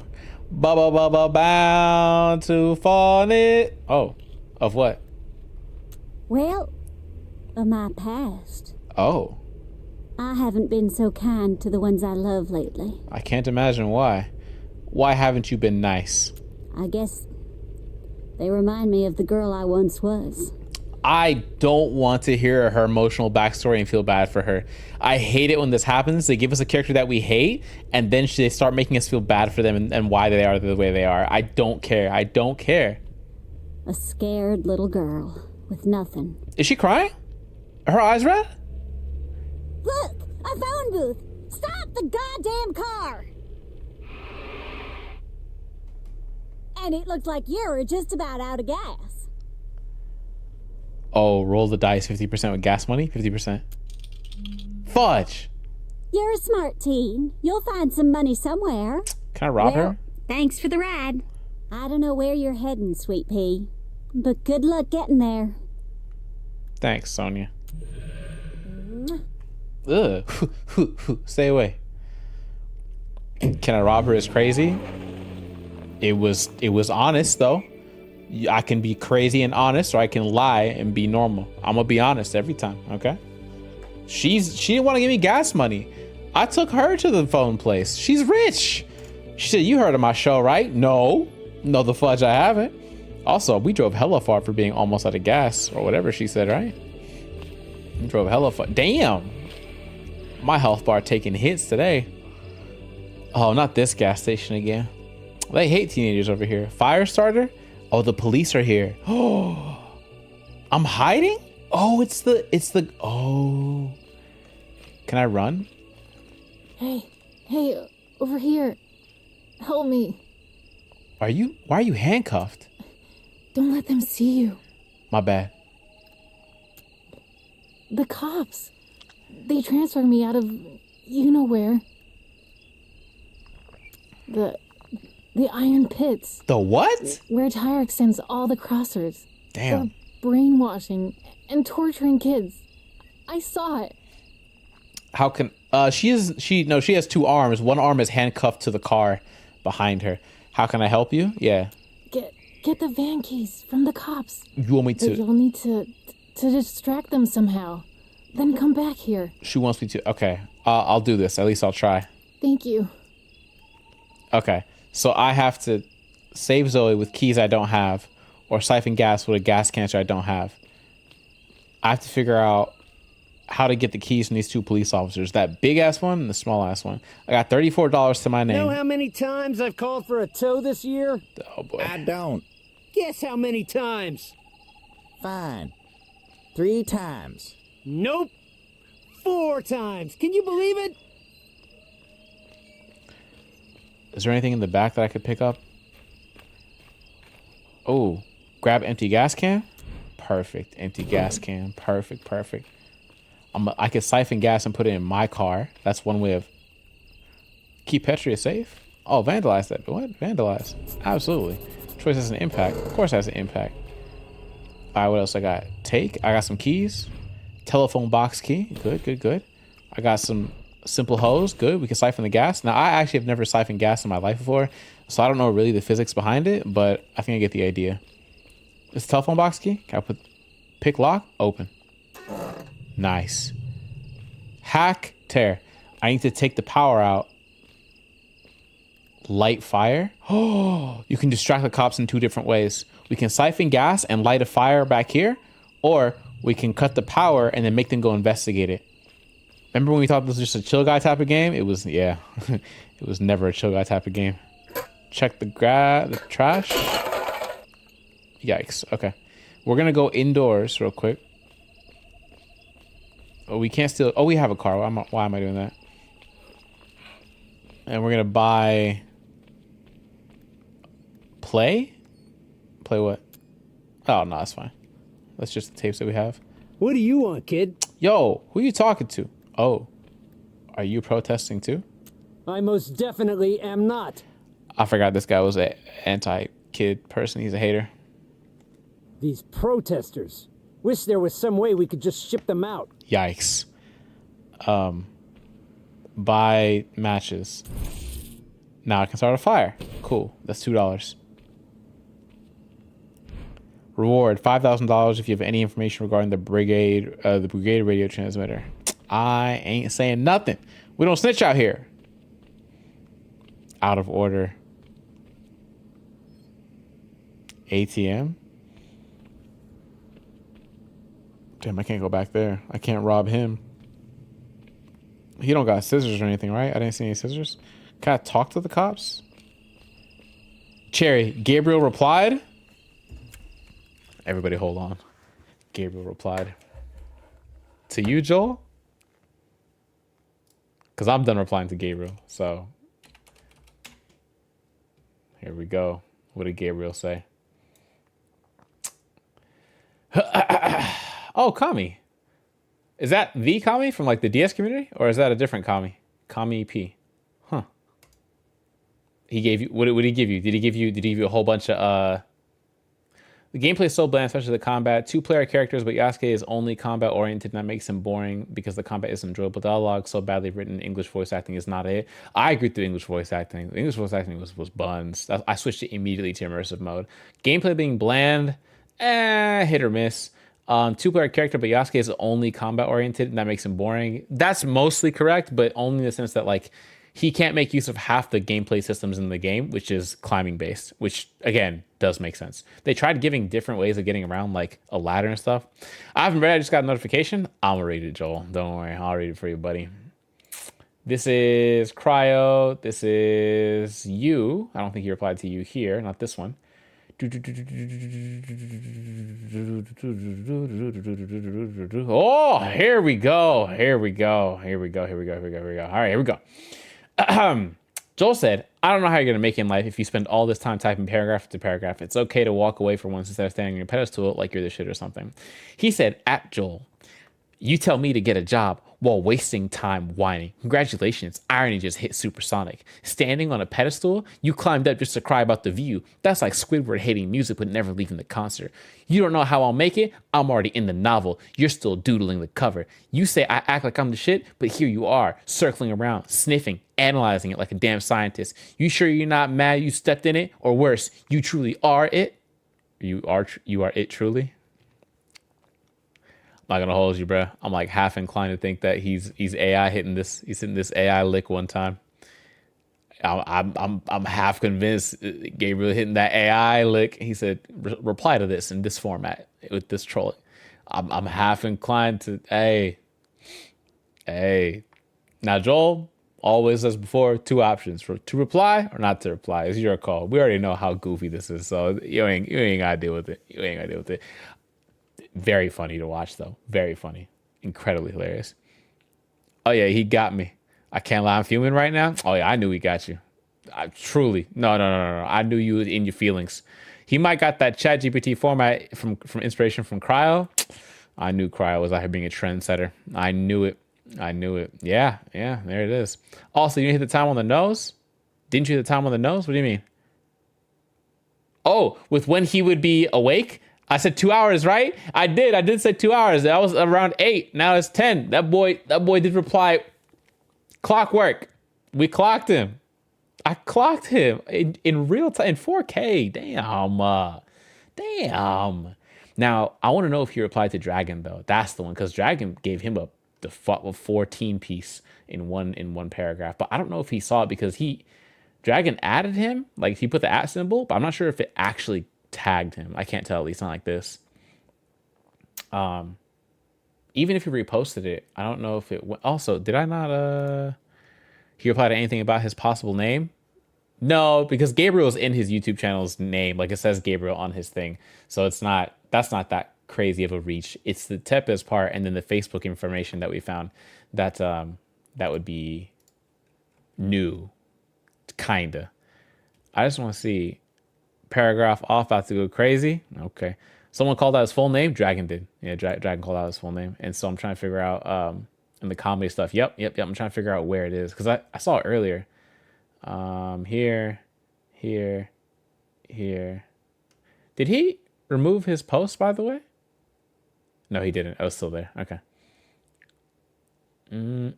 Speaker 1: Bound to fall in... Oh. Of what?
Speaker 6: Well, of my past.
Speaker 1: Oh.
Speaker 6: I haven't been so kind to the ones I love lately.
Speaker 1: I can't imagine why. Why haven't you been nice?
Speaker 6: I guess they remind me of the girl I once was.
Speaker 1: I don't want to hear her emotional backstory and feel bad for her. I hate it when this happens. They give us a character that we hate, and then they start making us feel bad for them and why they are the way they are. I don't care. I don't care.
Speaker 6: A scared little girl with nothing.
Speaker 1: Is she crying? Are her eyes red?
Speaker 6: Look! A phone booth! Stop the goddamn car! And it looks like you're just about out of gas.
Speaker 1: Oh, roll the dice 50% with gas money? 50%. Fudge!
Speaker 6: You're a smart teen. You'll find some money somewhere.
Speaker 1: Can I rob her?
Speaker 6: Thanks for the ride. I don't know where you're heading, Sweet Pea, but good luck getting there.
Speaker 1: Thanks, Sonia. Ugh. Stay away. Can I rob her is crazy? It was honest though. I can be crazy and honest, or I can lie and be normal. I'm gonna be honest every time, okay? She didn't want to give me gas money. I took her to the phone place. She's rich.
Speaker 2: She said, you heard of my show, right? No. No, the fudge, I haven't. Also, we drove hella far for being almost out of gas or whatever she said, right? We drove hella far. Damn. My health bar taking hits today. Oh, not this gas station again. They hate teenagers over here. Fire starter? Oh, the police are here. Oh, I'm hiding? Oh, it's the, oh. Can I run?
Speaker 7: Hey, over here. Help me.
Speaker 2: Why are you handcuffed?
Speaker 7: Don't let them see you.
Speaker 2: My bad.
Speaker 7: The cops. They transferred me out of you know where. The iron pits.
Speaker 2: The what?
Speaker 7: Where Tyrek sends all the crossers.
Speaker 2: Damn.
Speaker 7: For brainwashing and torturing kids. I saw it.
Speaker 2: How can she has two arms. One arm is handcuffed to the car behind her. How can I help you? Yeah.
Speaker 7: Get the van keys from the cops.
Speaker 2: You want me
Speaker 7: But
Speaker 2: to?
Speaker 7: you'll need to distract them somehow. Then come back here.
Speaker 2: She wants me to. Okay. I'll do this. At least I'll try.
Speaker 7: Thank you.
Speaker 2: Okay. So I have to save Zoe with keys I don't have, or siphon gas with a gas canister I don't have. I have to figure out how to get the keys from these two police officers. That big ass one and the small ass one. I got $34 to my name.
Speaker 8: Know how many times I've called for a tow this year?
Speaker 2: Oh boy.
Speaker 9: I don't.
Speaker 8: Guess how many times?
Speaker 9: Fine. 3 times.
Speaker 8: Nope. 4 times. Can you believe it?
Speaker 2: Is there anything in the back that I could pick up? Oh, grab empty gas can. Perfect. Empty gas can. Perfect. I could siphon gas and put it in my car. That's one way of keep Petria safe. Oh, vandalize that. What? Vandalize. Absolutely. Choice has an impact. Of course it has an impact. All right, what else I got? I got some keys. Telephone box key. Good. I got some simple hose. Good. We can siphon the gas. Now, I actually have never siphoned gas in my life before, so I don't know really the physics behind it, but I think I get the idea. This telephone box key. Can I put pick lock? Open. Nice. Hack tear. I need to take the power out. Light fire. Oh, you can distract the cops in 2 different ways. We can siphon gas and light a fire back here, or we can cut the power and then make them go investigate it. Remember when we thought this was just a chill guy type of game? It was, yeah. It was never a chill guy type of game. Check the trash. Yikes. Okay. We're going to go indoors real quick. Oh, we can't steal. Oh, we have a car. Why am I doing that? And we're going to buy... Play what? Oh, no, that's fine. That's just the tapes that we have.
Speaker 8: What do you want, kid?
Speaker 2: Yo, who are you talking to? Oh, are you protesting too?
Speaker 8: I most definitely am not.
Speaker 2: I forgot this guy was an anti-kid person. He's a hater.
Speaker 8: These protesters. Wish there was some way we could just ship them out.
Speaker 2: Yikes. Buy matches. Now I can start a fire. Cool. That's $2. Reward $5,000 if you have any information regarding the brigade radio transmitter. I ain't saying nothing. We don't snitch out here. Out of order. ATM. Damn, I can't go back there. I can't rob him. He don't got scissors or anything, right? I didn't see any scissors. Can I talk to the cops? Cherry, Gabriel replied. Everybody hold on. Gabriel replied. To you, Joel? Because I'm done replying to Gabriel, so. Here we go. What did Gabriel say? Oh, Kami. Is that the Kami from like the DS community? Or is that a different Kami? Kami P. Huh. He gave you, what did he give you? Did he give you a whole bunch of, the gameplay is so bland, especially the combat. 2-player characters, but Yasuke is only combat oriented, and that makes him boring because the combat is enjoyable. Dialogue so badly written, English voice acting is not it. I agree with the English voice acting. The English voice acting was buns. I switched it immediately to immersive mode. Gameplay being bland, hit or miss. 2-player character, but Yasuke is only combat oriented, and that makes him boring. That's mostly correct, but only in the sense that like
Speaker 1: he can't make use of half the gameplay systems in the game, which is climbing based, which again does make sense. They tried giving different ways of getting around, like a ladder and stuff. I haven't read it, I just got a notification. I'm gonna read it, Joel. Don't worry, I'll read it for you, buddy. This is Cryo. This is you. I don't think he replied to you here, not this one. Oh, here we go. Here we go. Here we go. Here we go. Here we go. Here we go. All right, here we go. Joel said, I don't know how you're going to make it in life if you spend all this time typing paragraph to paragraph. It's okay to walk away for once instead of standing on your pedestal like you're the shit or something. He said, at Joel, you tell me to get a job while wasting time whining. Congratulations, irony just hit supersonic. Standing on a pedestal, you climbed up just to cry about the view. That's like Squidward hating music but never leaving the concert. You don't know how I'll make it? I'm already in the novel. You're still doodling the cover. You say I act like I'm the shit, but here you are, circling around, sniffing, analyzing it like a damn scientist. You sure you're not mad you stepped in it? Or worse, you truly are it? You are it truly? Not gonna hold you, bro. I'm like half inclined to think that he's AI hitting this. He's hitting this AI lick one time. I'm half convinced Gabriel hitting that AI lick. He said reply to this in this format with this trolling. I'm half inclined to hey. Now Joel always as before 2 options to reply or not to reply. It's your call. We already know how goofy this is, so you ain't gotta deal with it. You ain't gotta deal with it. Very funny to watch, though. Very funny. Incredibly hilarious. Oh, yeah, he got me. I can't lie. I'm fuming right now. Oh, yeah, I knew he got you. Truly. No. I knew you in your feelings. He might got that ChatGPT format from inspiration from Cryo. I knew Cryo was out here being a trendsetter. I knew it. Yeah, there it is. Also, you didn't hit the time on the nose? Didn't you hit the time on the nose? What do you mean? Oh, with when he would be awake? I said 2 hours, right? I did say 2 hours. That was around 8. Now it's 10. That boy did reply. Clockwork. We clocked him. I clocked him in real time, in 4K. Damn. Now, I want to know if he replied to Dragon, though. That's the one, because Dragon gave him a 14 piece in one paragraph. But I don't know if he saw it because Dragon added him. Like, he put the @ symbol, but I'm not sure if it actually tagged him. I can't tell, at least not like this. Even if he reposted it, I don't know if it went. Also, did I not he replied to anything about his possible name? No, because Gabriel's in his YouTube channel's name, like it says Gabriel on his thing. So that's not that crazy of a reach. It's the Tepes part and then the Facebook information that we found that would be new, kinda. I just want to see. Paragraph off, about to go crazy. Okay. Someone called out his full name. Dragon did. Yeah, Dragon called out his full name. And so I'm trying to figure out in the comedy stuff. Yep. I'm trying to figure out where it is. Because I saw it earlier. Here. Did he remove his post, by the way? No, he didn't. I was still there. Okay. I'm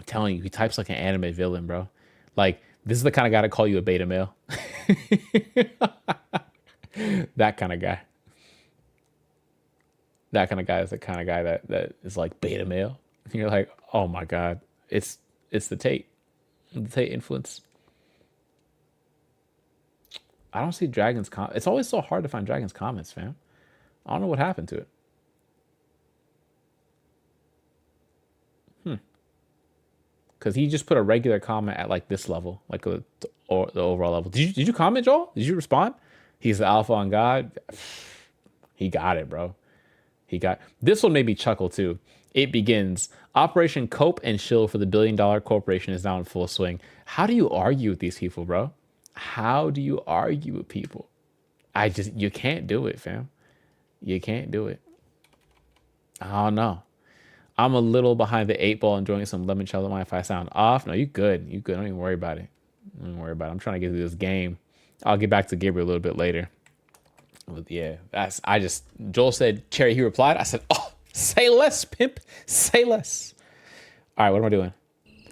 Speaker 1: telling you, he types like an anime villain, bro. Like, this is the kind of guy to call you a beta male. That kind of guy. That kind of guy is the kind of guy that is like beta male. And you're like, oh my God, it's the Tate influence. I don't see Dragon's It's always so hard to find Dragon's comments, fam. I don't know what happened to it. Because he just put a regular comment at like this level, like the overall level. Did you comment, Joel? Did you respond? He's the alpha on God. He got it, bro. This one made me chuckle too. It begins. Operation Cope and Shill for the billion-dollar corporation is now in full swing. How do you argue with these people, bro? How do you argue with people? You can't do it, fam. You can't do it. I don't know. I'm a little behind the 8 ball, enjoying some limoncello wine. If I sound off, no, you good. Don't even worry about it. I'm trying to get through this game. I'll get back to Gabriel a little bit later. But yeah, Joel said, Cherry, he replied. I said, oh, say less, pimp. Say less. All right, what am I doing?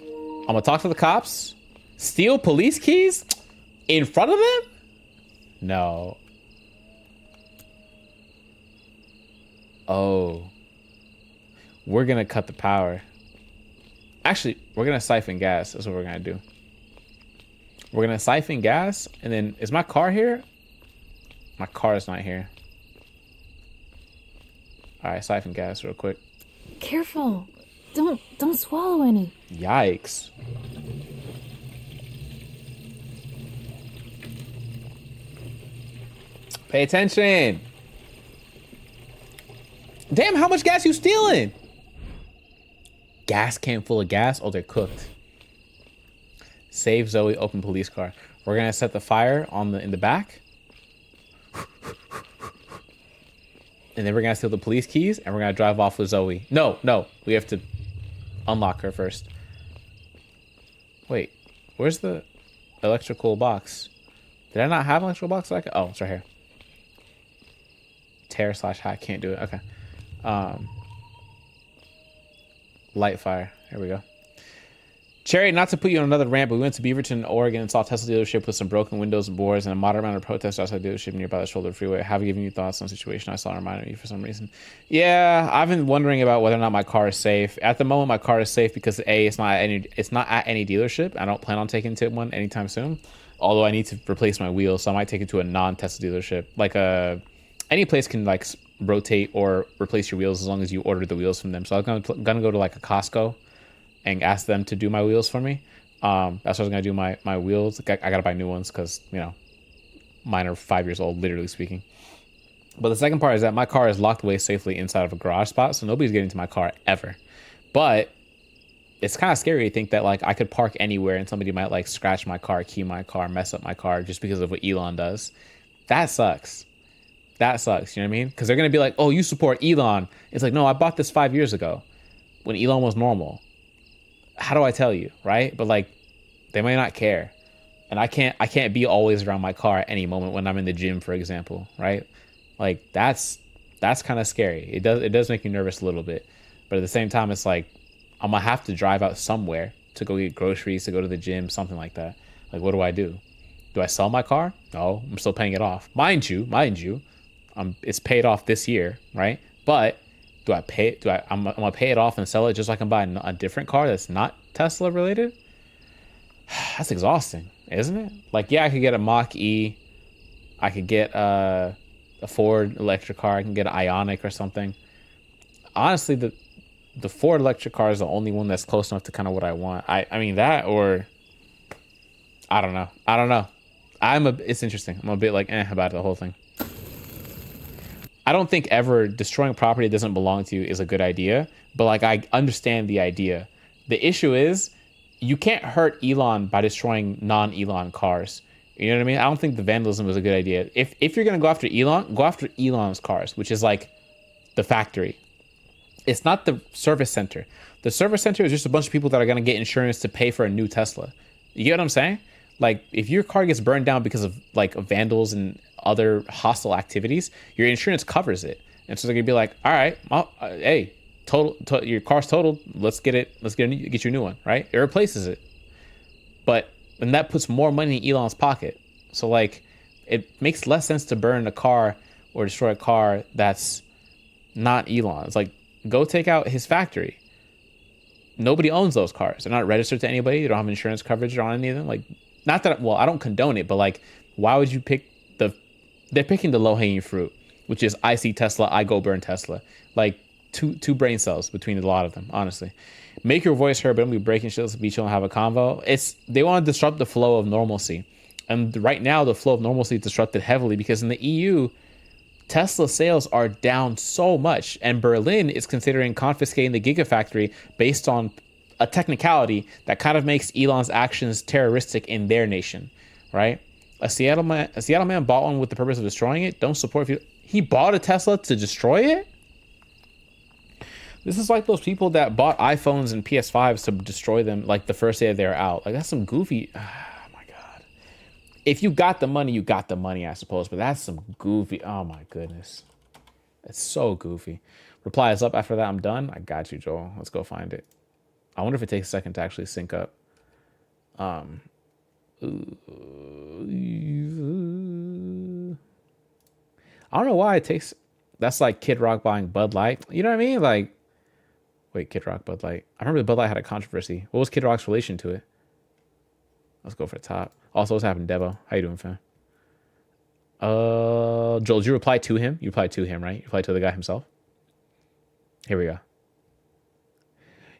Speaker 1: I'm going to talk to the cops. Steal police keys? In front of them? No. Oh. We're going to cut the power. Actually, we're gonna siphon gas. That's what we're gonna do. We're gonna siphon gas, and then is my car here? My car is not here. All right, siphon gas real quick.
Speaker 7: Careful. Don't swallow any.
Speaker 1: Yikes. Pay attention. Damn, how much gas you stealing? Gas can full of gas? Oh, they're cooked. Save Zoe, open police car. We're gonna set the fire on in the back. And then we're gonna steal the police keys and we're gonna drive off with Zoe. No, we have to unlock her first. Wait, where's the electrical box? Did I not have an electrical box? Oh, it's right here. Tear / hack, can't do it. Okay. Light fire. Here we go. Cherry, not to put you on another rant, but we went to Beaverton, Oregon, and saw a Tesla dealership with some broken windows and boards and a moderate amount of protests outside the dealership nearby the shoulder freeway. Have given you thoughts on the situation I saw and reminded me for some reason. Yeah, I've been wondering about whether or not my car is safe. At the moment, my car is safe because A, it's not at any dealership. I don't plan on taking it to one anytime soon. Although I need to replace my wheels, so I might take it to a non-Tesla dealership. Like any place can like rotate or replace your wheels as long as you order the wheels from them. So I'm gonna go to like a Costco and ask them to do my wheels for me. That's what I was gonna do, my wheels. I gotta buy new ones because, you know, mine are 5 years old, literally speaking. But the second part is that my car is locked away safely inside of a garage spot, so nobody's getting to my car ever. But it's kind of scary to think that like I could park anywhere and somebody might like scratch my car, key my car, mess up my car just because of what Elon does. That sucks. That sucks, you know what I mean? Because they're gonna be like, oh, you support Elon. It's like, no, I bought this 5 years ago when Elon was normal. How do I tell you, right? But like, they may not care, and I can't be always around my car at any moment when I'm in the gym, for example, right? Like that's kind of scary. It does make me nervous a little bit, but at the same time, it's like I'm gonna have to drive out somewhere to go get groceries, to go to the gym, something like that. Like, what do? Do I sell my car? No, I'm still paying it off. Mind you, it's paid off this year, right? But I'm gonna pay it off and sell it just so I can buy a different car that's not Tesla related? That's exhausting, isn't it? Like, yeah, I could get a Mach-E. I could get a Ford electric car. I can get an Ioniq or something. Honestly, the Ford electric car is the only one that's close enough to kind of what I want. I mean that, or I don't know. It's interesting. I'm a bit like about the whole thing. I don't think ever destroying property that doesn't belong to you is a good idea, but like I understand the idea. The issue is you can't hurt Elon by destroying non-Elon cars. You know what I mean? I don't think the vandalism is a good idea. If you're gonna go after Elon, go after Elon's cars, which is like the factory. It's not the service center. The service center is just a bunch of people that are gonna get insurance to pay for a new Tesla. You get what I'm saying? Like, if your car gets burned down because of like vandals and other hostile activities, your insurance covers it. And so they're gonna be like, all right, well, hey, your car's totaled. Let's get you a new one, right? It replaces it. And that puts more money in Elon's pocket. So like, it makes less sense to burn a car or destroy a car that's not Elon. It's like, go take out his factory. Nobody owns those cars. They're not registered to anybody. They don't have insurance coverage on any of them. Like, not that, well, I don't condone it, but like, why would you pick they're picking the low-hanging fruit, which is I see Tesla, I go burn Tesla. Like, two brain cells between a lot of them, honestly. Make your voice heard, but don't be breaking shit. Let's be chill and have a convo. They want to disrupt the flow of normalcy. And right now, the flow of normalcy is disrupted heavily because in the EU, Tesla sales are down so much. And Berlin is considering confiscating the Gigafactory based on a technicality that kind of makes Elon's actions terroristic in their nation, right? A Seattle man bought one with the purpose of destroying it. Don't support he bought a Tesla to destroy it? This is like those people that bought iPhones and PS5s to destroy them like the first day they're out. Like, that's some goofy. Oh my God. If you got the money, you got the money, I suppose. But that's some goofy. Oh my goodness. It's so goofy. Reply is up. After that, I'm done. I got you, Joel. Let's go find it. I wonder if it takes a second to actually sync up. I don't know why it takes. That's like Kid Rock buying Bud Light. You know what I mean? Like,
Speaker 2: Wait, Kid Rock, Bud Light. I remember Bud Light had a controversy. What was Kid Rock's relation to it? Let's go for the top. Also, what's happening, Devo? How you doing, fam? Joel, did you reply to him? You replied to him, right? You replied to the guy himself. Here we go.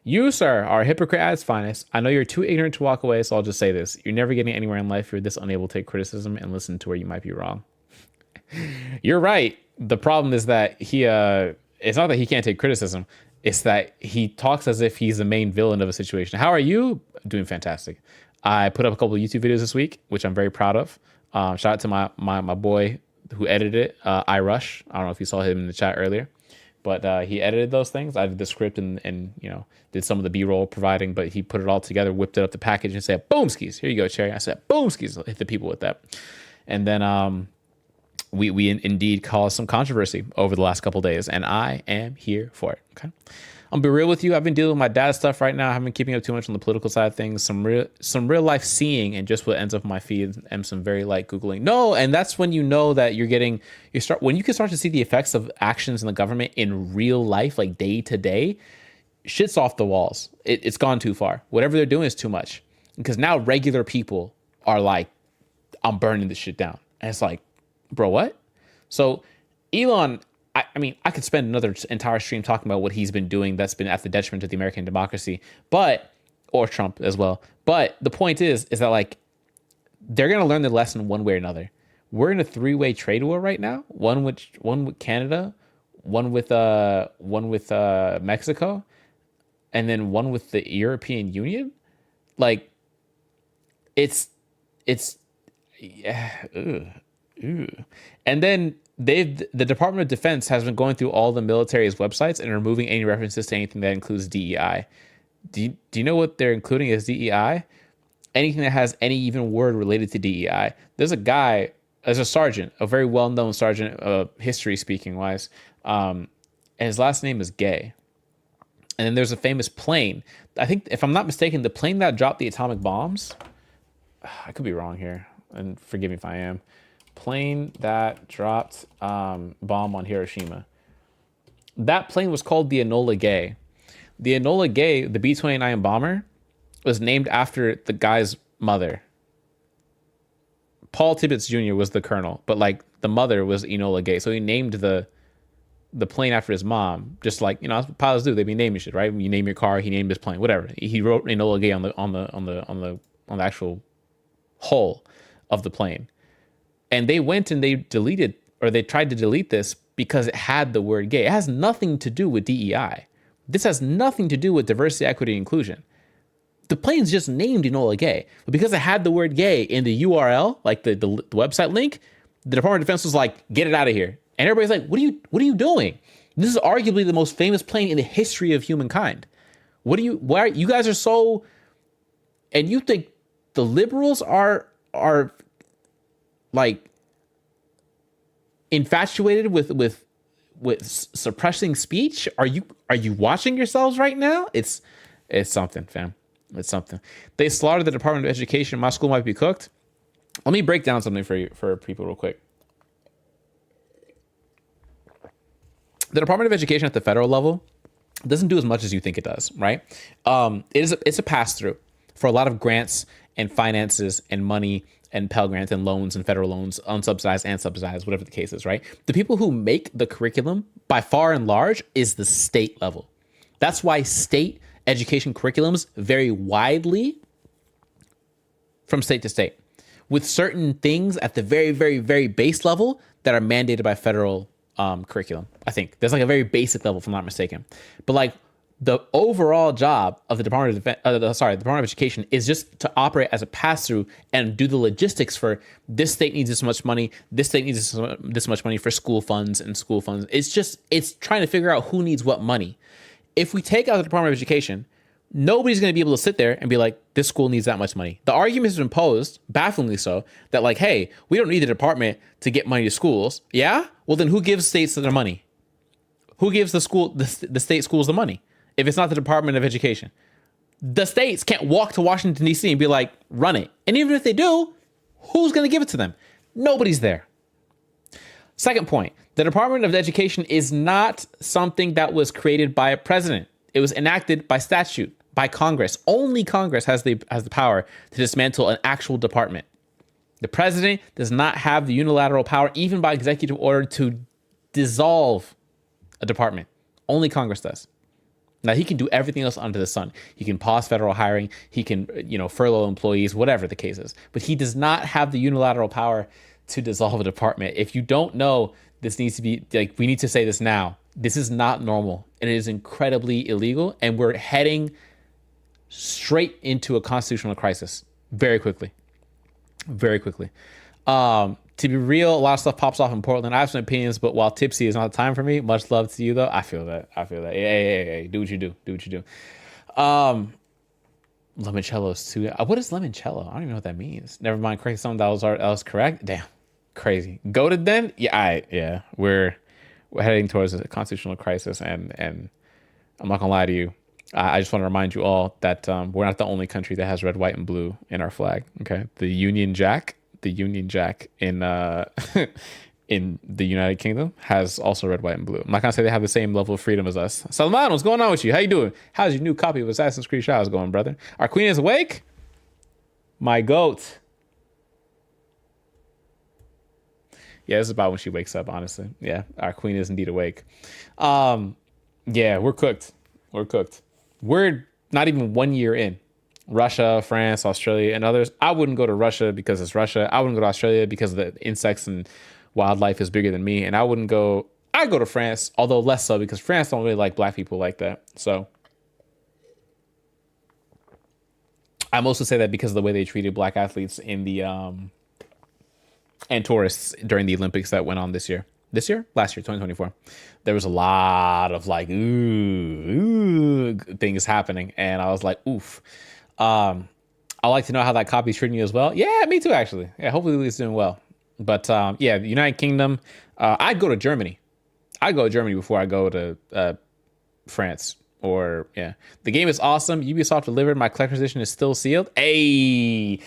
Speaker 2: You, sir, are a hypocrite at its finest. I know you're too ignorant to walk away, so I'll just say this. You're never getting anywhere in life if you're this unable to take criticism and listen to where you might be wrong. You're right. The problem is that it's not that he can't take criticism. It's that he talks as if he's the main villain of a situation. How are you? Doing fantastic. I put up a couple of YouTube videos this week, which I'm very proud of. Shout out to my boy who edited it, iRush. I don't know if you saw him in the chat earlier, but he edited those things. I did the script and did some of the B-roll providing, but he put it all together, whipped it up the package and said, boom skis, here you go, Cherry. I said, boom skis, hit the people with that. And then we indeed caused some controversy over the last couple of days, and I am here for it. Okay, I'm gonna be real with you. I've been dealing with my dad's stuff right now. I haven't been keeping up too much on the political side of things. Some real life seeing and just what ends up in my feed, and some very light Googling. No, and that's when you know that when you can start to see the effects of actions in the government in real life, like day to day. Shit's off the walls. It's gone too far. Whatever they're doing is too much, because now regular people are like, I'm burning this shit down, and it's like, bro, what? So Elon, I mean, I could spend another entire stream talking about what he's been doing that's been at the detriment of the American democracy, or Trump as well. But the point is that like, they're going to learn the lesson one way or another. We're in a 3-way trade war right now. One with Canada, one with Mexico, and then one with the European Union. Like, it's yeah. And then the Department of Defense has been going through all the military's websites and removing any references to anything that includes DEI. Do you know what they're including as DEI? Anything that has any even word related to DEI. There's a sergeant, a very well-known sergeant, history speaking wise, and his last name is Gay. And then there's a famous plane. I think, if I'm not mistaken, the plane that dropped the atomic bombs. I could be wrong here, and forgive me if I am. Plane that dropped bomb on Hiroshima. That plane was called the Enola Gay. The Enola Gay, the B-29 bomber, was named after the guy's mother. Paul Tibbets Jr. was the colonel, but like the mother was Enola Gay. So he named the plane after his mom, just like, that's what pilots do. They be naming shit, right? When you name your car, he named his plane, whatever. He wrote Enola Gay on the actual hull of the plane. And they went and they tried to delete this because it had the word gay. It has nothing to do with DEI. This has nothing to do with diversity, equity, and inclusion. The plane's just named Enola Gay, but because it had the word gay in the URL, like the website link, the Department of Defense was like, get it out of here. And everybody's like, what are you doing? This is arguably the most famous plane in the history of humankind. Why you guys are so, and you think the liberals are like infatuated with suppressing speech? Are you watching yourselves right now? It's something, fam. It's something. They slaughtered the Department of Education. My school might be cooked. Let me break down something for people real quick. The Department of Education at the federal level doesn't do as much as you think it does, right? It's a pass-through for a lot of grants and finances and money and Pell Grants and loans and federal loans, unsubsidized and subsidized, whatever the case is, right? The people who make the curriculum, by far and large, is the state level. That's why state education curriculums vary widely from state to state, with certain things at the very, very, very base level that are mandated by federal curriculum. I think there's like a very basic level, if I'm not mistaken. But like the overall job of the Department of Department of Education is just to operate as a pass-through and do the logistics for this state needs this much money, this state needs this much money for school funds and school funds. It's trying to figure out who needs what money. If we take out the Department of Education, nobody's going to be able to sit there and be like, this school needs that much money. The argument has been posed, bafflingly so, that like, hey, we don't need the department to get money to schools. Yeah? Well, then who gives states their money? Who gives the state schools the money? If it's not the Department of Education. The states can't walk to Washington, D.C. and be like, run it. And even if they do, who's going to give it to them? Nobody's there. Second point, the Department of Education is not something that was created by a president. It was enacted by statute, by Congress. Only Congress has the power to dismantle an actual department. The president does not have the unilateral power, even by executive order, to dissolve a department. Only Congress does. Now, he can do everything else under the sun. He can pause federal hiring. He can, furlough employees, whatever the case is. But he does not have the unilateral power to dissolve a department. If you don't know, this needs to be, we need to say this now. This is not normal, and it is incredibly illegal, and we're heading straight into a constitutional crisis very quickly. Very quickly. To be real, a lot of stuff pops off in Portland. I have some opinions, but while tipsy is not the time for me, much love to you, though. I feel that. Hey, do what you do. Do what you do. Limoncello's too. What is limoncello? I don't even know what that means. Never mind. Correct something that was correct. Damn. Crazy. Goated then? Yeah. We're heading towards a constitutional crisis, and I'm not gonna lie to you. I just want to remind you all that we're not the only country that has red, white, and blue in our flag. Okay, the Union Jack in in the United Kingdom has also red, white, and blue. I'm not gonna say they have the same level of freedom as us. Salman, what's going on with you? How you doing? How's your new copy of Assassin's Creed Shadows going, brother? Our queen is awake. My goat. Yeah, this is about when she wakes up, honestly. Yeah, our queen is indeed awake. Yeah, we're cooked. We're not even 1 year in. Russia, France, Australia, and others. I wouldn't go to Russia because it's Russia. I wouldn't go to Australia because the insects and wildlife is bigger than me. And I'd go to France, although less so because France don't really like black people like that. So I mostly say that because of the way they treated black athletes in the and tourists during the Olympics that went on last year, 2024. There was a lot of things happening, and I was like, oof. I like to know how that copy's treating you as well. Yeah, me too, actually. Yeah, hopefully it's doing well. But yeah, the United Kingdom. I'd go to Germany. I'd go to Germany before I go to France. Or yeah, the game is awesome. Ubisoft delivered. My collector's edition is still sealed. There's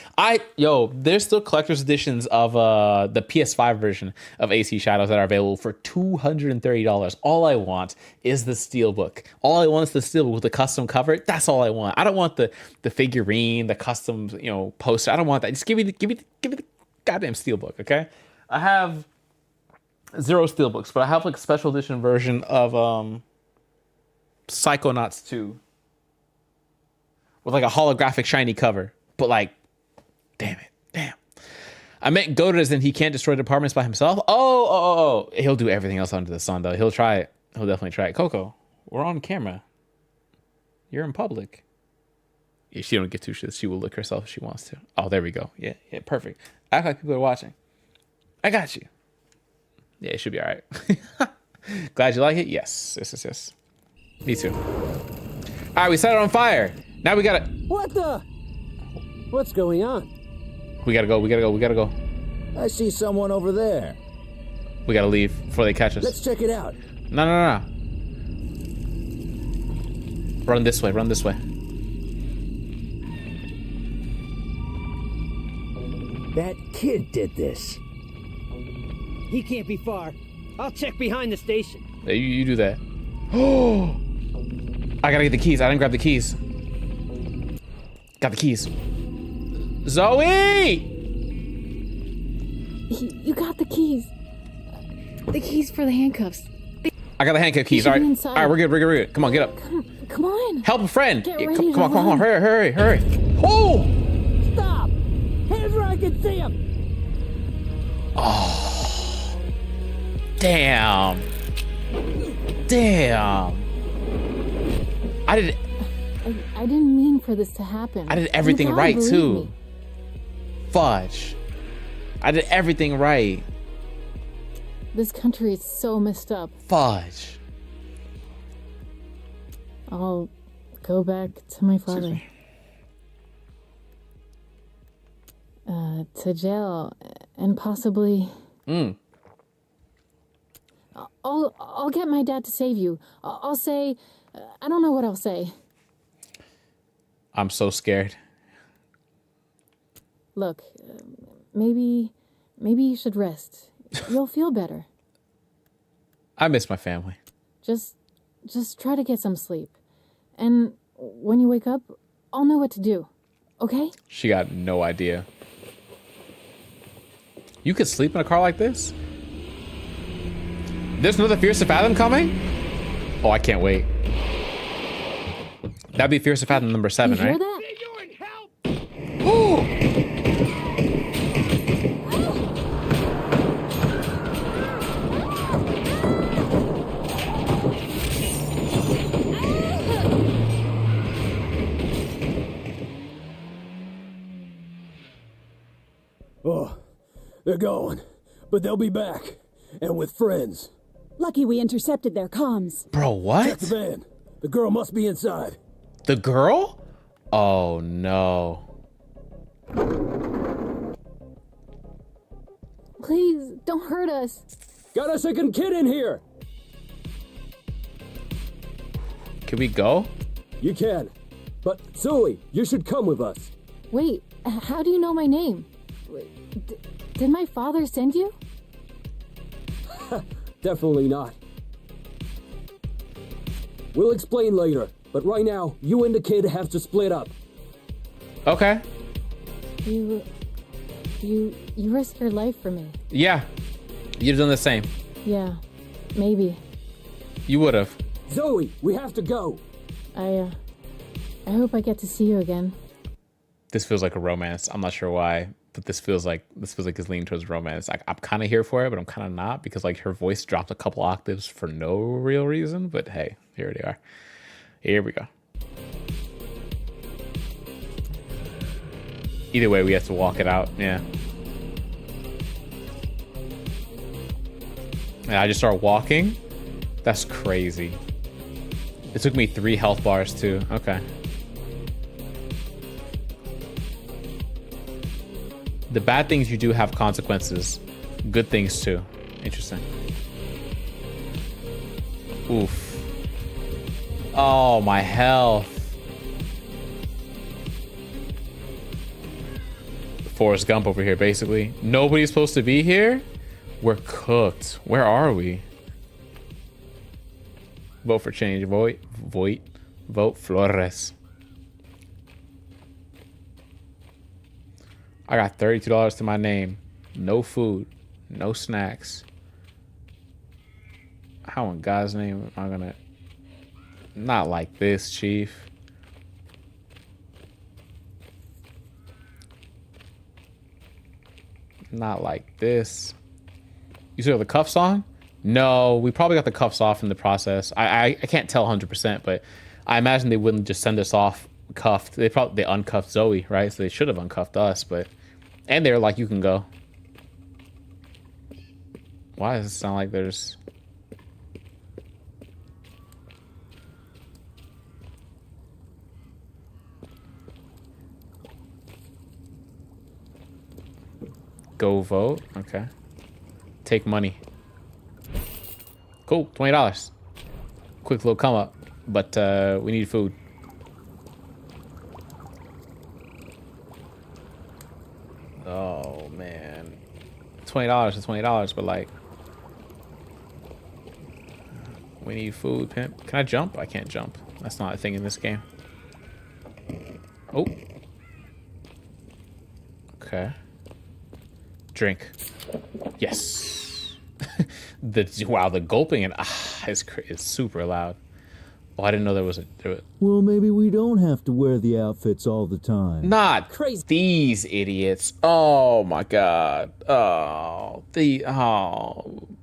Speaker 2: still collector's editions of the PS5 version of AC Shadows that are available for $230. All I want is the steelbook. All I want is the steelbook with the custom cover. That's all I want. I don't want the figurine, the custom poster. I don't want that. Just give me the goddamn steelbook. Okay, I have 0 steelbooks, but I have like a special edition version of Psychonauts 2 with like a holographic shiny cover, but like, damn. I meant goated as in he can't destroy departments by himself. Oh, he'll do everything else under the sun though. He'll try it. He'll definitely try it. Coco, we're on camera. You're in public. If she don't get 2 shits, she will lick herself if she wants to. Oh, there we go. Yeah, perfect. Act like people are watching. I got you. Yeah, it should be all right. Glad you like it. Yes. Me too. All right, we set it on fire. Now we gotta.
Speaker 8: What's going on?
Speaker 2: We gotta go.
Speaker 9: I see someone over there.
Speaker 2: We gotta leave before they catch us.
Speaker 8: Let's check it out.
Speaker 2: No. Run this way.
Speaker 8: That kid did this. He can't be far. I'll check behind the station.
Speaker 2: You do that. Oh! I gotta get the keys. I didn't grab the keys. Got the keys. Zoe!
Speaker 7: You got the keys. The keys for the handcuffs.
Speaker 2: I got the handcuff keys. All right.
Speaker 7: Inside.
Speaker 2: All right, we're good. Come on, get up.
Speaker 7: Come on.
Speaker 2: Help a friend.
Speaker 7: Get
Speaker 2: Yeah,
Speaker 7: ready
Speaker 2: come
Speaker 7: to
Speaker 2: on.
Speaker 7: run.
Speaker 2: Hurry. Oh!
Speaker 8: Stop! Hands where I can see him!
Speaker 2: Oh. Damn. I
Speaker 7: didn't mean for this to happen.
Speaker 2: did everything
Speaker 7: You gotta
Speaker 2: right
Speaker 7: believe
Speaker 2: too.
Speaker 7: me.
Speaker 2: Fudge. I did everything right.
Speaker 7: This country is so messed up.
Speaker 2: Fudge.
Speaker 7: I'll go back to my father. To jail and possibly. I'll get my dad to save you. I'll say, I don't know what I'll say.
Speaker 2: I'm so scared.
Speaker 7: Look, maybe you should rest. You'll feel better.
Speaker 2: I miss my family.
Speaker 7: Just try to get some sleep. And when you wake up, I'll know what to do. Okay?
Speaker 1: She got no idea. You could sleep in a car like this? There's another Fierce to Fathom coming? Oh, I can't wait. That'd be Fierce to Fathom number 7,
Speaker 7: You hear
Speaker 1: right?
Speaker 7: that?
Speaker 10: Oh, they're going, but they'll be back, and with friends.
Speaker 6: Lucky we intercepted their comms.
Speaker 1: Bro,
Speaker 10: Check the
Speaker 1: what?
Speaker 10: van. The girl must be inside.
Speaker 1: The girl? Oh, no.
Speaker 7: Please, don't hurt us.
Speaker 10: Got a second kid in here.
Speaker 1: Can we go?
Speaker 10: You can, but Zoe, you should come with us.
Speaker 7: Wait, how do you know my name? Did my father send you?
Speaker 10: Definitely not. We'll explain later, but right now, you and the kid have to split up.
Speaker 1: Okay.
Speaker 7: You risk your life for me.
Speaker 1: Yeah. You'd have done the same.
Speaker 7: Yeah, maybe.
Speaker 1: You would have.
Speaker 10: Zoe, we have to go.
Speaker 7: I hope I get to see you again.
Speaker 1: This feels like a romance. I'm not sure why, but this feels like it's leaning towards romance. I'm kind of here for it, but I'm kind of not, because like her voice dropped a couple octaves for no real reason. But hey, here they are. Here we go. Either way, we have to walk it out. Yeah. And I just start walking. That's crazy. It took me 3 health bars too. Okay. The bad things you do have consequences. Good things too. Interesting. Oof. Oh, my health. Forrest Gump over here, basically. Nobody's supposed to be here? We're cooked. Where are we? Vote for change. Vote Flores. I got $32 to my name. No food. No snacks. How in God's name am I gonna... Not like this, Chief. Not like this. You still have the cuffs on? No, we probably got the cuffs off in the process. I can't tell 100%, but I imagine they wouldn't just send us off cuffed. They uncuffed Zoe, right? So they should have uncuffed us, but... And they're like, you can go. Why does it sound like there's... Go vote. Okay. Take money. Cool. $20. Quick little come up. But we need food. Oh, man. $20 is $20, but like... We need food, pimp. Can I jump? I can't jump. That's not a thing in this game. Oh. Okay. Drink. Yes. Wow, the gulping and is super loud. Oh, I didn't know there was a...
Speaker 9: Well, maybe we don't have to wear the outfits all the time.
Speaker 1: Not crazy. These idiots. Oh my god. Oh,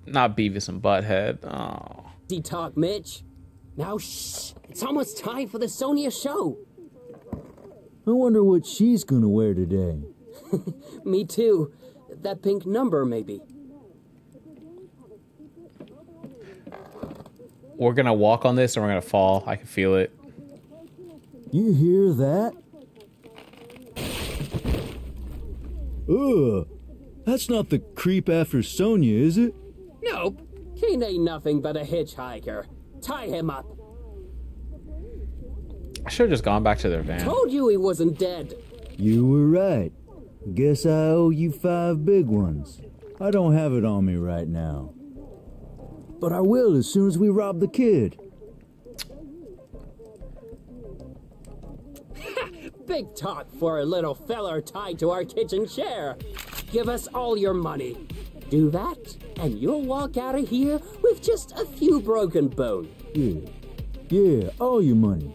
Speaker 1: not Beavis and Butthead. Oh.
Speaker 11: Talk, Mitch. Now, shh. It's almost time for the Sonia show.
Speaker 9: I wonder what she's gonna wear today.
Speaker 11: Me too. That pink number, maybe.
Speaker 1: We're gonna walk on this and we're gonna fall. I can feel it.
Speaker 9: You hear that? Ugh. That's not the creep after Sonia, is it?
Speaker 11: Nope. Kane ain't nothing but a hitchhiker. Tie him up.
Speaker 1: I should have just gone back to their van.
Speaker 11: Told you he wasn't dead.
Speaker 9: You were right. Guess I owe you 5 big ones. I don't have it on me right now. But I will as soon as we rob the kid.
Speaker 11: Big talk for a little feller tied to our kitchen chair. Give us all your money. Do that, and you'll walk out of here with just a few broken bones.
Speaker 9: Yeah, all your money.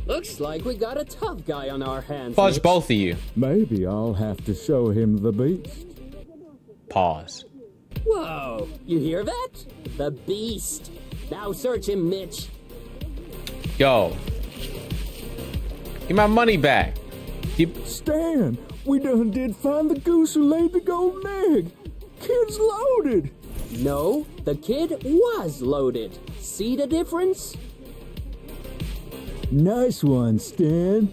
Speaker 11: Looks like we got a tough guy on our hands.
Speaker 1: Fudge
Speaker 11: Mitch.
Speaker 1: both of you.
Speaker 9: Maybe I'll have to show him the beast.
Speaker 1: Pause.
Speaker 11: Whoa, you hear that? The beast. Now search him, Mitch.
Speaker 1: Yo. Get my money back.
Speaker 9: Stan, we done did find the goose who laid the golden egg. Kid's loaded.
Speaker 11: No, the kid was loaded. See the difference?
Speaker 9: Nice one, Stan.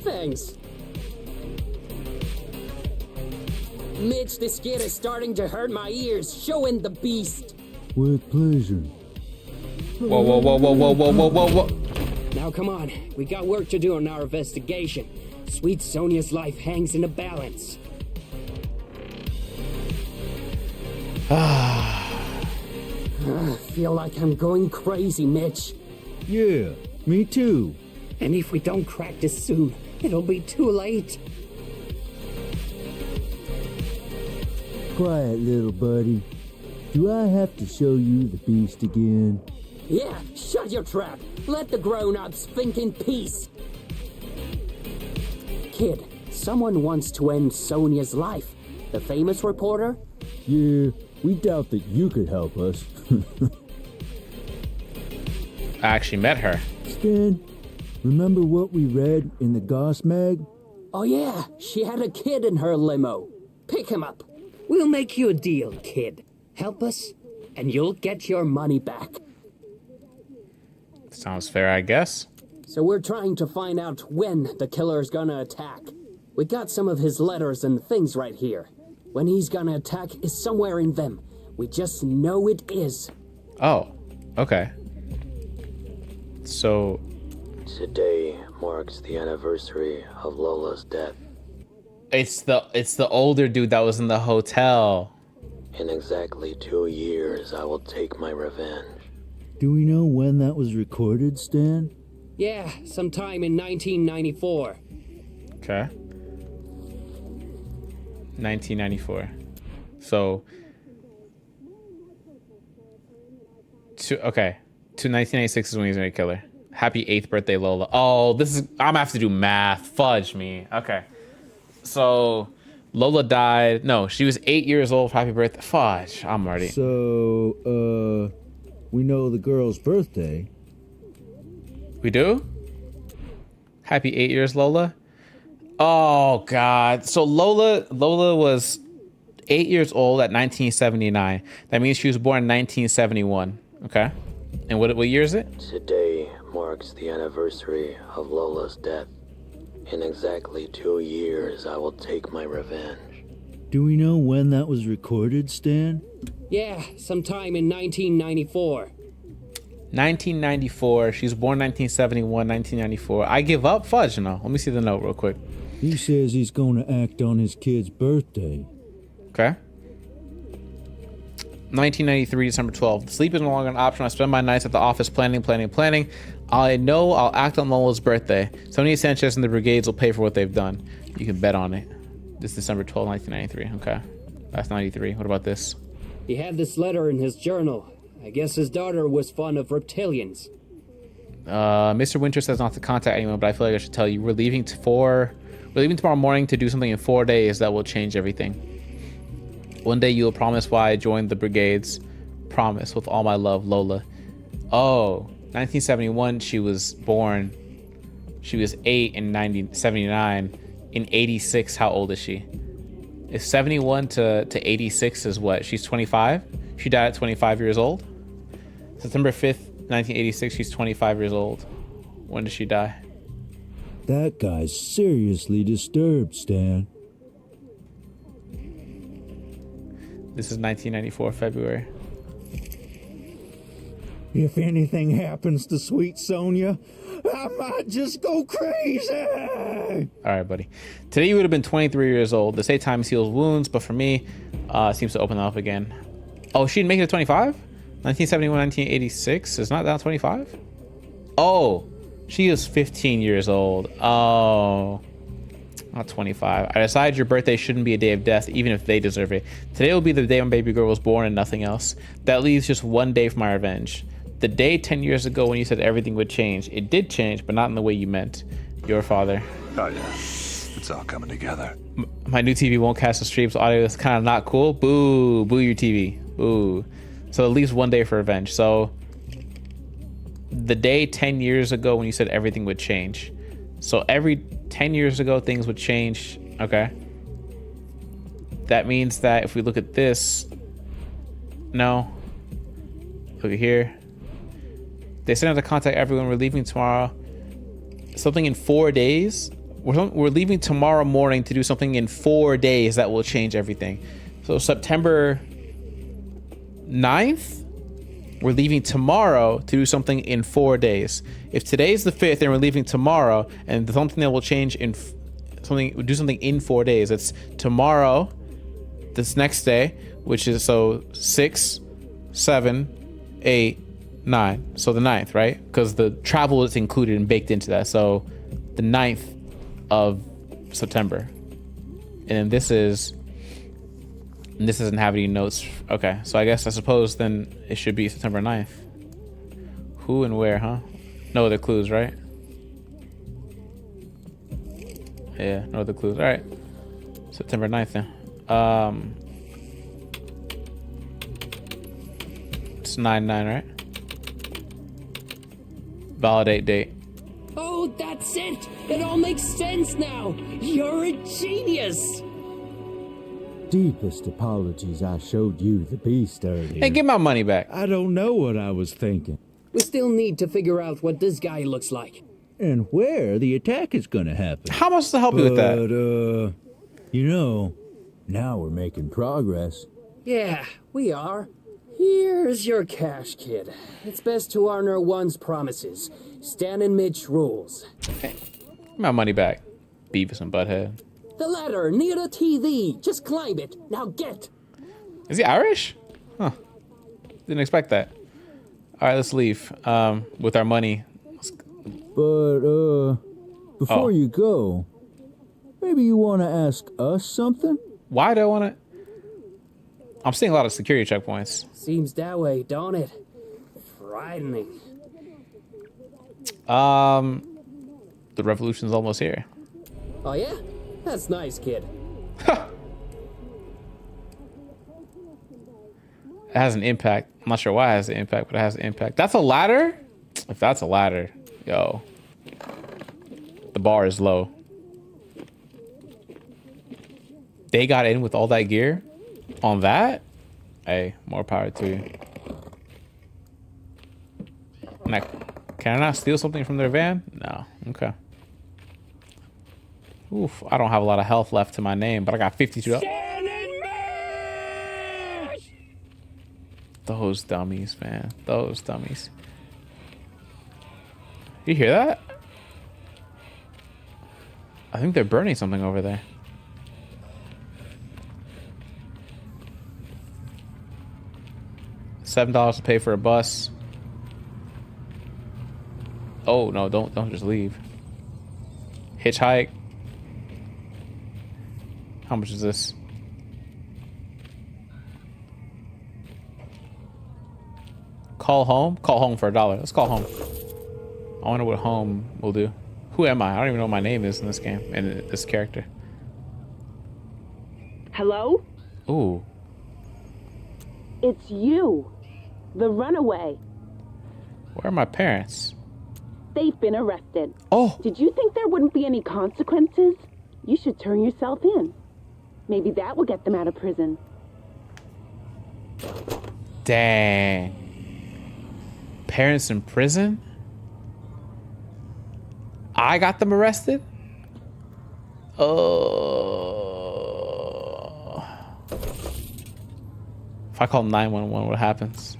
Speaker 11: Thanks. Mitch, this kid is starting to hurt my ears. Show in the beast.
Speaker 9: With pleasure.
Speaker 1: Whoa, whoa, whoa, whoa, whoa, whoa, whoa, whoa, whoa.
Speaker 11: Now come on, we got work to do on our investigation. Sweet Sonia's life hangs in a balance. I feel like I'm going crazy, Mitch.
Speaker 9: Yeah, me too.
Speaker 11: And if we don't crack this soon, it'll be too late.
Speaker 9: Quiet, little buddy. Do I have to show you the beast again?
Speaker 11: Yeah, shut your trap. Let the grown-ups think in peace. Kid, someone wants to end Sonia's life. The famous reporter?
Speaker 9: Yeah, we doubt that you could help us.
Speaker 1: I actually met her.
Speaker 9: Stan, remember what we read in the Goss mag?
Speaker 11: Oh yeah, she had a kid in her limo. Pick him up. We'll make you a deal, kid. Help us, and you'll get your money back.
Speaker 1: Sounds fair, I guess.
Speaker 11: So we're trying to find out when the killer's gonna attack. We got some of his letters and things right here. When he's gonna attack is somewhere in them. We just know it is.
Speaker 1: Oh, okay. So...
Speaker 12: Today marks the anniversary of Lola's death.
Speaker 1: It's the older dude that was in the hotel.
Speaker 12: In exactly 2 years, I will take my revenge.
Speaker 9: Do we know when that was recorded, Stan?
Speaker 11: Yeah, sometime in 1994.
Speaker 1: Okay. 1994. So... Okay. To 1996 is when he's gonna kill her. Happy 8th birthday, Lola. Oh, this is... I'm gonna have to do math. Fudge me. Okay. So... Lola died... No, she was 8 years old. Happy birthday. Fudge. I'm ready.
Speaker 9: So, we know the girl's birthday.
Speaker 1: We do? Happy 8 years, Lola. Oh, God. So Lola was 8 years old at 1979. That means she was born in 1971. Okay. And what year is it?
Speaker 12: Today marks the anniversary of Lola's death. In exactly 2 years, I will take my revenge.
Speaker 9: Do we know when that was recorded, Stan?
Speaker 11: Yeah, sometime in 1994.
Speaker 1: 1994. She was born 1971, 1994. I give up? Fudge, no. Let me see the note real quick.
Speaker 9: He says he's going to act on his kid's birthday.
Speaker 1: Okay. 1993, December 12th. Sleep is no longer an option. I spend my nights at the office planning. I know I'll act on Lola's birthday. Sonia Sanchez and the brigades will pay for what they've done. You can bet on it. This is December 12th, 1993. Okay. That's 93. What about this?
Speaker 11: He had this letter in his journal. I guess his daughter was fond of reptilians.
Speaker 1: Mr. Winter says not to contact anyone, but I feel like I should tell you. We're leaving tomorrow morning to do something in 4 days that will change everything. One day you will promise why I joined the brigades. Promise with all my love, Lola. Oh, 1971, she was born. She was 8 in 79. In 86, how old is she? If 71 to 86 is what? She's 25? She died at 25 years old? September 5th, 1986, she's 25 years old. When did she die?
Speaker 9: That guy's seriously disturbed, Stan.
Speaker 1: This is 1994, February.
Speaker 9: If anything happens to sweet Sonia, I might just go crazy.
Speaker 1: All right, buddy. Today you would have been 23 years old. They say time heals wounds, but for me, it seems to open them up again. Oh, she didn't make it to 25? 1971, 1986? It's not down 25? Oh,
Speaker 2: She is 15 years old. Oh, not 25. I decided your birthday shouldn't be a day of death, even if they deserve it. Today will be the day my baby girl was born and nothing else. That leaves just one day for my revenge. The day 10 years ago when you said everything would change. It did change, but not in the way you meant. Your father.
Speaker 13: Oh, yeah. It's all coming together.
Speaker 2: My new TV won't cast the streams. Audio is kind of not cool. Boo. Boo your TV. Boo. So at least one day for revenge. So the day 10 years ago when you said everything would change. So every 10 years ago, things would change. Okay. That means that if we look at this, no. Look at here. They sent out to contact everyone. We're leaving tomorrow. Something in 4 days. We're leaving tomorrow morning to do something in 4 days that will change everything. So September 9th, we're leaving tomorrow to do something in 4 days. If today's the 5th and we're leaving tomorrow, and something that will change in do something in 4 days, it's tomorrow, this next day, which is so 6, 7, 8, 9. So the 9th, right? Because the travel is included and baked into that. So the 9th of September. And then this doesn't have any notes. Okay, so I suppose then it should be September 9th. Who and where, huh? No other clues, right? Yeah, no other clues. All right, September 9th then. It's 9/9, right? Validate date.
Speaker 11: Oh, that's it! It all makes sense now! You're a genius!
Speaker 9: Deepest apologies I showed you the beast earlier.
Speaker 2: Hey, get my money back.
Speaker 9: I don't know what I was thinking.
Speaker 11: We still need to figure out what this guy looks like.
Speaker 9: And where the attack is gonna happen.
Speaker 2: How much to help you with that?
Speaker 9: Now we're making progress.
Speaker 11: Yeah, we are. Here's your cash, kid. It's best to honor one's promises. Stan and Mitch rules.
Speaker 2: Hey, my money back. Beavis and Butthead.
Speaker 11: The ladder near the TV. Just climb it. Now get.
Speaker 2: Is he Irish? Huh. Didn't expect that. All right, let's leave. With our money.
Speaker 9: But, before you go, maybe you want to ask us something?
Speaker 2: Why do I want to? I'm seeing a lot of security checkpoints.
Speaker 11: Seems that way, don't it? Frightening.
Speaker 2: The revolution's almost here.
Speaker 11: Oh, yeah? That's nice, kid.
Speaker 2: It has an impact. I'm not sure why it has an impact, but it has an impact. That's a ladder? If that's a ladder, yo. The bar is low. They got in with all that gear on that? Hey, more power to you. Can I not steal something from their van? No. Okay. Oof, I don't have a lot of health left to my name, but I got 52. Those dummies, man. Those dummies. You hear that? I think they're burning something over there. $7 to pay for a bus. Oh no, don't just leave. Hitchhike. How much is this? Call home? Call home for $1. Let's call home. I wonder what home will do. Who am I? I don't even know what my name is in this game, in this character.
Speaker 5: Hello?
Speaker 2: Ooh.
Speaker 5: It's you. The runaway.
Speaker 2: Where are my parents?
Speaker 5: They've been arrested.
Speaker 2: Oh.
Speaker 5: Did you think there wouldn't be any consequences? You should turn yourself in. Maybe that will get them out of prison.
Speaker 2: Dang. Parents in prison? I got them arrested? Oh. If I call 911, what happens?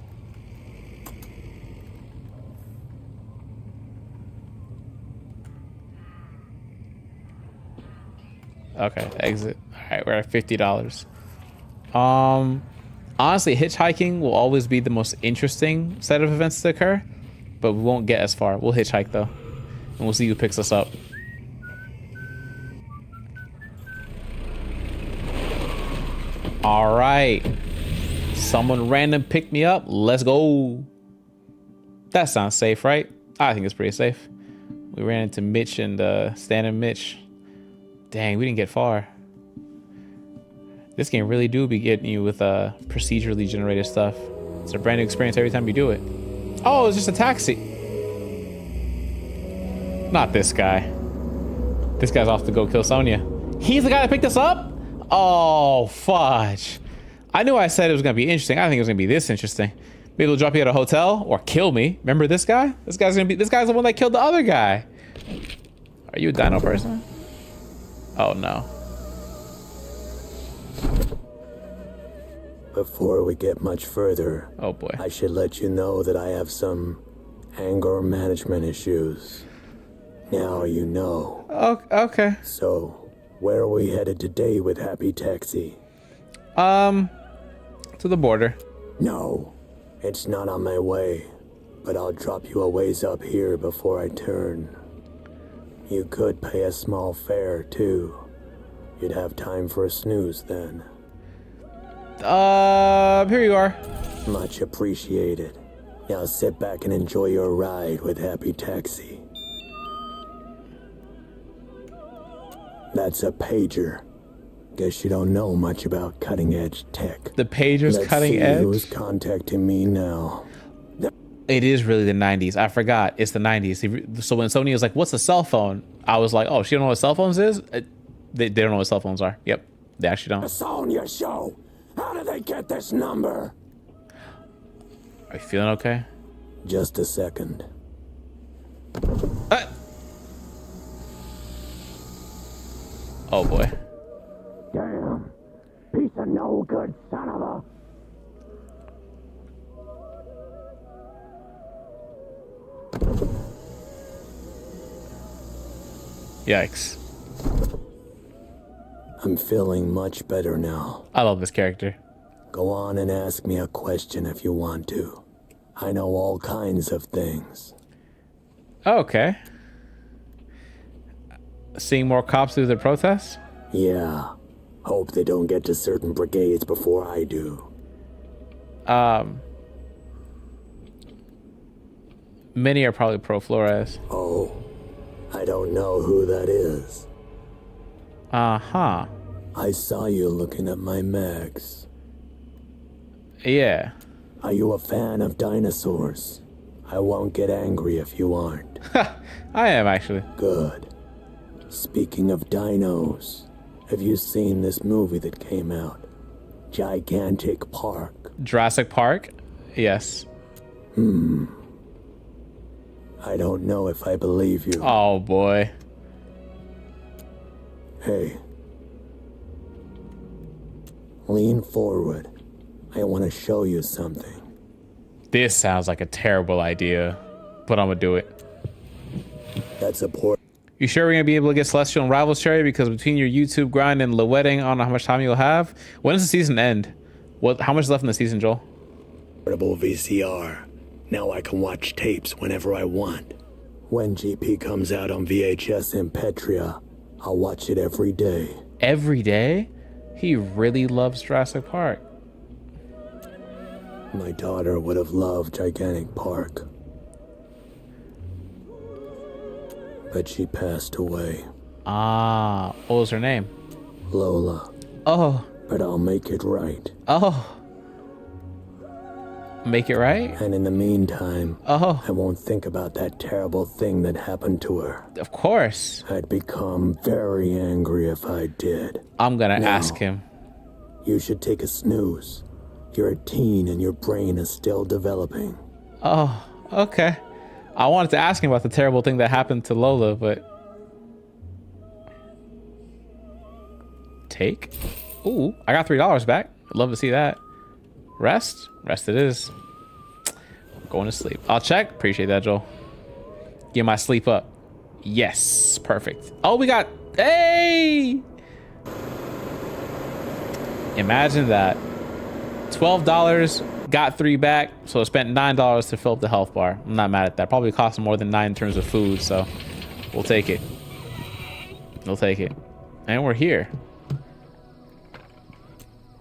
Speaker 2: Okay, exit. All right, we're at $50. Honestly, hitchhiking will always be the most interesting set of events to occur, but we won't get as far. We'll hitchhike though. and we'll see who picks us up. All right. Someone random picked me up. Let's go. That sounds safe, right? I think it's pretty safe. We ran into Mitch and Stan and Mitch. Dang, we didn't get far. This game really do be getting you with procedurally generated stuff. It's a brand new experience every time you do it. Oh, it's just a taxi. Not this guy. This guy's off to go kill Sonya. He's the guy that picked us up? Oh, fudge. I knew I said it was going to be interesting. I didn't think it was going to be this interesting. Maybe they'll drop you at a hotel or kill me. Remember this guy? This guy's the one that killed the other guy. Are you a dino person? Oh, no.
Speaker 12: Before we get much further,
Speaker 2: oh boy,
Speaker 12: I should let you know that I have some anger management issues. Now you know.
Speaker 2: Oh, okay.
Speaker 12: So, where are we headed today with Happy Taxi?
Speaker 2: To the border.
Speaker 12: No, it's not on my way, but I'll drop you a ways up here before I turn. You could pay a small fare, too. You'd have time for a snooze then.
Speaker 2: Here you are.
Speaker 12: Much appreciated. Now sit back and enjoy your ride with Happy Taxi. That's a pager. Guess you don't know much about cutting-edge tech.
Speaker 2: The pager's cutting edge?
Speaker 12: Who's contacting me now?
Speaker 2: It is really the 90s. I forgot. It's the 90s. So when Sony was like, what's a cell phone? I was like, oh, she don't know what cell phones is? They don't know what cell phones are. Yep. They actually don't.
Speaker 12: The Sonya show. How did they get this number?
Speaker 2: Are you feeling okay?
Speaker 12: Just a second.
Speaker 2: Oh boy.
Speaker 12: Damn. Piece of no good son of a...
Speaker 2: Yikes.
Speaker 12: I'm feeling much better now.
Speaker 2: I love this character.
Speaker 12: Go on and ask me a question if you want to. I know all kinds of things.
Speaker 2: Okay. Seeing more cops through the protests?
Speaker 12: Yeah. Hope they don't get to certain brigades before I do.
Speaker 2: Many are probably pro Flores.
Speaker 12: Oh. I don't know who that is.
Speaker 2: Uh-huh.
Speaker 12: I saw you looking at my mags.
Speaker 2: Yeah.
Speaker 12: Are you a fan of dinosaurs? I won't get angry if you aren't.
Speaker 2: I am, actually.
Speaker 12: Good. Speaking of dinos, have you seen this movie that came out? Gigantic Park.
Speaker 2: Jurassic Park? Yes.
Speaker 12: I don't know if I believe you.
Speaker 2: Oh, boy.
Speaker 12: Hey. Lean forward. I want to show you something.
Speaker 2: This sounds like a terrible idea, but I'm gonna do it.
Speaker 12: That's a poor...
Speaker 2: You sure we're gonna be able to get Celestial and Rivals, Cherry? Because between your YouTube grind and the wedding, I don't know how much time you'll have. When does the season end? How much is left in the season, Joel?
Speaker 12: Portable VCR. Now I can watch tapes whenever I want. When GP comes out on VHS in Petria, I'll watch it every day.
Speaker 2: Every day? He really loves Jurassic Park.
Speaker 12: My daughter would have loved Gigantic Park. But she passed away.
Speaker 2: Ah, what was her name?
Speaker 12: Lola.
Speaker 2: Oh.
Speaker 12: But I'll make it right.
Speaker 2: Oh. Make it right?
Speaker 12: And in the meantime,
Speaker 2: I
Speaker 12: won't think about that terrible thing that happened to her.
Speaker 2: Of course.
Speaker 12: I'd become very angry if I did.
Speaker 2: I'm gonna ask him.
Speaker 12: You should take a snooze. You're a teen and your brain is still developing.
Speaker 2: Oh, okay. I wanted to ask him about the terrible thing that happened to Lola, but... Take? Ooh, I got $3 back. I'd love to see that. Rest? Rest it is. Going to sleep. I'll check. Appreciate that, Joel. Get my sleep up. Yes, perfect. Oh, we got... Hey! Imagine that. $12, got 3 back, so I spent $9 to fill up the health bar. I'm not mad at that. Probably cost more than 9 in terms of food, so We'll take it. We'll take it. And we're here.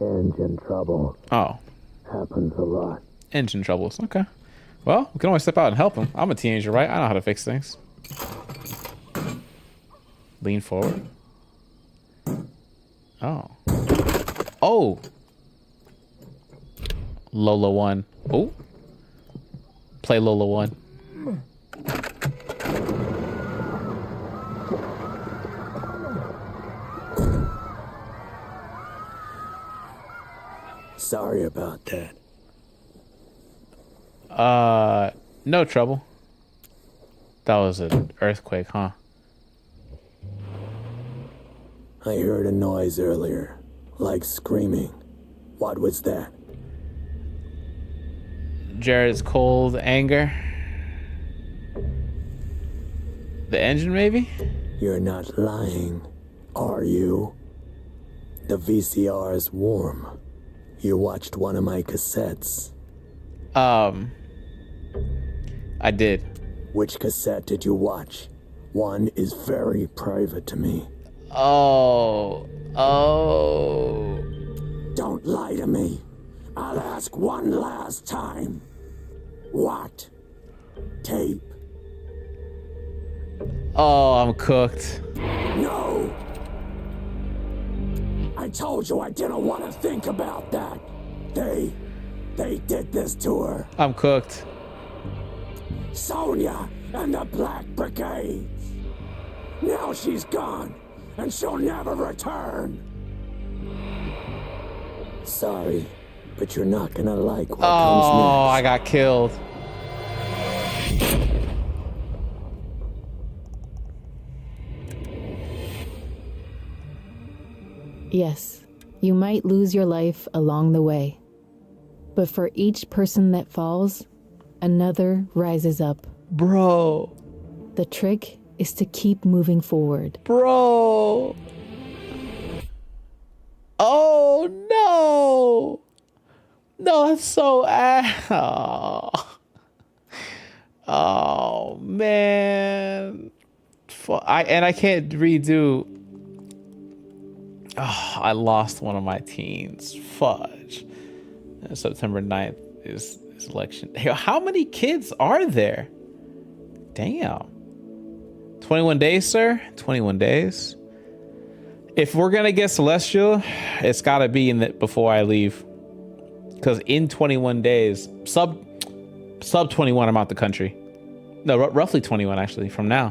Speaker 12: Engine trouble.
Speaker 2: Oh.
Speaker 12: Happens a lot.
Speaker 2: Engine troubles. Okay. Well, we can always step out and help him. I'm a teenager, right? I know how to fix things. Lean forward. Oh. Oh. Lola 1. Oh. Play Lola 1.
Speaker 12: Sorry about that.
Speaker 2: No trouble. That was an earthquake, huh?
Speaker 12: I heard a noise earlier, like screaming. What was that?
Speaker 2: Jared's cold anger. The engine, maybe?
Speaker 12: You're not lying, are you? The VCR is warm. You watched one of my cassettes.
Speaker 2: I did.
Speaker 12: Which cassette did you watch? One is very private to me.
Speaker 2: Oh.
Speaker 12: Don't lie to me. I'll ask one last time. What? Tape?
Speaker 2: Oh, I'm cooked.
Speaker 12: No! I told you I didn't want to think about that. They did this to her.
Speaker 2: I'm cooked.
Speaker 12: Sonia and the Black Brigades. Now she's gone, and she'll never return. Sorry, but you're not gonna like what comes next.
Speaker 2: Oh, I got killed.
Speaker 7: Yes, you might lose your life along the way. But for each person that falls, another rises up.
Speaker 2: Bro.
Speaker 7: The trick is to keep moving forward.
Speaker 2: Bro. Oh, no. No, that's so... Oh, man. I can't redo... Oh, I lost one of my teens. Fudge. September 9th is election. How many kids are there? Damn. 21 days, sir? 21 days? If we're gonna get Celestial, it's gotta be in the before I leave. Because in 21 days, sub 21, I'm out the country. No, roughly 21 actually, from now.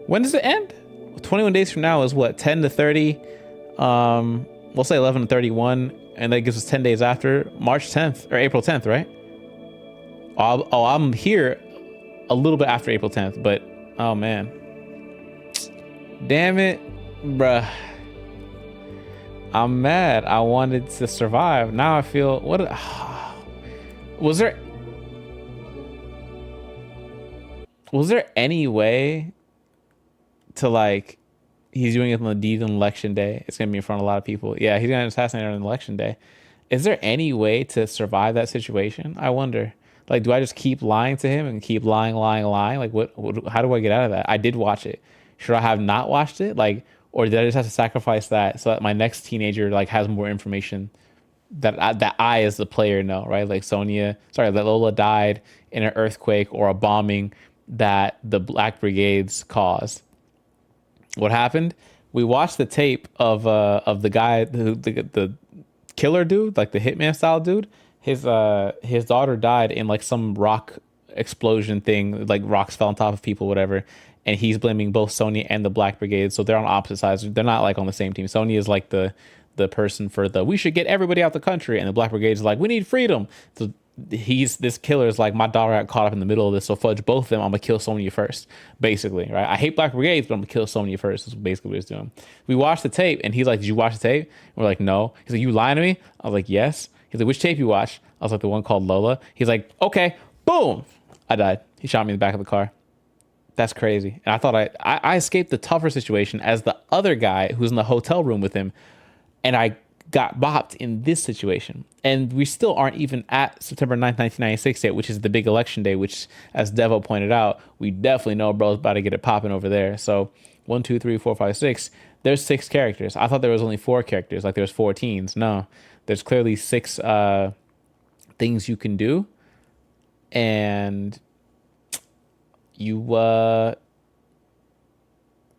Speaker 2: When does it end? 21 days from now is what, 10 to 30? We'll say 11 to 31, and that gives us 10 days after March 10th or April 10th, right? Oh, I'm here a little bit after April 10th, but oh man, damn it, bruh. I'm mad. I wanted to survive. Now I feel was there any way to like? He's doing it on the deed on election day. It's gonna be in front of a lot of people. Yeah, he's gonna assassinate her on election day. Is there any way to survive that situation? I wonder. Like, do I just keep lying to him and keep lying? Like, what how do I get out of that? I did watch it. Should I have not watched it? Like, or did I just have to sacrifice that so that my next teenager like has more information that I as the player know, right? Like that Lola died in an earthquake or a bombing that the Black Brigades caused. What happened? We watched the tape of the guy, the killer dude, like the hitman style dude. His daughter died in like some rock explosion thing, like rocks fell on top of people, whatever. And he's blaming both Sonya and the Black Brigade, so they're on opposite sides. They're not like on the same team. Sonya is like the person for we should get everybody out the country, and the Black Brigade is like, we need freedom. So this killer is like, my daughter got caught up in the middle of this, so fudge both of them. I'm gonna kill Sonya first, basically, right? I hate Black Brigades, but I'm gonna kill Sonya first. Is basically what he's doing. We watched the tape, and he's like, "Did you watch the tape?" And we're like, "No." He's like, "You lying to me?" I was like, "Yes." He's like, "Which tape you watched?" I was like, "The one called Lola." He's like, "Okay." Boom. I died. He shot me in the back of the car. That's crazy. And I thought I escaped the tougher situation as the other guy who's in the hotel room with him, and I got bopped in this situation. And we still aren't even at September 9th, 1996 yet, which is the big election day, which, as Devo pointed out, we definitely know bro's about to get it popping over there. So 1, 2, 3, 4, 5, 6. There's 6 characters. I thought there was only 4 characters, like there's 4 teens. No, there's clearly 6 things you can do. And you,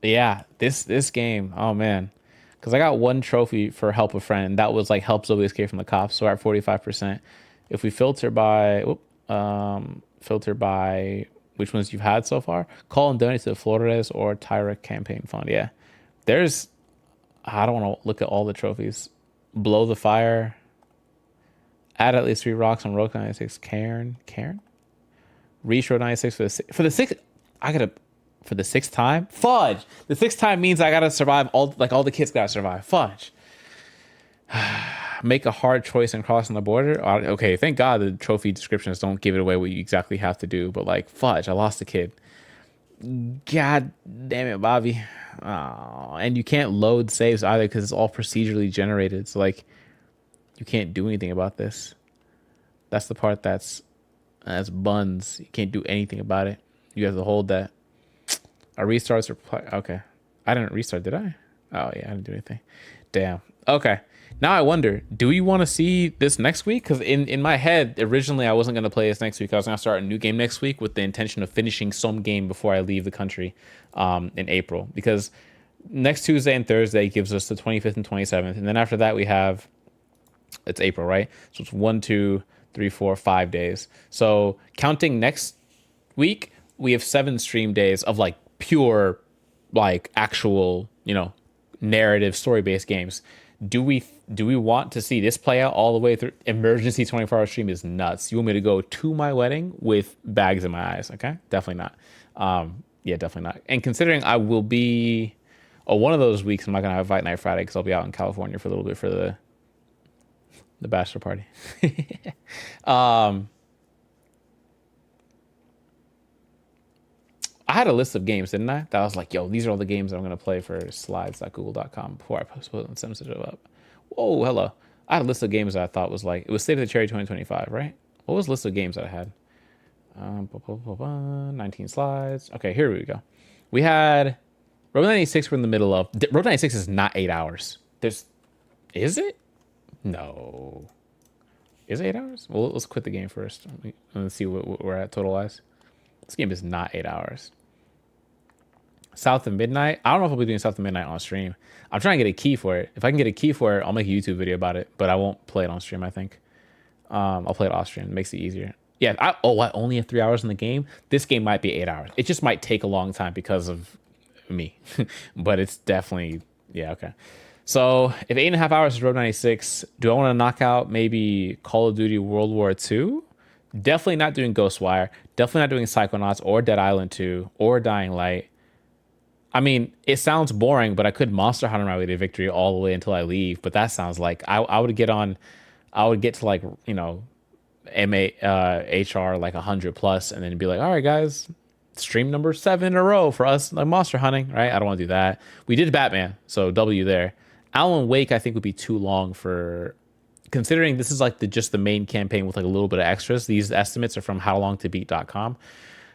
Speaker 2: yeah, this game, oh man. Because I got 1 trophy for help a friend. That was like help Zoe escape from the cops. So we're at 45%. If we filter by, which ones you've had so far, call and donate to the Flores or Tyra campaign fund. Yeah, there's, I don't want to look at all the trophies. Blow the fire. Add at least 3 rocks on Road 96. Karen, reach Road 96 for the 6th. I gotta. For the 6th time? Fudge. The 6th time means I gotta survive all the kids gotta survive. Fudge. Make a hard choice in crossing the border. Okay, thank God the trophy descriptions don't give it away what you exactly have to do. But like, fudge, I lost a kid. God damn it, Bobby. Oh, and you can't load saves either because it's all procedurally generated. So like, you can't do anything about this. That's the part that's buns. You can't do anything about it. You have to hold that. Our restarts are okay. I didn't restart, did I? Oh yeah, I didn't do anything. Damn. Okay. Now I wonder, do you want to see this next week? Because in my head, originally I wasn't going to play this next week. I was going to start a new game next week with the intention of finishing some game before I leave the country in April. Because next Tuesday and Thursday gives us the 25th and 27th. And then after that we have, it's April, right? So it's 1, 2, 3, 4, 5 days. So counting next week, we have 7 stream days of like pure, like actual, narrative story-based games. Do we want to see this play out all the way through? Emergency 24-hour stream is nuts. You want me to go to my wedding with bags in my eyes? Okay, definitely not. Yeah, definitely not. And considering I will be, one of those weeks I'm not gonna have Fight Night Friday because I'll be out in California for a little bit for the bachelor party. I had a list of games, didn't I? That was like, yo, these are all the games I'm going to play for slides.google.com before I post them up. Whoa, hello. I had a list of games that I thought was like, it was State of the Cherry 2025, right? What was the list of games that I had? 19 slides. Okay, here we go. We had Road 96 we're in the middle of. Road 96 is not 8 hours. Is it? No. Is it 8 hours? Well, let's quit the game first. Let's see what we're at total-wise. This game is not 8 hours. South of Midnight. I don't know if I'll be doing South of Midnight on stream. I'm trying to get a key for it. If I can get a key for it, I'll make a YouTube video about it. But I won't play it on stream, I think. I'll play it off stream. It makes it easier. Yeah. I only have 3 hours in the game. This game might be 8 hours. It just might take a long time because of me. But it's definitely, yeah, okay. So if 8.5 hours is Road 96, do I want to knock out maybe Call of Duty World War II? Definitely not doing Ghostwire. Definitely not doing Psychonauts or Dead Island 2 or Dying Light. I mean, it sounds boring, but I could Monster Hunter my way to victory all the way until I leave. But that sounds like I would get to like, HR like 100 plus and then be like, all right, guys, stream number 7 in a row for us like monster hunting, right? I don't want to do that. We did Batman, so W there. Alan Wake, I think, would be too long for, considering this is like just the main campaign with like a little bit of extras. These estimates are from howlongtobeat.com.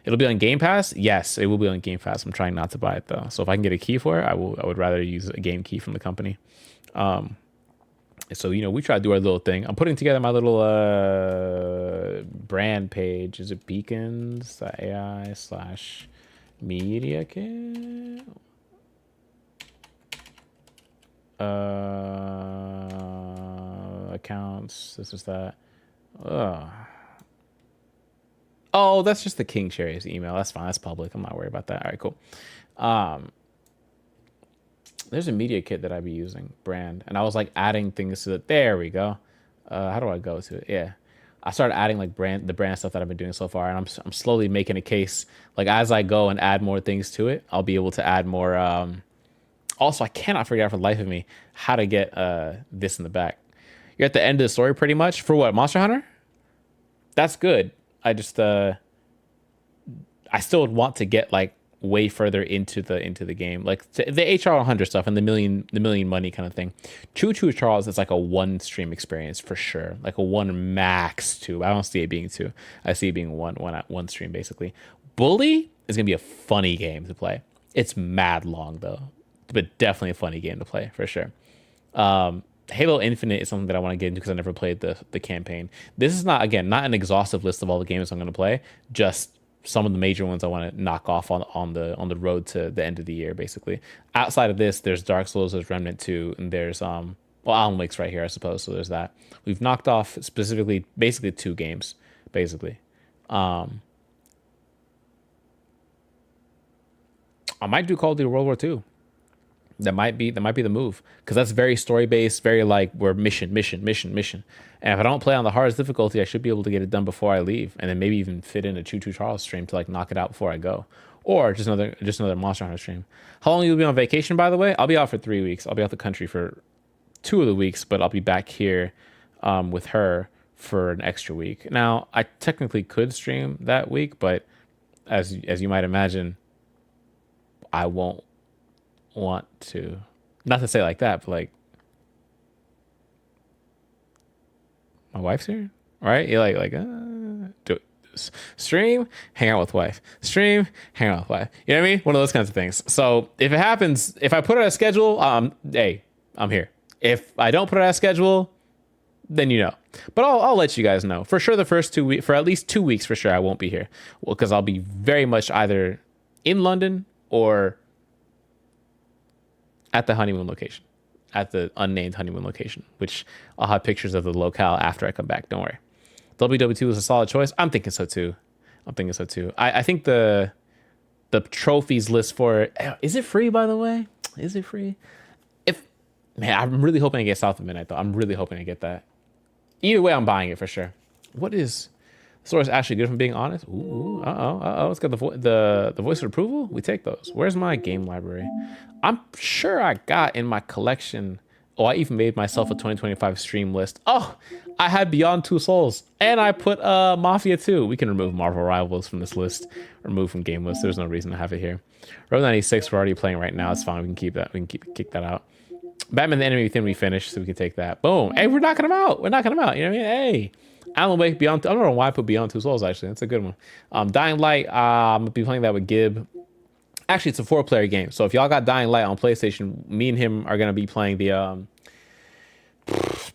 Speaker 2: It'll be on Game Pass. Yes, it will be on Game Pass. I'm trying not to buy it though. So if I can get a key for it, I would rather use a game key from the company. So we try to do our little thing. I'm putting together my little brand page. Is it beacons.ai/media kit? Accounts. This is that. Oh, that's just the King Cherry's email. That's fine. That's public. I'm not worried about that. All right, cool. There's a media kit that I'd be using, brand, and I was like adding things to it. There we go. How do I go to it? Yeah, I started adding like the brand stuff that I've been doing so far, and I'm slowly making a case. Like as I go and add more things to it, I'll be able to add more. Also, I cannot figure out for the life of me how to get this in the back. You're at the end of the story pretty much for what, Monster Hunter? That's good. I just I still would want to get like
Speaker 1: way further into the game, like the HR 100 stuff and the million money kind of thing. Choo Choo Charles is like a one stream experience for sure, like a one max two. I don't see it being two. I see it being one stream basically. Bully is gonna be a funny game to play. It's mad long though, but definitely a funny game to play for sure. Halo Infinite is something that I want to get into because I never played the campaign. This is not an exhaustive list of all the games I'm going to play, just some of the major ones I want to knock off on the road to the end of the year, basically. Outside of this, there's Dark Souls, there's Remnant 2, and there's Alan Wake's right here, I suppose. So there's that. We've knocked off basically 2 games, basically. I might do Call of Duty World War II. That might be the move, because that's very story based, very like we're mission. And if I don't play on the hardest difficulty, I should be able to get it done before I leave, and then maybe even fit in a Choo Choo Charles stream to like knock it out before I go, or just another Monster Hunter stream. How long you'll be on vacation, by the way? I'll be out for 3 weeks. I'll be out the country for 2 of the weeks, but I'll be back here with her for an extra week. Now I technically could stream that week, but as you might imagine, I won't want to, not to say like that, but like my wife's here, right? You're do stream, hang out with wife, stream, hang out with wife. You know what I mean? One of those kinds of things. So if it happens, if I put it on a schedule, hey, I'm here. If I don't put it on a schedule, then you know. But I'll let you guys know for sure. The first 2 weeks, for at least 2 weeks for sure, I won't be here. Well, because I'll be very much either in London or at the honeymoon location, at the unnamed honeymoon location, which I'll have pictures of the locale after I come back. Don't worry. WW2 is a solid choice. I'm thinking so too. I think the trophies list for it, is it free, by the way? Is it free? I'm really hoping I get South of Midnight though. I'm really hoping I get that. Either way, I'm buying it for sure. What is the story is actually good, from being honest? Ooh, it's got the voice of approval. We take those. Where's my game library? I'm sure I got in my collection. Oh, I even made myself a 2025 stream list. Oh, I had Beyond Two Souls, and I put Mafia 2. We can remove Marvel Rivals from this list, remove from game list. There's no reason to have it here. Road 96 we're already playing right now. It's fine. We can keep that. We can kick that out. Batman: The Enemy Within we finished, so we can take that. Boom. Hey, we're knocking them out. You know what I mean? Hey. Alan Wake, Beyond. I don't know why I put Beyond Two Souls, actually. That's a good one. Dying Light, I'm going to be playing that with Gib. Actually, it's a 4-player game. So if y'all got Dying Light on PlayStation, me and him are going to be playing the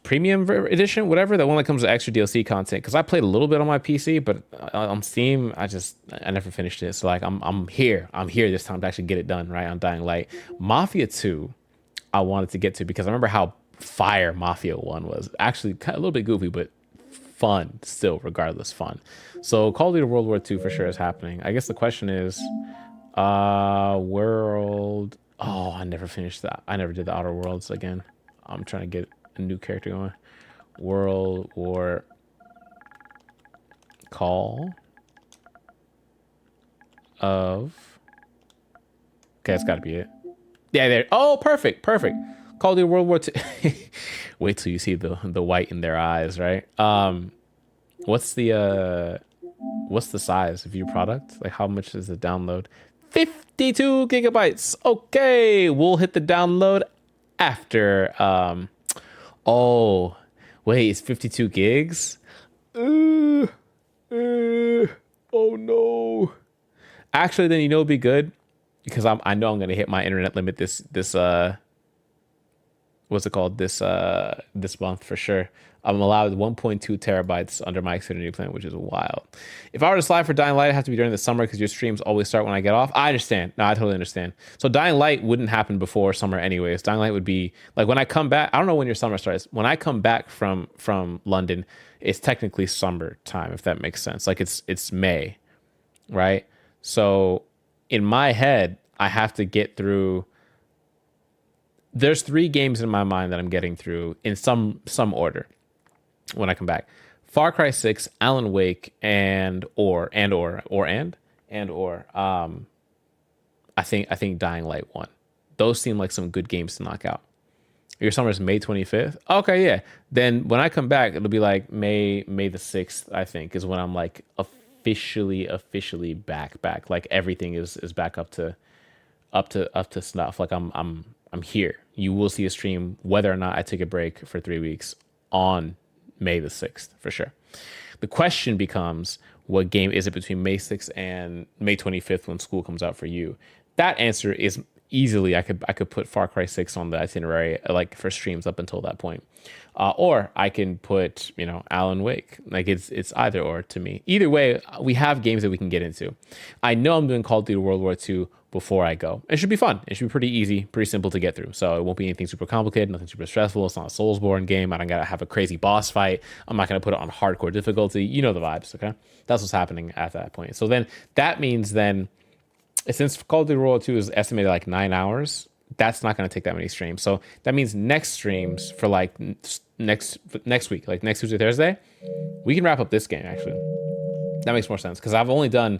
Speaker 1: premium edition, whatever, the one that comes with extra DLC content. Because I played a little bit on my PC, but on Steam, I never finished it. So like I'm here this time to actually get it done, right, on Dying Light. Mafia 2, I wanted to get to because I remember how fire Mafia 1 was. Actually, kind of a little bit goofy, but fun still, regardless, fun. So Call of Duty World War II for sure is happening. I guess the question is, world. Oh, I never finished that. I never did the Outer Worlds again. I'm trying to get a new character going. World War Call of. Okay, that's got to be it. Yeah, there. Oh, perfect. Call of Duty World War II. Wait till you see the white in their eyes, right? What's the size of your product? Like, how much is the download? 52 gigabytes. Okay, we'll hit the download after. Oh, wait, it's 52 gigs. Oh no. Actually, then it'd be good because I know I'm gonna hit my internet limit this what's it called, this month for sure. I'm allowed 1.2 terabytes under my Xfinity plan, which is wild. If I were to slide for Dying Light, it'd have to be during the summer because your streams always start when I get off. I understand. No, I totally understand. So Dying Light wouldn't happen before summer anyways. Dying Light would be like when I come back. I don't know when your summer starts. When I come back from London, it's technically summer time, if that makes sense. Like it's May, right? So in my head, I have to get through. There's 3 games in my mind that I'm getting through in some order when I come back. Far Cry 6, Alan Wake, I think Dying Light 1. Those seem like some good games to knock out. Your summer is May 25th. Okay, yeah. Then when I come back, it'll be like May the 6th, I think, is when I'm like officially back. Like everything is back up to snuff. Like I'm here. You will see a stream whether or not I take a break for 3 weeks on May the 6th for sure. The question becomes, what game is it between May 6th and May 25th when school comes out for you? That answer is easily, I could put Far Cry 6 on the itinerary, like for streams up until that point. Or I can put, Alan Wake. Like it's either or to me. Either way, we have games that we can get into. I know I'm doing Call of Duty World War II before I go. It should be fun. It should be pretty easy, pretty simple to get through. So it won't be anything super complicated, nothing super stressful. It's not a Soulsborne game. I don't gotta have a crazy boss fight. I'm not gonna put it on hardcore difficulty. You know the vibes, okay? That's what's happening at that point. So then that means since Call of Duty World War II is estimated like 9 hours, that's not going to take that many streams. So that means next streams for like next week, like next Tuesday, Thursday, we can wrap up this game actually. That makes more sense because I've only done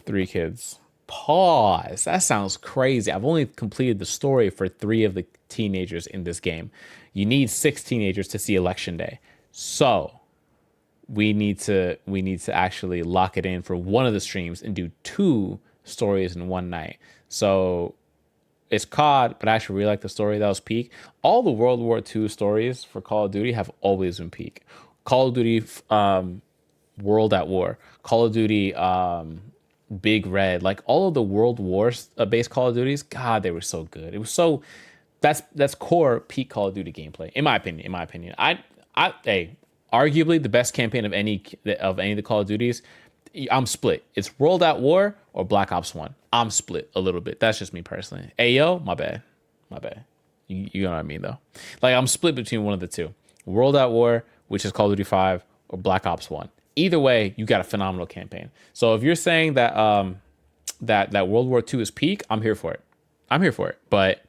Speaker 1: 3 kids. Pause. That sounds crazy. I've only completed the story for 3 of the teenagers in this game. You need 6 teenagers to see Election Day. So we need to actually lock it in for one of the streams and do 2 stories in one night. So it's COD, but I actually really like the story. That was peak. All the World War II stories for Call of Duty have always been peak. Call of Duty World at War, Call of Duty Big Red, like all of the World War based Call of Duties, God, they were so good. It was so that's core peak Call of Duty gameplay, in my opinion. Hey, arguably the best campaign of any of the Call of Duties. I'm split. It's World at War or Black Ops 1. I'm split a little bit. That's just me personally. Ayo, my bad. You know what I mean though. Like I'm split between one of the two. World at War, which is Call of Duty 5, or Black Ops 1. Either way, you got a phenomenal campaign. So if you're saying that that World War II is peak, I'm here for it. But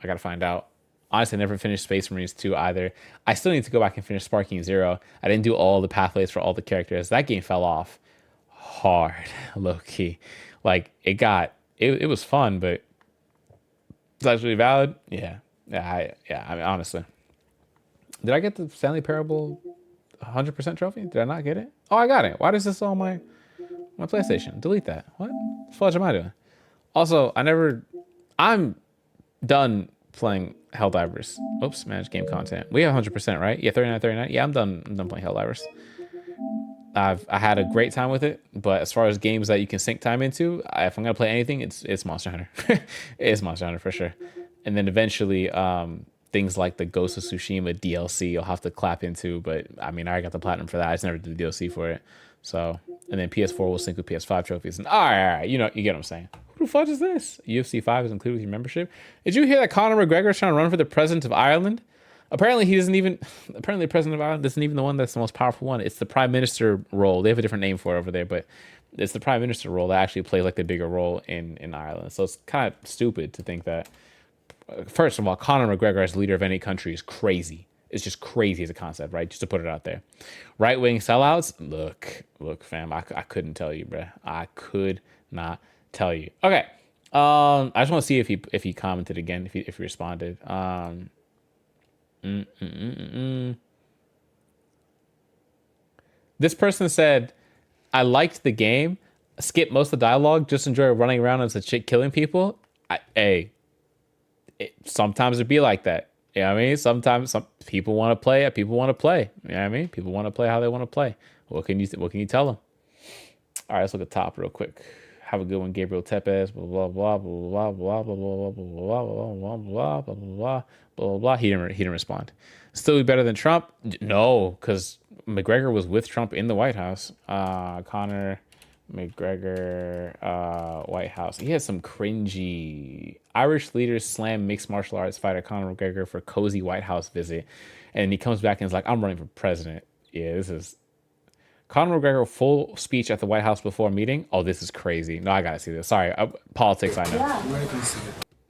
Speaker 1: I gotta find out. Honestly, I never finished Space Marines 2 either. I still need to go back and finish Sparking Zero. I didn't do all the pathways for all the characters. That game fell off hard, low key. Like it was fun, but it's actually valid. Yeah. I mean, honestly, did I get the Stanley Parable 100% trophy? Did I not get it? Oh, I got it. Why does this on my PlayStation? Delete that. What the fudge am I doing? Also, I'm done playing Helldivers. Oops, manage game content. We have 100%, right? Yeah, 39. Yeah, I'm done playing Helldivers. I had a great time with it, but as far as games that you can sink time into, if I'm gonna play anything, it's Monster Hunter. It's Monster Hunter for sure. And then eventually, things like the Ghost of Tsushima DLC, you'll have to clap into. But I mean, I already got the platinum for that. I just never did the DLC for it. So, and then PS4 will sync with PS5 trophies. And all right, you get what I'm saying. Who the fuck is this? UFC 5 is included with your membership. Did you hear that Conor McGregor is trying to run for the president of Ireland? Apparently, the president of Ireland isn't even the one that's the most powerful one. It's the prime minister role. They have a different name for it over there, but it's the prime minister role that actually plays like the bigger role in Ireland. So it's kind of stupid to think that. First of all, Conor McGregor as leader of any country is crazy. It's just crazy as a concept, right? Just to put it out there. Right-wing sellouts? Look, fam, I couldn't tell you, bruh. I could not tell you. Okay. I just want to see if he commented again, if he responded. This person said, I liked the game, skip most of the dialogue, just enjoy running around as a chick killing people. Sometimes it'd be like that. You know what I mean? Sometimes some people want to play it. People want to play. You know what I mean? People want to play how they want to play. What can you tell them? All right, let's look at the top real quick. Have a good one, Gabriel Tepes. Blah blah blah blah blah blah blah blah blah blah blah blah blah blah blah. He didn't respond. Still be better than Trump? No, because McGregor was with Trump in the White House. Conor McGregor, White House. He has some cringy Irish leaders slam mixed martial arts fighter Conor McGregor for cozy White House visit, and he comes back and is like, "I'm running for president." Yeah, this is Conor McGregor full speech at the White House before meeting. Oh, this is crazy. No, I gotta see this. Sorry, politics. I know.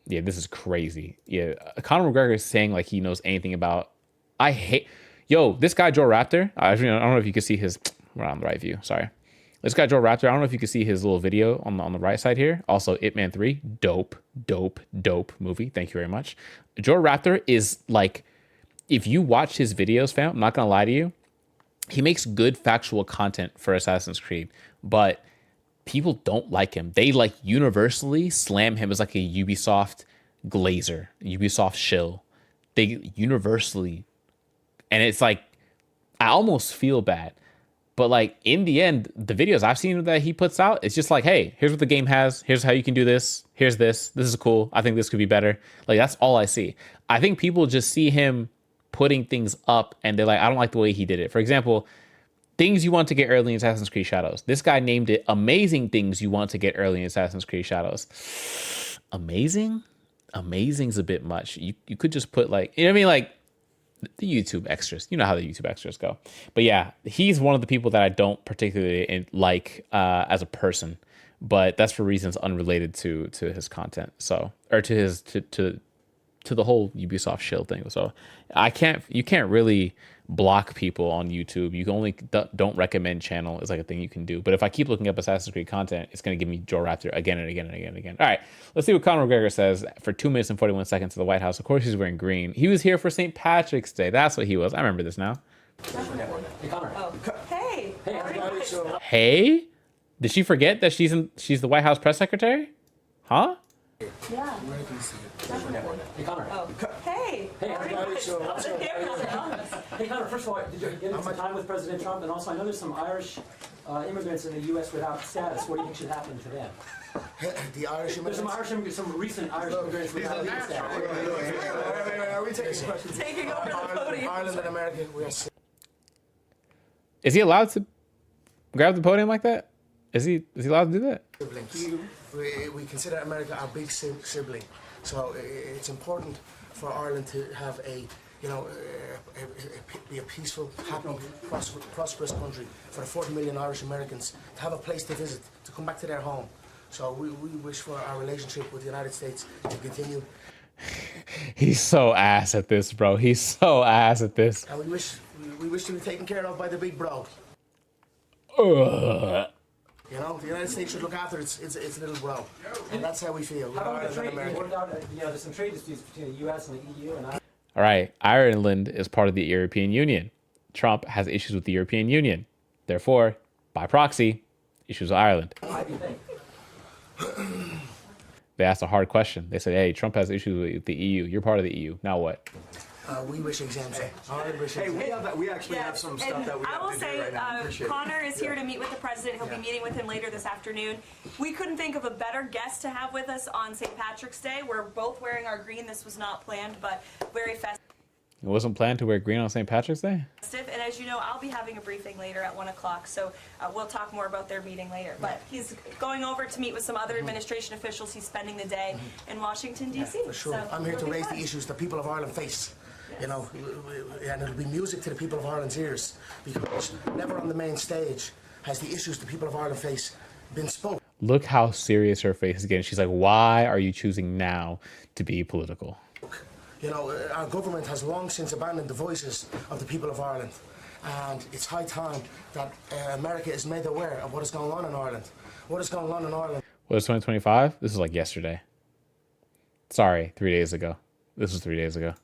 Speaker 1: Yeah, this is crazy. Yeah, Conor McGregor is saying like he knows anything about. This guy Joe Raptor. I don't know if you can see his. We're on the right view. Sorry. This guy Joe Raptor, I don't know if you can see his little video on the right side here. Also, Ip Man 3, dope movie. Thank you very much. Joe Raptor is like, if you watch his videos, fam, I'm not gonna lie to you,
Speaker 2: he makes good factual content for Assassin's Creed, but people don't like him. They like universally slam him as like a Ubisoft glazer, Ubisoft shill. They universally, and it's like, I almost feel bad. But like in the end, the videos I've seen that he puts out, it's just like, hey, here's what the game has. Here's how you can do this. Here's this. This is cool. I think this could be better. Like that's all I see. I think people just see him putting things up and they're like, I don't like the way he did it. For example, things you want to get early in Assassin's Creed Shadows. This guy named it amazing things you want to get early in Assassin's Creed Shadows. Amazing? Amazing's a bit much. You could just put like, you know what I mean? Like, the YouTube extras. You know how the YouTube extras go. But yeah, he's one of the people that I don't particularly like as a person, but that's for reasons unrelated to his content. So, or to his to the whole Ubisoft shield thing. So you can't really block people on YouTube. You can only don't recommend channel is like a thing you can do. But if I keep looking up Assassin's Creed content, it's going to give me Joe Raptor again and again and again and again. All right, let's see what Conor McGregor says for 2 minutes and 41 seconds to the White House. Of course, he's wearing green. He was here for St. Patrick's Day. That's what he was. I remember this now.
Speaker 14: Hey, Connor. Oh. Hey.
Speaker 2: Hey, did she forget that she's the White House press secretary? Huh?
Speaker 14: Yeah. Definitely. Hey, Connor. Oh. Hey. Hey, Hey, Connor, first of all, did you get into some time with President Trump? And also, I know there's some Irish immigrants in the U.S. without status. What do you think should happen to them?
Speaker 15: The Irish immigrants?
Speaker 14: There's some recent Irish immigrants without legal status.
Speaker 15: Are we taking questions?
Speaker 14: Taking over the podium.
Speaker 15: Ireland and America, we are...
Speaker 2: Is he allowed to grab the podium like that? Is he allowed to do that?
Speaker 15: Siblings. We consider America our big sibling, so it's important for Ireland to have be a peaceful, happy, prosperous country for the 40 million Irish Americans to have a place to visit, to come back to their home. So we wish for our relationship with the United States to continue.
Speaker 2: He's so ass at this, bro. He's so ass at this.
Speaker 15: And we wish to be taken care of by the big bro.
Speaker 2: Ugh.
Speaker 15: You know, the United States should look after its little bro, and that's how we feel.
Speaker 14: How about the trade? There's some trade disputes between the U.S. and the EU, and
Speaker 2: all right, Ireland is part of the European Union. Trump has issues with the European Union. Therefore, by proxy, issues with Ireland. They asked a hard question. They said, hey, Trump has issues with the EU. You're part of the EU. Now what?
Speaker 15: We wish exemption.
Speaker 16: We actually have some stuff that we have to do right now. Connor is here to meet with the president. He'll be meeting with him later this afternoon. We couldn't think of a better guest to have with us on St. Patrick's Day. We're both wearing our green. This was not planned, but very festive.
Speaker 2: It wasn't planned to wear green on St. Patrick's Day?
Speaker 16: And as you know, I'll be having a briefing later at 1 o'clock, so we'll talk more about their meeting later. But he's going over to meet with some other administration officials. He's spending the day in Washington, D.C.
Speaker 15: For sure.
Speaker 16: So
Speaker 15: I'm here to raise the issues that people of Ireland face. You know, and it'll be music to the people of Ireland's ears, because never on the main stage has the issues the people of Ireland face been spoken.
Speaker 2: Look how serious her face is getting. She's like, why are you choosing now to be political?
Speaker 15: You know, our government has long since abandoned the voices of the people of Ireland, and it's high time that America is made aware of what is going on in Ireland. What is going on in Ireland?
Speaker 2: What is 2025? This is like yesterday. Sorry, 3 days ago. This was 3 days ago.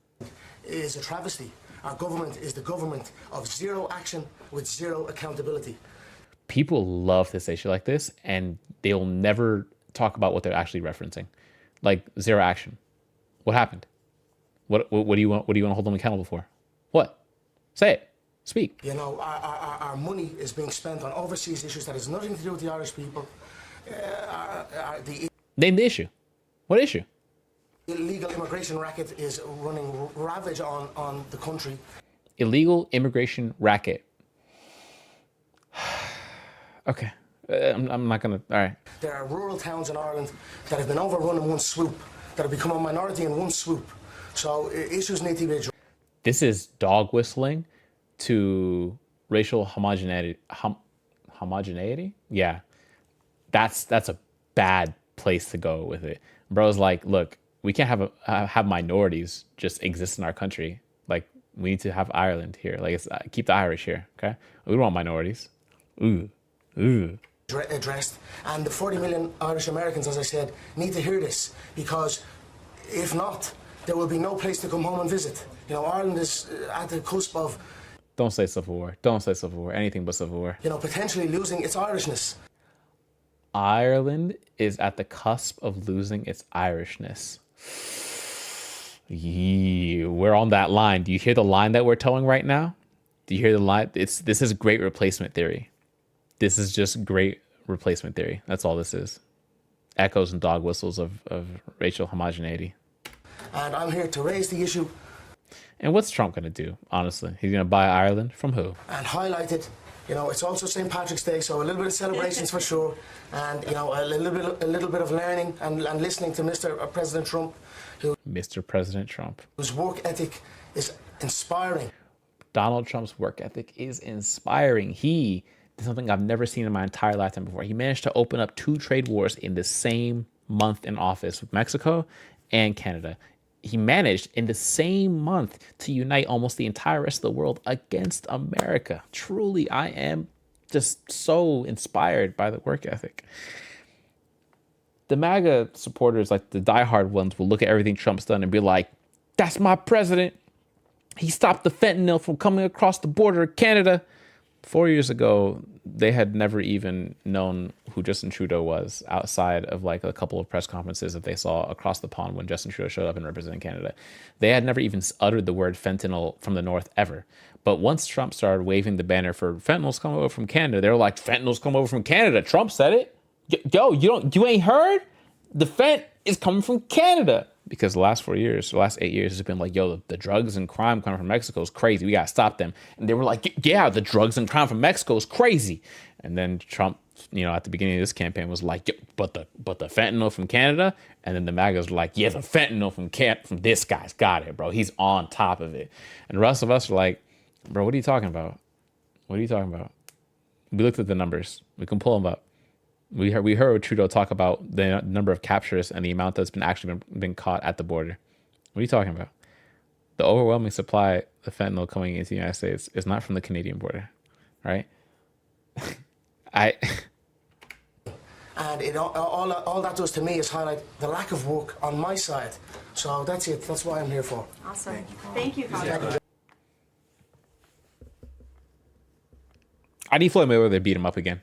Speaker 15: Is a travesty. Our government is the government of zero action with zero accountability.
Speaker 2: People love to say shit like this, and they'll never talk about what they're actually referencing. Like zero action. What happened? What do you want? What do you want to hold them accountable for? What? Say it. Speak.
Speaker 15: You know, our money is being spent on overseas issues that has nothing to do with the Irish people.
Speaker 2: Name the issue. What issue?
Speaker 15: Illegal immigration racket is running ravage on the country.
Speaker 2: Illegal immigration racket. Okay. I'm not going to... All right.
Speaker 15: There are rural towns in Ireland that have been overrun in one swoop, that have become a minority in one swoop. So issues need to be addressed.
Speaker 2: This is dog whistling to racial homogeneity. Homogeneity? Yeah. That's a bad place to go with it. Bro's like, look, we can't have minorities just exist in our country. Like, we need to have Ireland here. Like, it's, keep the Irish here, okay? We don't want minorities. Ooh.
Speaker 15: Addressed. And the 40 million Irish Americans, as I said, need to hear this, because if not, there will be no place to come home and visit. You know, Ireland is at the cusp of...
Speaker 1: Don't say Civil War. Don't say Civil War. Anything but Civil War.
Speaker 15: Potentially losing its Irishness.
Speaker 1: Ireland is at the cusp of losing its Irishness. Yeah, we're on that line. Do you hear the line that we're towing right now? Do you hear the line? This is great replacement theory. This is just great replacement theory. That's all this is. Echoes and dog whistles of racial homogeneity.
Speaker 15: And I'm here to raise the issue.
Speaker 1: And what's Trump going to do, honestly? He's going to buy Ireland from who?
Speaker 15: And highlight it. It's also St. Patrick's Day, so a little bit of celebrations for sure. And, a little bit of learning and listening to Mr. President Trump.
Speaker 1: Mr. President Trump.
Speaker 15: Whose work ethic is inspiring.
Speaker 1: Donald Trump's work ethic is inspiring. He did something I've never seen in my entire lifetime before. He managed to open up 2 trade wars in the same month in office with Mexico and Canada. He managed in the same month to unite almost the entire rest of the world against America. Truly, I am just so inspired by the work ethic. The MAGA supporters, like the diehard ones, will look at everything Trump's done and be like, that's my president. He stopped the fentanyl from coming across the border of Canada. 4 years ago, they had never even known who Justin Trudeau was outside of like a couple of press conferences that they saw across the pond when Justin Trudeau showed up and represented Canada. They had never even uttered the word fentanyl from the north ever. But once Trump started waving the banner for fentanyl's coming over from Canada, they were like, fentanyl's coming over from Canada. Trump said it. Yo, you ain't heard? The fent is coming from Canada. Because the last 8 years, has been like, yo, the drugs and crime coming from Mexico is crazy. We got to stop them. And they were like, yeah, the drugs and crime from Mexico is crazy. And then Trump, at the beginning of this campaign was like, yeah, but the fentanyl from Canada. And then the MAGAs were like, yeah, the fentanyl from this guy's got it, bro. He's on top of it. And the rest of us are like, bro, what are you talking about? What are you talking about? We looked at the numbers. We can pull them up. We heard Trudeau talk about the number of captures and the amount that's been caught at the border. What are you talking about? The overwhelming supply of fentanyl coming into the United States is not from the Canadian border, right?
Speaker 15: And all that does to me is highlight the lack of work on my side. So that's it. That's what I'm here for.
Speaker 16: Awesome. Thank you, Connor.
Speaker 1: I need Floyd Mayweather to beat him up again.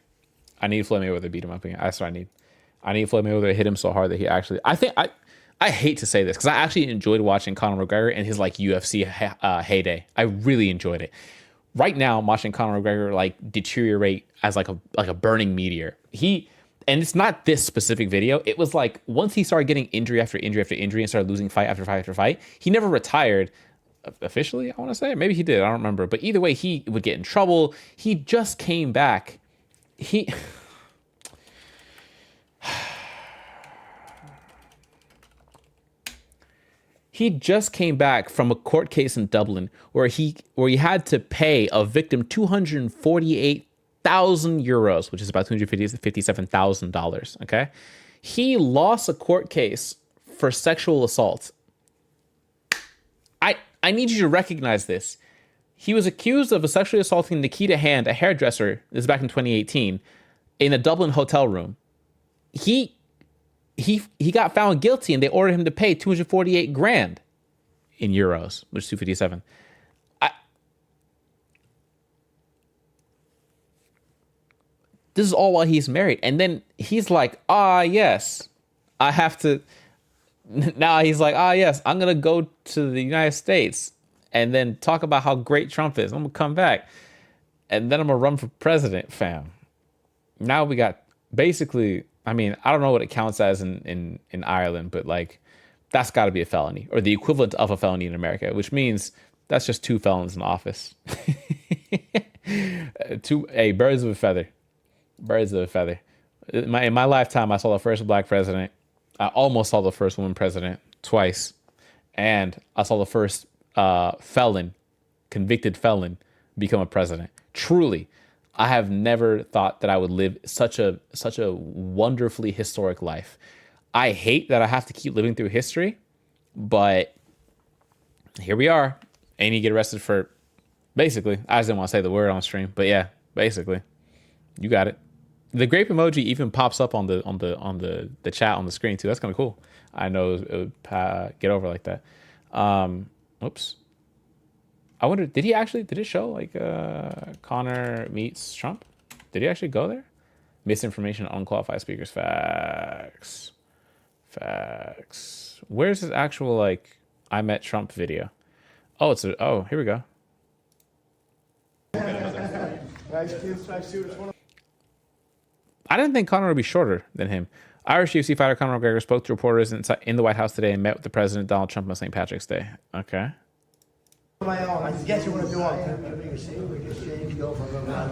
Speaker 1: That's what I need. I need Floyd Mayweather to hit him so hard that he actually... I hate to say this because I actually enjoyed watching Conor McGregor in his UFC heyday. I really enjoyed it. Right now, I'm watching Conor McGregor deteriorate as like a burning meteor. And it's not this specific video. It was like once he started getting injury after injury after injury and started losing fight after fight after fight, he never retired. Officially, I want to say. Maybe he did. I don't remember. But either way, he would get in trouble. He just came back. He just came back from a court case in Dublin where he had to pay a victim 248,000 euros, which is about $257,000. Okay, he lost a court case for sexual assault. I need you to recognize this. He was accused of sexually assaulting Nikita Hand, a hairdresser. This is back in 2018, in a Dublin hotel room. He got found guilty, and they ordered him to pay 248 grand in euros, which is 257. This is all while he's married, and then he's like, yes, I have to. Now he's like, yes, I'm gonna go to the United States and then talk about how great Trump is. I'm gonna come back, and then I'm gonna run for president, fam. Now we got basically, I don't know what it counts as in Ireland, but that's got to be a felony or the equivalent of a felony in America, which means that's just 2 felons in office. Birds of a feather. Birds of a feather. In my lifetime, I saw the first black president. I almost saw the first woman president twice. And I saw the first convicted felon become a president. Truly, I have never thought that I would live such a wonderfully historic life. I hate that I have to keep living through history, but here we are. And you get arrested for, basically, I just didn't want to say the word on stream, but yeah, basically, you got it. The grape emoji even pops up on the chat on the screen too. That's kind of cool. I know it would get over like that. Oops. I wonder, did it show like Connor meets Trump? Did he actually go there? Misinformation, unqualified speakers. Facts. Facts. Where's his actual like I met Trump video? Oh, here we go. I didn't think Conor would be shorter than him. Irish UFC fighter Conor McGregor spoke to reporters in the White House today and met with the President Donald Trump on St. Patrick's Day. Okay.
Speaker 15: I guess you want to do all.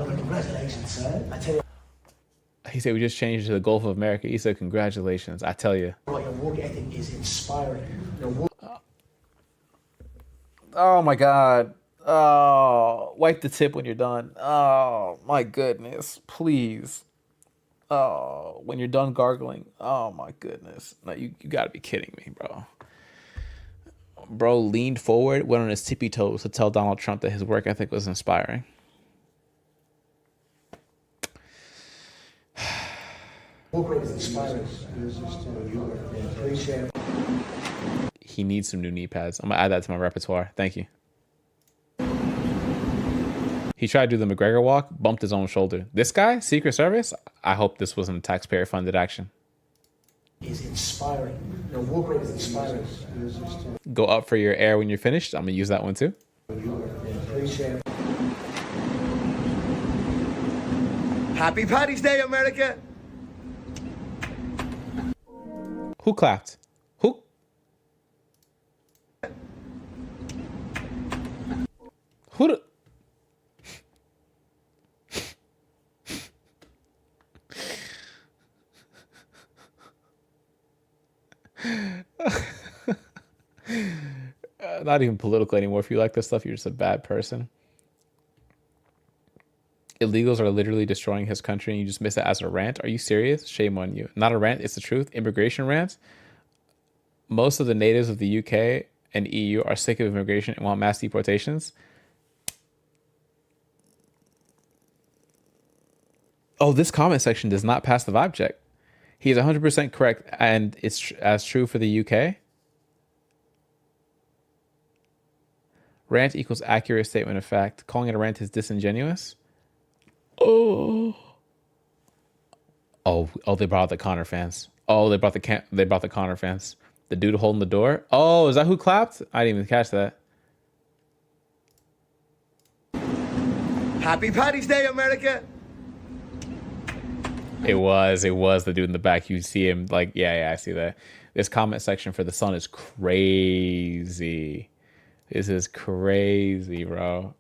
Speaker 15: Congratulations, sir. I tell you.
Speaker 1: He said we just changed to the Gulf of America. He said congratulations. I tell you.
Speaker 15: Your work ethic is inspiring.
Speaker 2: Oh my God. Oh, wipe the tip when you're done. Oh my goodness. Please. Oh, when you're done gargling. Oh my goodness. No, you gotta be kidding me, bro. Bro leaned forward, went on his tippy toes to tell Donald Trump that his work ethic was inspiring. He needs some new knee pads. I'm gonna add that to my repertoire. Thank you. He tried to do the McGregor walk, bumped his own shoulder. This guy, Secret Service, I hope this wasn't taxpayer-funded action.
Speaker 15: Is inspiring. Your work rate is inspiring.
Speaker 1: Go up for your air when you're finished. I'm gonna use that one too.
Speaker 15: Happy Paddy's Day, America!
Speaker 1: Who clapped? Who? Who? Not even political anymore. If you like this stuff, you're just a bad person. Illegals are literally destroying his country and you just miss it as a rant. Are you serious? Shame on you. Not a rant, it's the truth. Immigration rants. Most of the natives of the UK and EU are sick of immigration and want mass deportations. Oh, this comment section does not pass the vibe check. He is 100% correct, and it's as true for the UK. Rant equals accurate statement of fact. Calling it a rant is disingenuous. Oh, they brought the Connor fans. Oh, they brought the Connor fans. The dude holding the door. Oh, is that who clapped? I didn't even catch that.
Speaker 15: Happy Paddy's Day, America!
Speaker 1: It was the dude in the back. You see him like, yeah, I see that. This comment section for the Sun is crazy. This is crazy, bro.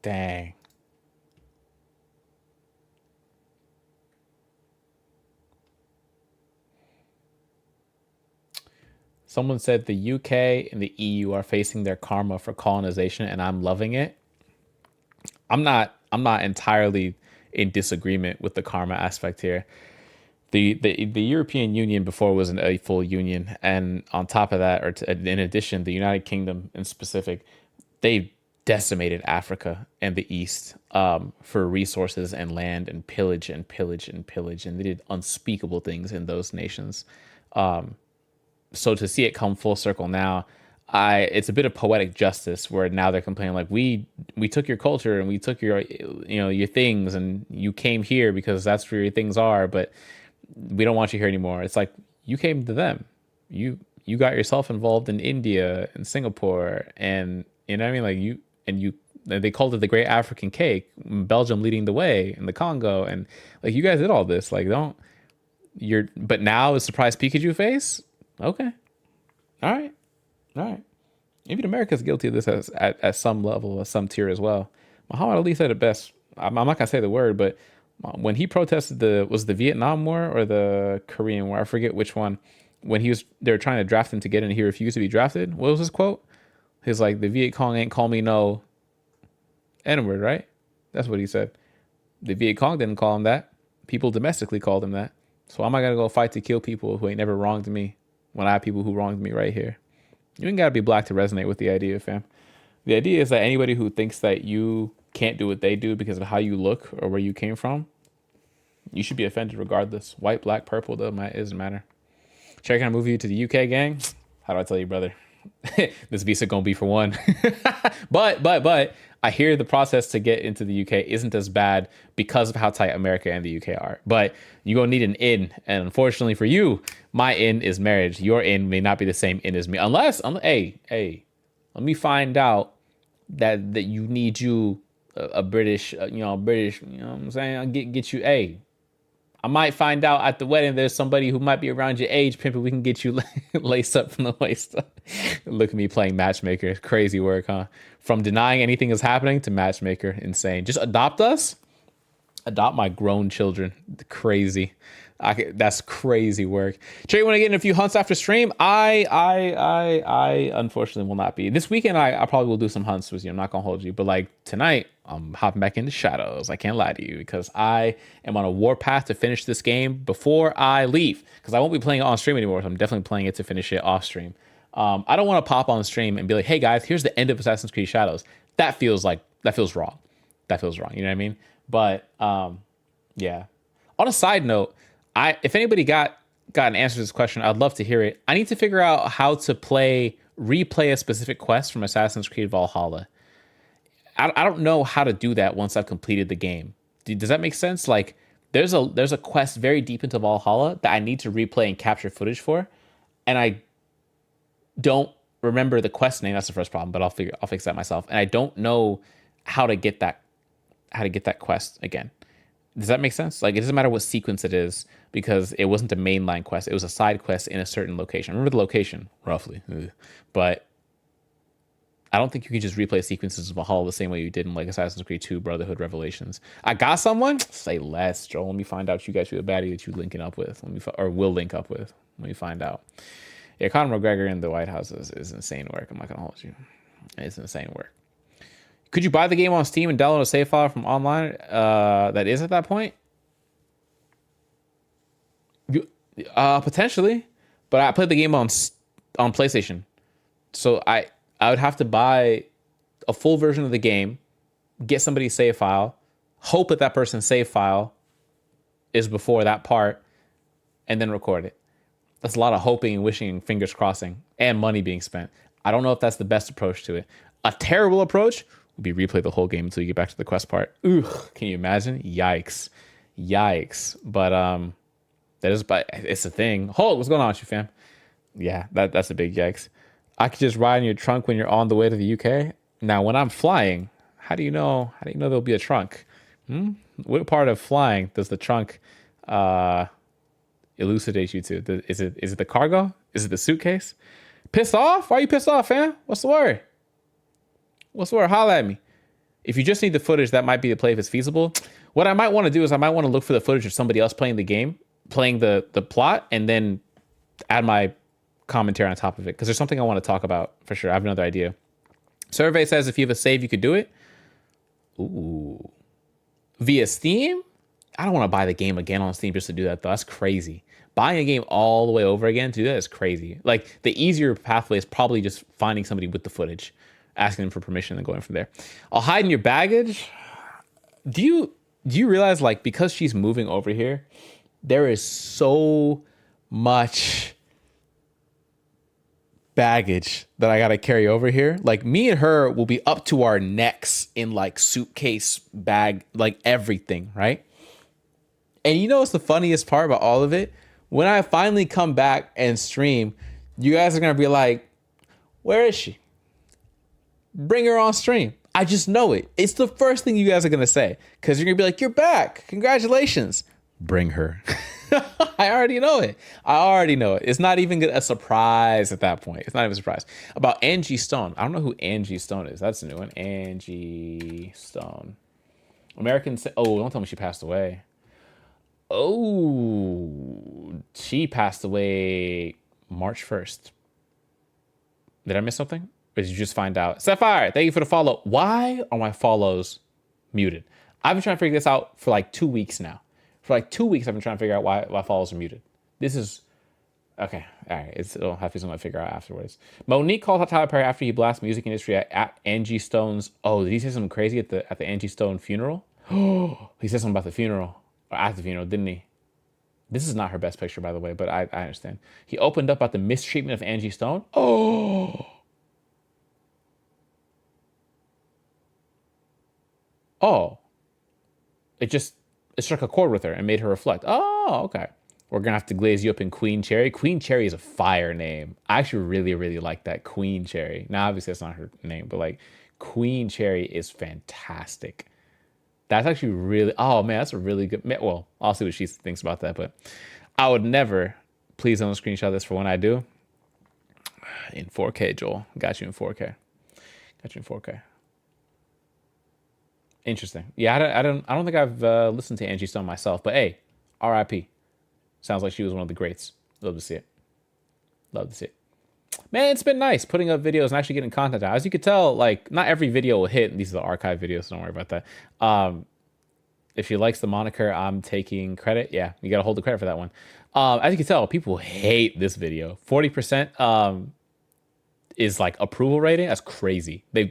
Speaker 1: Dang. Someone said the UK and the EU are facing their karma for colonization, and I'm loving it. I'm not entirely in disagreement with the karma aspect here. The European Union before wasn't a full union, and on top of that, in addition, the United Kingdom in specific, they decimated Africa and the East for resources and land and pillage and pillage and pillage, and they did unspeakable things in those nations. So to see it come full circle now, it's a bit of poetic justice where now they're complaining like we took your culture and we took your your things and you came here because that's where your things are, but we don't want you here anymore. It's like you came to them. You got yourself involved in India and Singapore and you know what I mean, like they called it the Great African Cake, Belgium leading the way in the Congo, and like you guys did all this. Like but now a surprise Pikachu face. Okay. All right. Even America's guilty of this at some level, at some tier as well. Muhammad Ali said it best. I'm not going to say the word, but when he protested was the Vietnam War or the Korean War? I forget which one. When they were trying to draft him to get in, he refused to be drafted. What was his quote? He's like, the Viet Cong ain't call me no N-word, right? That's what he said. The Viet Cong didn't call him that. People domestically called him that. So I'm not going to go fight to kill people who ain't never wronged me when I have people who wronged me right here. You ain't got to be black to resonate with the idea, fam. The idea is that anybody who thinks that you can't do what they do because of how you look or where you came from, you should be offended regardless. White, black, purple, it doesn't matter. Cherry, can I move you to the UK, gang? How do I tell you, brother? This visa gonna be for one. but I hear the process to get into the UK isn't as bad because of how tight America and the UK are. But you gonna need an in, and unfortunately for you, my in is marriage. Your in may not be the same in as me, unless hey, let me find out that you need you a British, British, you know what I'm saying? I'll get you I might find out at the wedding there's somebody who might be around your age, pimping. We can get you laced up from the waist up. Look at me playing matchmaker. Crazy work, huh? From denying anything is happening to matchmaker. Insane. Just adopt us. Adopt my grown children. Crazy. That's crazy work. Trey, want to get in a few hunts after stream? I unfortunately will not be. This weekend, I probably will do some hunts with you. I'm not going to hold you. But like tonight, I'm hopping back into shadows. I can't lie to you because I am on a warpath to finish this game before I leave. Because I won't be playing it on stream anymore. So I'm definitely playing it to finish it off stream. I don't want to pop on stream and be like, hey guys, here's the end of Assassin's Creed Shadows. That feels wrong. That feels wrong. You know what I mean? But yeah. On a side note, if anybody got an answer to this question, I'd love to hear it. I need to figure out how to replay a specific quest from Assassin's Creed Valhalla. I don't know how to do that once I've completed the game. Does that make sense? Like, there's a quest very deep into Valhalla that I need to replay and capture footage for, and I don't remember the quest name. That's the first problem, but I'll fix that myself. And I don't know how to get that quest again. Does that make sense? Like, it doesn't matter what sequence it is because it wasn't a mainline quest. It was a side quest in a certain location. I remember the location, roughly. But I don't think you can just replay sequences of Valhalla the same way you did in, like, Assassin's Creed 2 Brotherhood Revelations. I got someone? Say less, Joel. Let me find out you got you a baddie that you linking up with. Or will link up with. Let me find out. Yeah, Conor McGregor in the White House is insane work. I'm not going to hold you. It's insane work. Could you buy the game on Steam and download a save file from online that is at that point? Potentially, but I played the game on PlayStation, so I would have to buy a full version of the game, get somebody's save file, hope that person's save file is before that part, and then record it. That's a lot of hoping and wishing and fingers crossing and money being spent. I don't know if that's the best approach to it. A terrible approach would be replay the whole game until you get back to the quest part. Ugh, can you imagine? Yikes. But it's a thing. Hold, what's going on with you, fam? Yeah, that's a big yikes. I could just ride in your trunk when you're on the way to the UK. Now, when I'm flying, how do you know there'll be a trunk? What part of flying does the trunk elucidate you to? Is it the cargo? Is it the suitcase? Pissed off? Why are you pissed off, fam? What's the word? Holla at me. If you just need the footage, that might be the play if it's feasible. What I might want to do is I might want to look for the footage of somebody else playing the game, playing the plot, and then add my commentary on top of it. Because there's something I want to talk about for sure. I have another idea. Survey says if you have a save, you could do it. Ooh. Via Steam? I don't want to buy the game again on Steam just to do that, though. That's crazy. Buying a game all the way over again to do that is crazy. Like, the easier pathway is probably just finding somebody with the footage, asking them for permission and going from there. I'll hide in your baggage. Do you realize, like, because she's moving over here, there is so much baggage that I gotta carry over here. Like, me and her will be up to our necks in, like, suitcase, bag, like, everything, right? And you know what's the funniest part about all of it? When I finally come back and stream, you guys are gonna be like, where is she? Bring her on stream. I just know it. It's the first thing you guys are going to say. Because you're going to be like, you're back. Congratulations. Bring her. I already know it. It's not even a surprise at that point. It's not even a surprise. About Angie Stone. I don't know who Angie Stone is. That's a new one. Angie Stone. Oh, don't tell me she passed away. Oh, she passed away March 1st. Did I miss something? Or did you just find out? Sapphire, thank you for the follow. Why are my follows muted? I've been trying to figure this out for like 2 weeks now. For like 2 weeks, I've been trying to figure out why follows are muted. This is... Okay, all right. It'll have to be something I figure out afterwards. Monique called out Tyler Perry after he blasted music industry at Angie Stone's... Oh, did he say something crazy at the Angie Stone funeral? Oh, he said something about the funeral. Or at the funeral, didn't he? This is not her best picture, by the way, but I understand. He opened up about the mistreatment of Angie Stone. Oh. Oh. It struck a chord with her and made her reflect. Oh, okay. We're going to have to glaze you up in Queen Cherry. Queen Cherry is a fire name. I actually really, really like that. Queen Cherry. Now, obviously, that's not her name, but like Queen Cherry is fantastic. That's actually really, oh man, that's a really good, well, I'll see what she thinks about that, but I would never, please don't screenshot this for when I do. In 4K, Joel. Got you in 4K. Got you in 4K. Interesting. Yeah, I don't think I've listened to Angie Stone myself, but hey, R.I.P. Sounds like she was one of the greats. Love to see it. Love to see it. Man, it's been nice putting up videos and actually getting content out. As you could tell, like, not every video will hit. These are the archive videos, so don't worry about that. If she likes the moniker, I'm taking credit. Yeah, you got to hold the credit for that one. As you can tell, people hate this video. 40% is like approval rating. That's crazy. The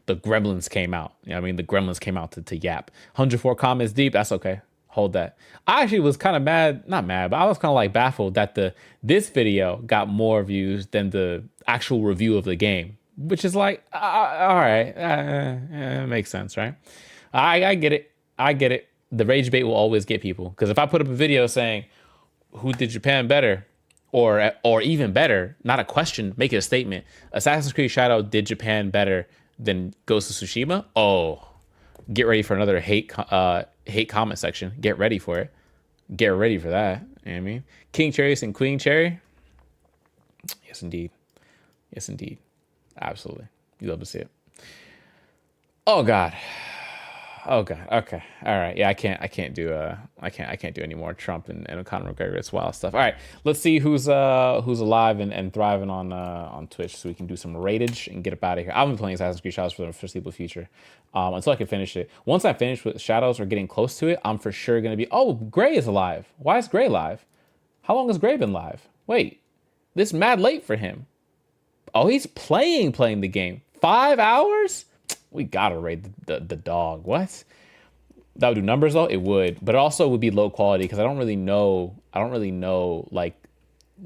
Speaker 1: gremlins came out. You know what I mean? The gremlins came out to yap. 104 comments deep. That's okay. Hold that. I actually was kind of mad, not mad, but I was kind of like baffled that this video got more views than the actual review of the game, which is like, all right, it makes sense, right? I get it. I get it. The rage bait will always get people, because if I put up a video saying, who did Japan better? Or even better, not a question, make it a statement. Assassin's Creed Shadow did Japan better than Ghost of Tsushima? Oh, get ready for another hate comment section. Get ready for it. Get ready for that. You know what I mean? King Cherries and Queen Cherry. Yes, indeed. Yes, indeed. Absolutely. You love to see it. Oh God. Oh God. Okay. All right. Yeah, I can't do any more Trump and Conor McGregor. It's wild stuff. All right. Let's see who's alive and thriving on Twitch, so we can do some raidage and get up out of here. I've been playing Assassin's Creed Shadows for the foreseeable future, until I can finish it. Once I finish with Shadows or getting close to it, I'm for sure gonna be. Oh, Gray is alive. Why is Gray live? How long has Gray been live? Wait, this is mad late for him. Oh, he's playing the game. 5 hours? We gotta raid the dog. What? That would do numbers though? It would, but it also would be low quality because I don't really know like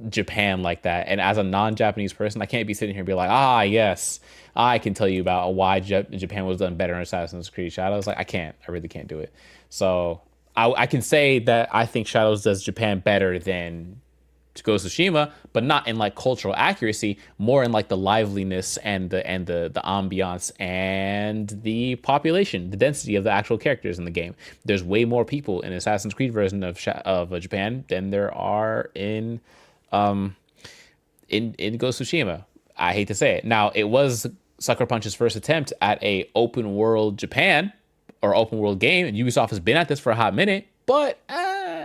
Speaker 1: Japan like that. And as a non-Japanese person, I can't be sitting here and be like, yes, I can tell you about why Japan was done better in Assassin's Creed Shadows. Like, I really can't do it. So I can say that I think Shadows does Japan better than Ghost of Tsushima, but not in like cultural accuracy, more in like the liveliness and the ambiance and the population, the density of the actual characters in the game. There's way more people in Assassin's Creed version of Japan than there are in Ghost of Tsushima. I hate to say it. Now, it was Sucker Punch's first attempt at a open world Japan or open world game, and Ubisoft has been at this for a hot minute, but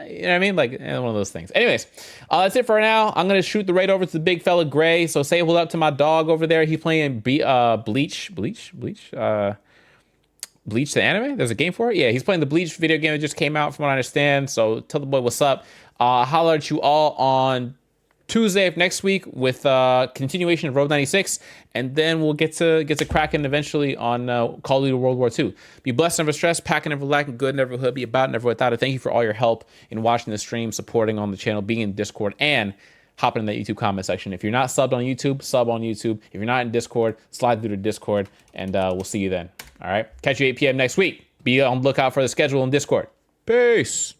Speaker 1: you know what I mean? Like, one of those things. Anyways, that's it for now. I'm going to shoot the raid over to the big fella Gray. So say what up to my dog over there. He's playing Bleach the anime? There's a game for it? Yeah, he's playing the Bleach video game that just came out from what I understand. So tell the boy what's up. Holler at you all on Tuesday of next week with continuation of Road 96, and then we'll get to cracking eventually on Call of Duty World War II. Be blessed, never stressed, packing, never lacking, good, never hood, be about, never without it. Thank you for all your help in watching the stream, supporting on the channel, being in Discord, and hopping in the YouTube comment section. If you're not subbed on YouTube, sub on YouTube. If you're not in Discord, slide through to Discord, and we'll see you then. All right? Catch you 8 p.m. next week. Be on the lookout for the schedule in Discord. Peace.